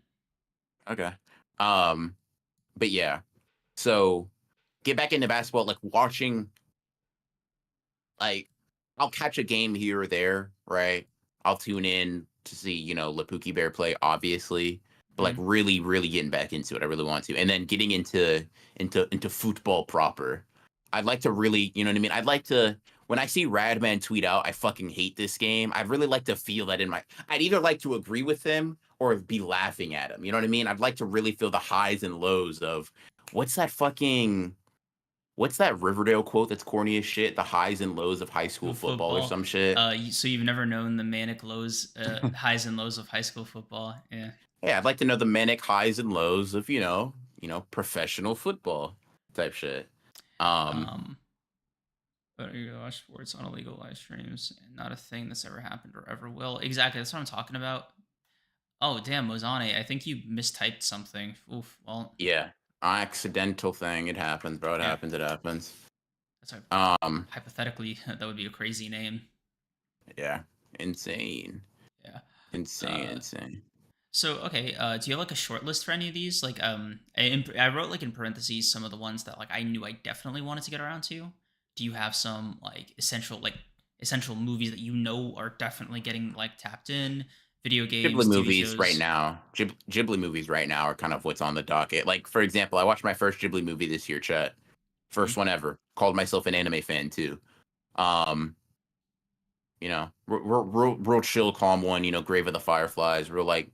Okay. Um, but yeah. So get back into basketball, like watching like I'll catch a game here or there, right? I'll tune in to see, Lapuki Bear play, obviously, but like Mm. really, really getting back into it. I really want to. And then getting into football proper. I'd like to really, you know what I mean? I'd like to when I see Radman tweet out, I fucking hate this game. I'd really like to feel that in my I'd either like to agree with him or be laughing at him. You know what I mean? I'd like to really feel the highs and lows of what's that fucking what's that Riverdale quote that's corny as shit? The highs and lows of high school football or Football. some shit. So you've never known the manic lows, highs and lows of high school football. Yeah. Yeah, I'd like to know the manic highs and lows of, professional football type shit. Um, Um. But you watch sports on illegal live streams, and not a thing that's ever happened or ever will. Exactly. That's what I'm talking about. Oh damn, Mozane. I think you mistyped something. Oof. Well, yeah, accidental thing. It happens, bro. It yeah. happens. It happens. That's a Um, hypothetically that would be a crazy name. yeah, insane, Yeah. insane, Uh. insane. So okay, do you have like a short list for any of these? Like, I wrote like in parentheses some of the ones that like I knew I definitely wanted to get around to. Do you have some like essential movies that you know are definitely getting like tapped in? Video Ghibli games, TV movies right shows. now. Ghibli movies right now are kind of what's on the docket. Like, for example, I watched my first Ghibli movie this year, Chet. Hmm? First one ever. Called myself an anime fan too. Um, You know, real chill, calm one. You know, Grave of the Fireflies, real like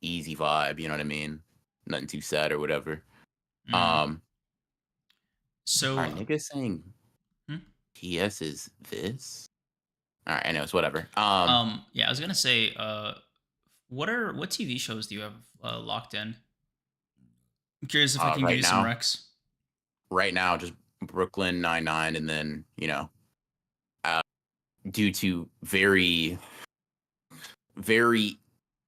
easy vibe. You know what I mean? Nothing too sad or whatever. Mm. Um, all So, right, nigga saying hmm? TS is this. All right, anyways, whatever. Yeah, I was gonna say, what TV shows do you have locked in? I'm curious if I can give Right you some now, recs. just Brooklyn Nine, and then uh, due to very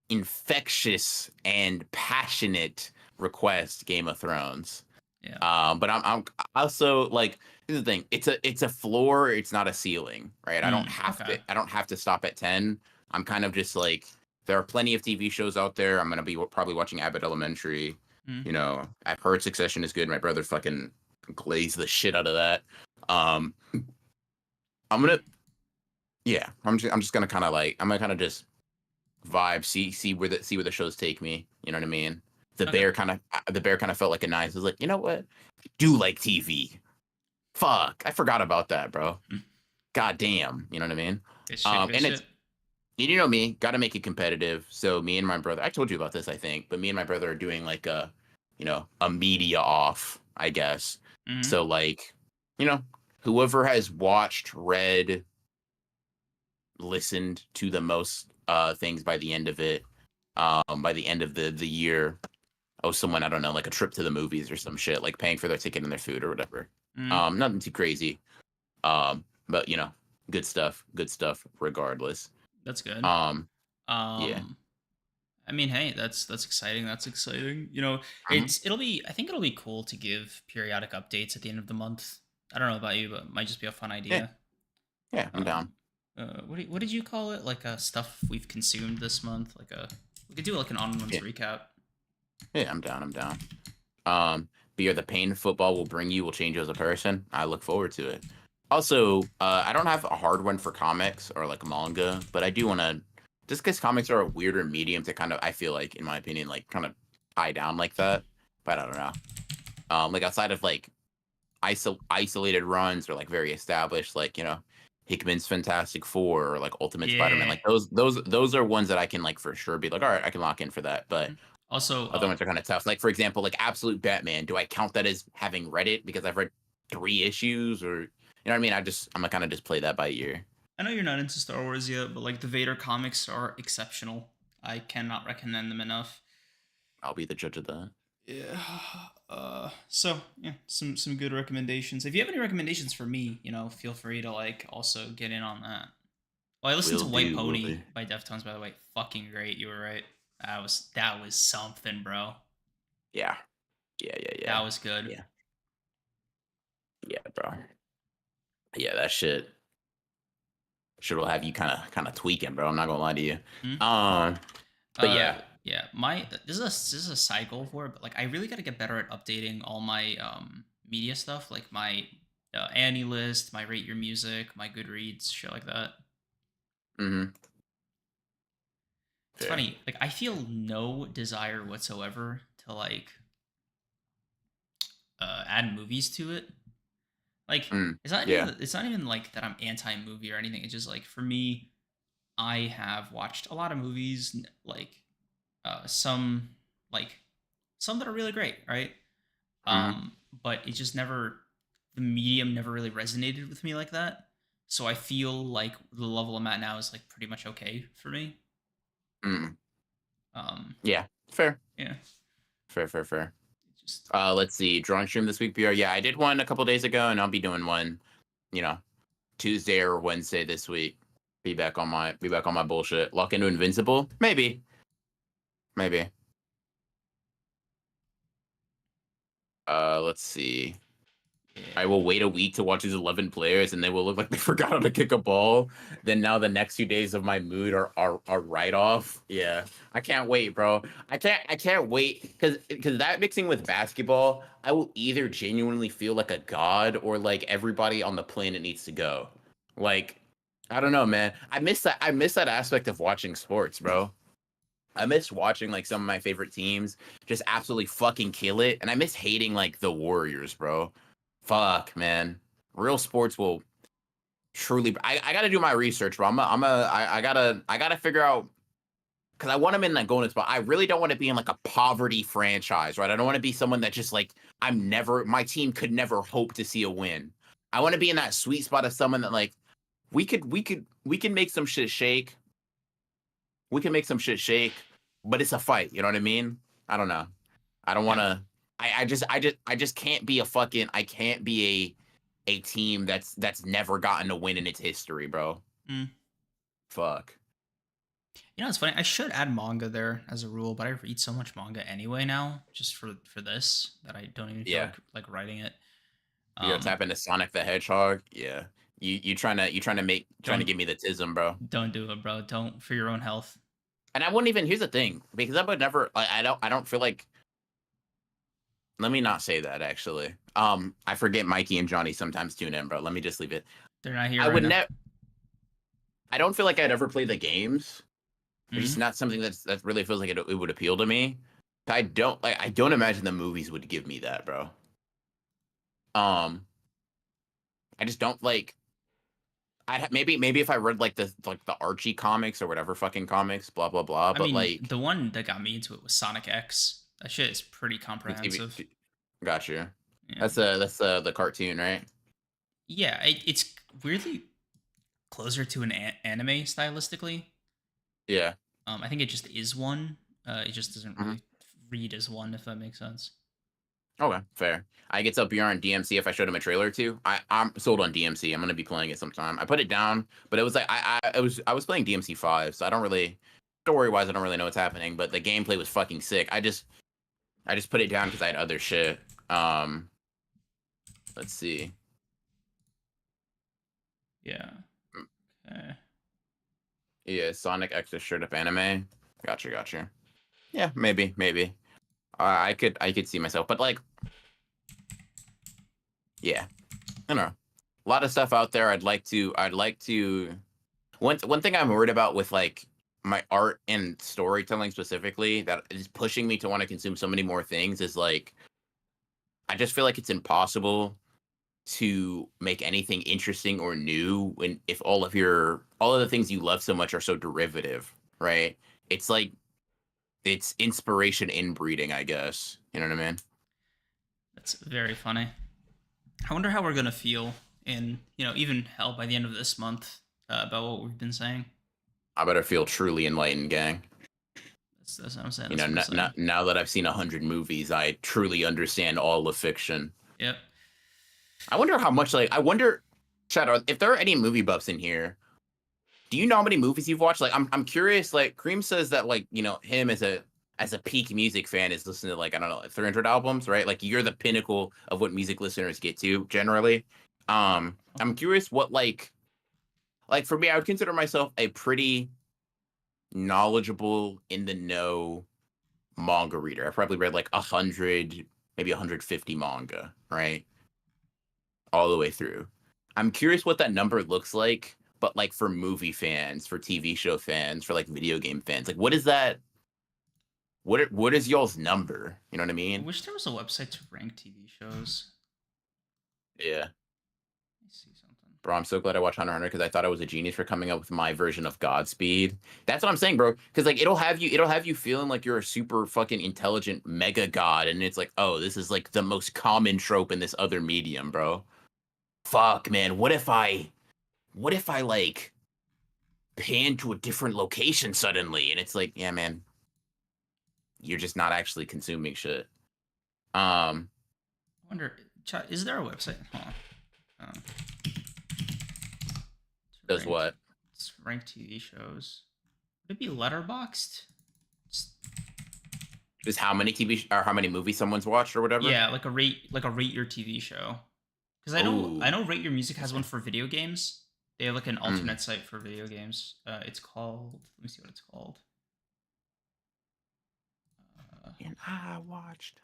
infectious and passionate request, Game of Thrones. Yeah. But I'm also like, here's the thing. It's a floor, it's not a ceiling, right? Okay. I don't have to stop at 10. I'm kind of just like, there are plenty of TV shows out there. I'm gonna be probably watching Abbott Elementary. Mm. You know, I've heard Succession is good. My brother fucking glazed the shit out of that. Um, I'm Mm. gonna yeah, I'm just gonna kind of like, I'm gonna kind of just vibe, see where the shows take me. You know what I mean? Okay. The bear kind of felt like a nice. I was like, you know what? Do like TV. Fuck, I forgot about that, bro. Mm. God damn, you know what I mean? Good shit. Good And it's shit. you know me, got to make it competitive. So me and my brother, I told you about this, I think, but me and my brother are doing like a media off, I guess. Hmm. So like, you know, whoever has watched, read, listened to the most things by the end of it, by the end of the year, oh, someone, I don't know, like a trip to the movies or some shit, like paying for their ticket and their food or whatever. Mm. Nothing too crazy. But good stuff regardless. That's good. Um, yeah. Um, I mean, hey, that's exciting. That's exciting. Mhm. It'll be. I think it'll be cool to give periodic updates at the end of the month. I don't know about you, but it might just be a fun Yeah, idea. yeah, I'm down. Um, what did you call it? Like stuff we've consumed this month. We could do like an on-month Yeah, recap. yeah, I'm down. I'm down. But yeah, the pain football will bring you will change you as a person. I look forward to it. Also, I don't have a hard one for comics or like manga, but I do want to, just because comics are a weirder medium to kind of, I feel like, in my opinion, like kind of tie down like that. But I don't know. Like outside of like isolated runs or like very established, like Hickman's Fantastic Four or like Ultimate Spider-Man, Yeah. like those are ones that I can like for sure be like, all right, I can lock in for that. But Also, other ones are kind of tough. Like for example, like Absolute Batman. Do I count that as having read it because I've read 3 issues, or you know what I mean? I'm gonna kind of just play that by ear. I know you're not into Star Wars yet, but like the Vader comics are exceptional. I cannot recommend them enough. I'll be the judge of that. Yeah. So yeah, some good recommendations. If you have any recommendations for me, feel free to like also get in on that. Well, I listened Will to White do. Will Pony do. by Deftones, by the way. Fucking great. You were right. That was something, bro. Yeah. Yeah. Yeah. That Yeah. was good. Yeah. Yeah, bro. Yeah, that shit will have you kind of tweaking, bro. I'm not gonna lie to you. Hmm? Um, but Uh, yeah. yeah. This is a cycle for it, but like I really got to get better at updating all my media stuff, like my Annie list, my Rate Your Music, my Goodreads, shit like that. Mm-hmm. It's Fair. funny, like I feel no desire whatsoever to like add movies to it. Like Yeah. it's not even like that I'm anti movie or anything. It's just like for me, I have watched a lot of movies, like some like some that are really great, right? Mm-hmm. But it just never the medium never really resonated with me like that. So I feel like the level I'm at now is like pretty much okay for me. Mm. Um, Yeah. Fair. yeah, Fair. Fair. Fair. it just Let's see. Drawing stream this week, BR. Yeah, I did one a couple days ago, and I'll be doing one, you know, Tuesday or Wednesday this week. Be back on my bullshit. Lock into Invincible? Maybe. Maybe. Let's see. I yeah. will wait a week to watch these 11 players, and they will look like they forgot how to kick a ball. Then now the next few days of my mood are right off. Yeah, I can't wait, bro. I can't wait because that mixing with basketball, I will either genuinely feel like a god or like everybody on the planet needs to go. Like, I don't know, man. I miss that aspect of watching sports, bro. I miss watching like some of my favorite teams just absolutely fucking kill it, and I miss hating like the Warriors, bro. Fuck, man. Real sports will. truly. I gotta do my research, bro. I gotta figure out because I want him in that golden spot. I really don't want to be in like a poverty franchise, right? I don't want to be someone that just like my team could never hope to see a win. I want to be in that sweet spot of someone that like we can make some shit shake. We can make some shit shake, but it's a fight. You know what I mean? I don't know. I don't want Yeah. to. I just can't be a fucking. I can't be a team that's never gotten a win in its history, bro. Mm. Fuck. You know, it's funny. I should add manga there as a rule, but I read so much manga anyway now, just for this, that I don't even feel Yeah. like writing it. You're Um, tapping to Sonic the Hedgehog. Yeah. You trying to don't give me the tism, bro. don't do it, bro. Don't, for your own health. And I wouldn't even. Here's the thing, because I would never. Like, I don't feel like. Let me not say that actually. I forget Mikey and Johnny sometimes tune in, bro. Let me just leave it. They're not here I right would now. never. I don't feel like I'd ever play the games. It's just Hmm. not something that really feels like it would appeal to me. I don't imagine the movies would give me that, bro. Um, I just don't like. Maybe if I read like the Archie comics or whatever fucking comics, blah blah blah. I But mean, like the one that got me into it was Sonic X. That shit is pretty the TV, comprehensive. got you. Yeah, That's the cartoon, right? yeah. It's weirdly closer to an anime stylistically. Yeah. I think it just is one. It just doesn't Hmm. really read as one, if that makes sense. Okay, fair. I get up beyond DMC if I showed him a trailer too. I'm sold on DMC. I'm gonna be playing it sometime. I put it down, but it was like I was playing DMC 5, so I don't really story wise I don't really know what's happening, but the gameplay was fucking sick. I just put it down because I had other shit. Um, let's see. Yeah. Okay. Yeah, Sonic X is straight up anime. Gotcha. Yeah, maybe. I could see myself, but like, yeah, I don't know. A lot of stuff out there. I'd like to. One thing I'm worried about with like my art and storytelling specifically that is pushing me to want to consume so many more things is like I just feel like it's impossible to make anything interesting or new when if all of the things you love so much are so derivative, right? It's like it's inspiration inbreeding, I guess. You know what I mean? That's very funny. I wonder how we're gonna feel in, even hell by the end of this month, about what we've been saying. I better feel truly enlightened, gang. That's what I'm saying. You That's know, what I'm saying. now that I've seen 100 movies, I truly understand all of fiction. Yep. I wonder how much like I wonder, Shadow, if there are any movie buffs in here. Do you know how many movies you've watched? Like, I'm curious. Like, Cream says that like him as a peak music fan is listening to like I don't know 300 albums, right? Like you're the pinnacle of what music listeners get to generally. I'm curious what like for me, I would consider myself a pretty knowledgeable in the know manga reader. I probably read like 100, maybe 150 manga, right? All the way through. I'm curious what that number looks like, but like for movie fans, for TV show fans, for like video game fans, like what is that? What is y'all's number? You know what I I mean? wish there was a website to rank TV shows. Yeah. Let me see something. Bro, I'm so glad I watched Hunter x Hunter because I thought I was a genius for coming up with my version of Godspeed. That's what I'm saying, bro. Because like it'll have you feeling like you're a super fucking intelligent mega god, and it's like, oh, this is like the most common trope in this other medium, bro. Fuck, man. What if I like pan to a different location suddenly? And it's like, yeah, man, you're just not actually consuming shit. Um, I wonder, is there a website? Huh. Um, to does rank, what? to rank TV shows. Would it be letterboxed? Just how many or how many movies someone's watched or whatever? Yeah, like a rate your TV show. Because I Oh, know Rate Your Music has one interesting. for video games. They have like an Mm. alternate site for video games. It's called. Let me see what it's called. Uh, And I watched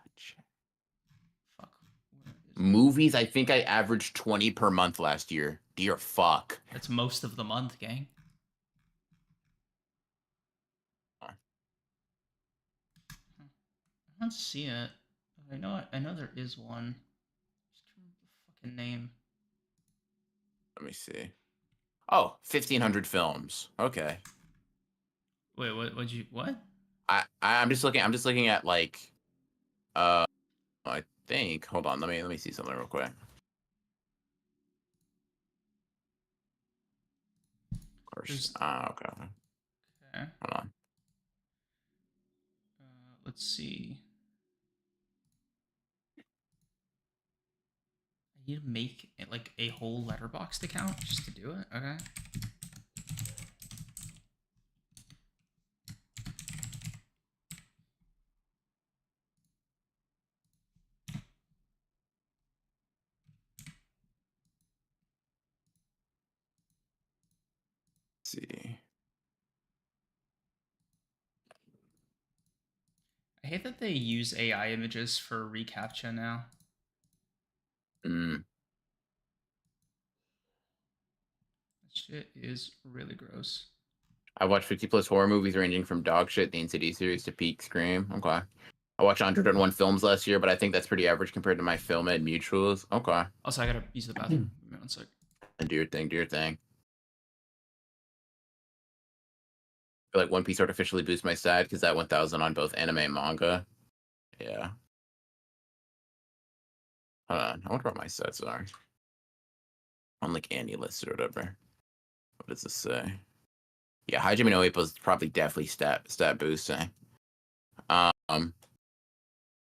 fuck. Where is it? movies. I think I averaged 20 per month last year. Dear fuck. That's most of the month, gang. I don't see it. I know there is one. Just can't remember the fucking name. Let me see. Oh, 1,500 films. Okay. Wait, what? I'm just looking. I'm just looking at like. Uh, I think. Hold on. Let me see something real quick. Of course. There's Okay. okay. Hold on. Let's see. I need to make it like a whole letterboxd account just to do it. Okay. Let's see. I hate that they use AI images for reCAPTCHA now. Mm. That shit is really gross. I watched 50 plus horror movies ranging from dog shit, the NCD series, to peak scream. Okay. I watched 101 films last year, but I think that's pretty average compared to my film ed mutuals. Okay. Also, I gotta use the bathroom. Give me one sec. And do your thing. Do your thing. I feel like One Piece artificially boosts my stat because that 1,000 on both anime and manga. Yeah. Hold on. I wonder what my sets are. On like Annie list or whatever. What does this say? Yeah, Hajime no Ippo is probably definitely stat boosting. Um,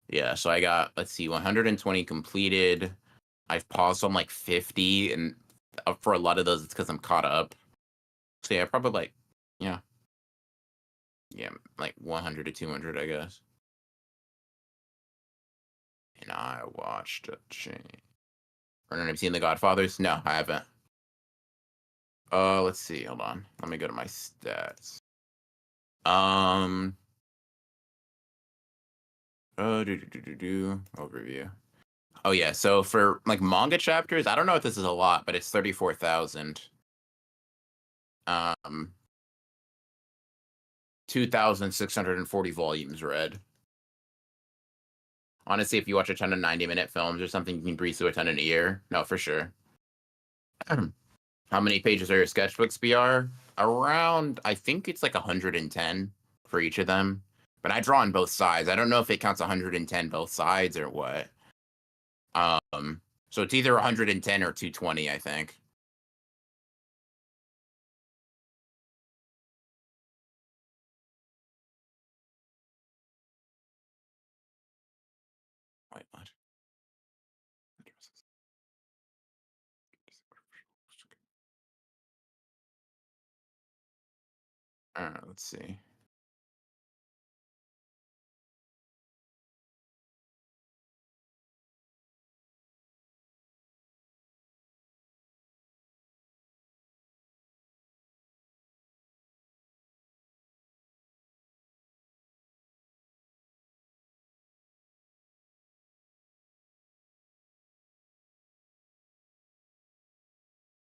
yeah, so I got, let's see, 120 completed. I've paused on like 50, and for a lot of those, it's because I'm caught up. So yeah, probably like, yeah, yeah, like 100 to 200, I guess. And I watched a chain. Have you seen The Godfathers? No, I haven't. Let's see. Hold on. Let me go to my stats. Um, overview. Oh yeah, so for like manga chapters, I don't know if this is a lot, but it's 34,000. Um, 2,640 volumes read. Honestly, if you watch a ton of 90-minute films or something, you can breeze through a ton in a year. No, for sure. How many pages are your sketchbooks, BR? Around, I think it's like 110 for each of them. But I draw on both sides. I don't know if it counts 110 both sides or what. So it's either 110 or 220, I think. Wait, what? Let's see.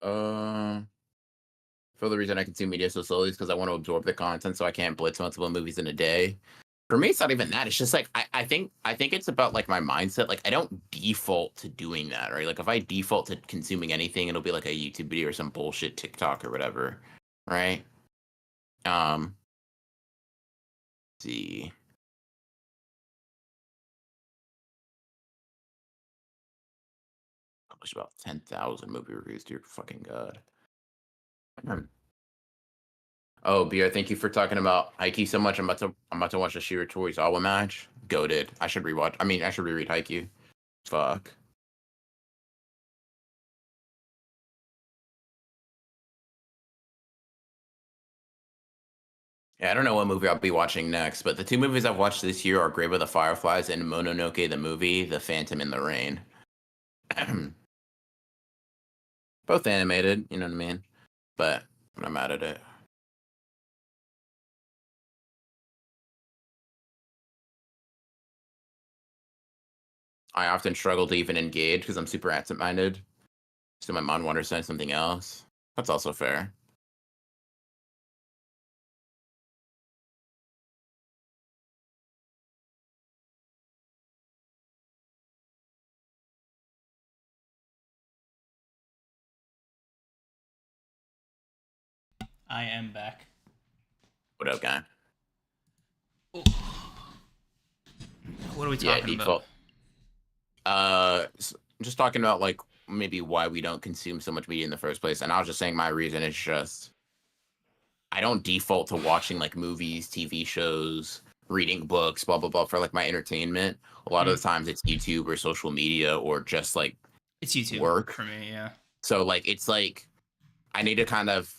Uh, for the reason I consume media so slowly is because I want to absorb the content, so I can't blitz multiple movies in a day. For me, it's not even that. It's just like I think it's about like my mindset. Like I don't default to doing that, right? Like if I default to consuming anything, it'll be like a YouTube video or some bullshit TikTok or whatever, right? Um, let's see, published about 10,000 movie reviews. Dear fucking god. Oh, Beer, thank you for talking about Haikyuu so much. I'm about to watch the Shira Torizawa match. Goated. I should rewatch. I mean, I should reread Haikyuu. Fuck. Yeah, I don't know what movie I'll be watching next, but the two movies I've watched this year are Grave of the Fireflies and Mononoke the movie, The Phantom in the Rain. Both animated, you know what I mean? But I'm mad at it. I often struggle to even engage because I'm super absent-minded. So my mind wanders to something else. That's also fair. I am back. What up, guy? Ooh. What are we Yeah, talking about? default. Just talking about like maybe why we don't consume so much media in the first place. And I was just saying my reason is just I don't default to watching like movies, TV shows, reading books, blah blah blah for like my entertainment. A lot of Mm, the times it's YouTube or social media or just like it's YouTube work. for me. Yeah. So like it's like I need to kind of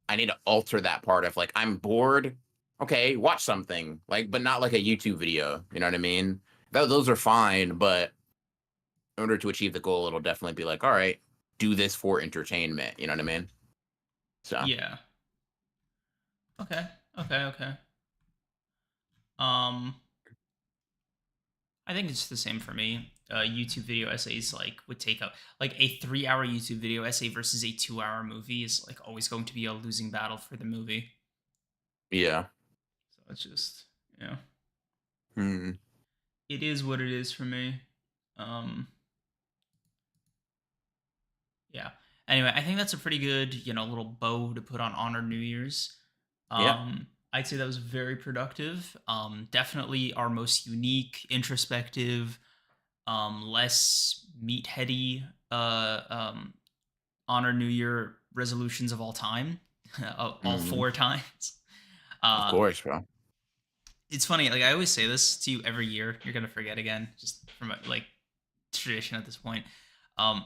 I need to alter that part of like I'm bored. Okay, watch something like, but not like a YouTube video. You know what I mean? Those are fine, but in order to achieve the goal, it'll definitely be like, all right, do this for entertainment. You know what I mean? So Yeah. Okay. Okay. Okay. Um, I think it's the same for me. YouTube video essays like would take up like a 3 hour YouTube video essay versus a 2 hour movie is like always going to be a losing battle for the movie. yeah. So it's just yeah, Hmm. it is what it is for me. Um, yeah. Anyway, I think that's a pretty good little bow to put on Honor New Year's. Yeah. I'd say that was very productive. Definitely our most unique, introspective, less meatheady honor New Year resolutions of all time, all Hmm. 4 times. Of Uh, course, bro. it's funny, like I always say this to you every year. You're gonna forget again, just from like tradition at this point.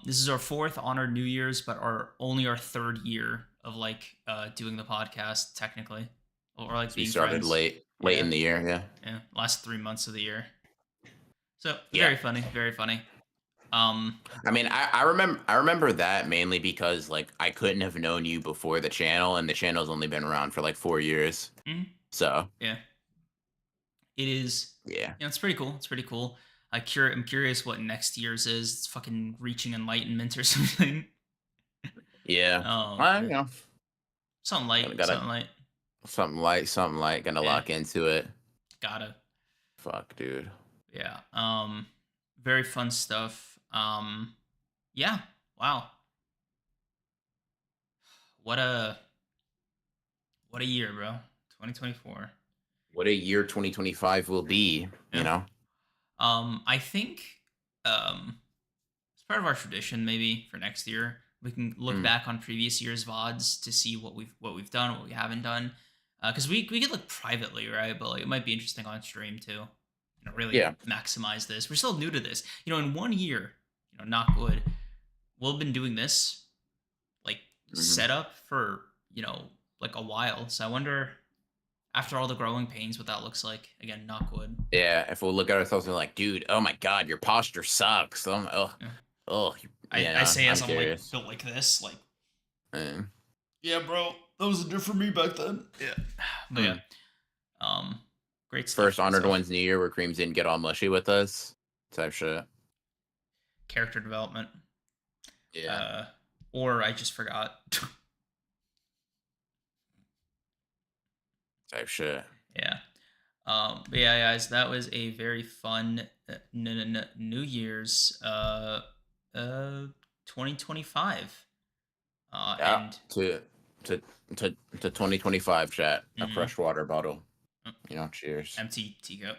This is our fourth honor New Year's, but our third year of like doing the podcast technically, or like So you being started friends. late Yeah, in the year. Yeah. yeah. Last 3 months of the year. So Yeah. very funny, very funny. Um, I mean, I remember that mainly because like I couldn't have known you before the channel, and the channel's only been around for like 4 years. mhm, So yeah. It is, yeah. it's pretty cool. It's pretty cool. I'm curious what next year's is. It's fucking reaching enlightenment or something. Yeah. Oh, Well, yeah. Something light, gotta something light. something light, gonna Yeah, lock into it. gotta. Fuck, dude. Yeah. Very fun stuff. Yeah. Wow. What a what a year, bro. 2024. What a year 2025 will be, you Yeah. know? I think it's part of our tradition maybe for next year. We can look Mm, back on previous year's VODs to see what we've done, what we haven't done. Because we could look privately, right? But like it might be interesting on stream too. Really yeah. maximize this. We're still new to this. In 1 year, knock wood, we'll have been doing this like Hmm. set up for like a while. So I wonder after all the growing pains what that looks like. Again, knock wood. Yeah. If we'll look at ourselves and be like, dude, oh my God, your posture sucks. Yeah. Oh, I yeah, say I'm as I'm like curious. built like this, like Uh, yeah, bro, that was a different me back then. Yeah, but yeah, hmm. um, great stuff, First great honored stuff. ones New Year where Creams didn't get all mushy with us. Type shit. Character development, Yeah. uh, or I just forgot. Type shit. Yeah. But yeah, guys, that was a very fun New Year's 2025. Yeah. And To to 2025 chat. A mhm, crushed water bottle. Cheers. empty teacup.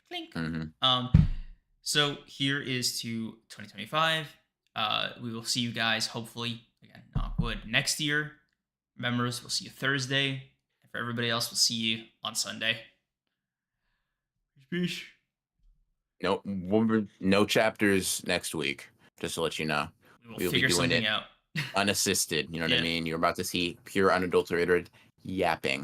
Clink. Hmm. Um, so here is to 2025. We will see you guys hopefully again, knock wood, next year. Members, we'll see you Thursday. And for everybody else, we'll see you on Sunday. Peace. No chapters next week. Just to let you know. We will We'll be figure doing something it out. unassisted. You know what I Yeah. mean? You're about to see pure unadulterated yapping.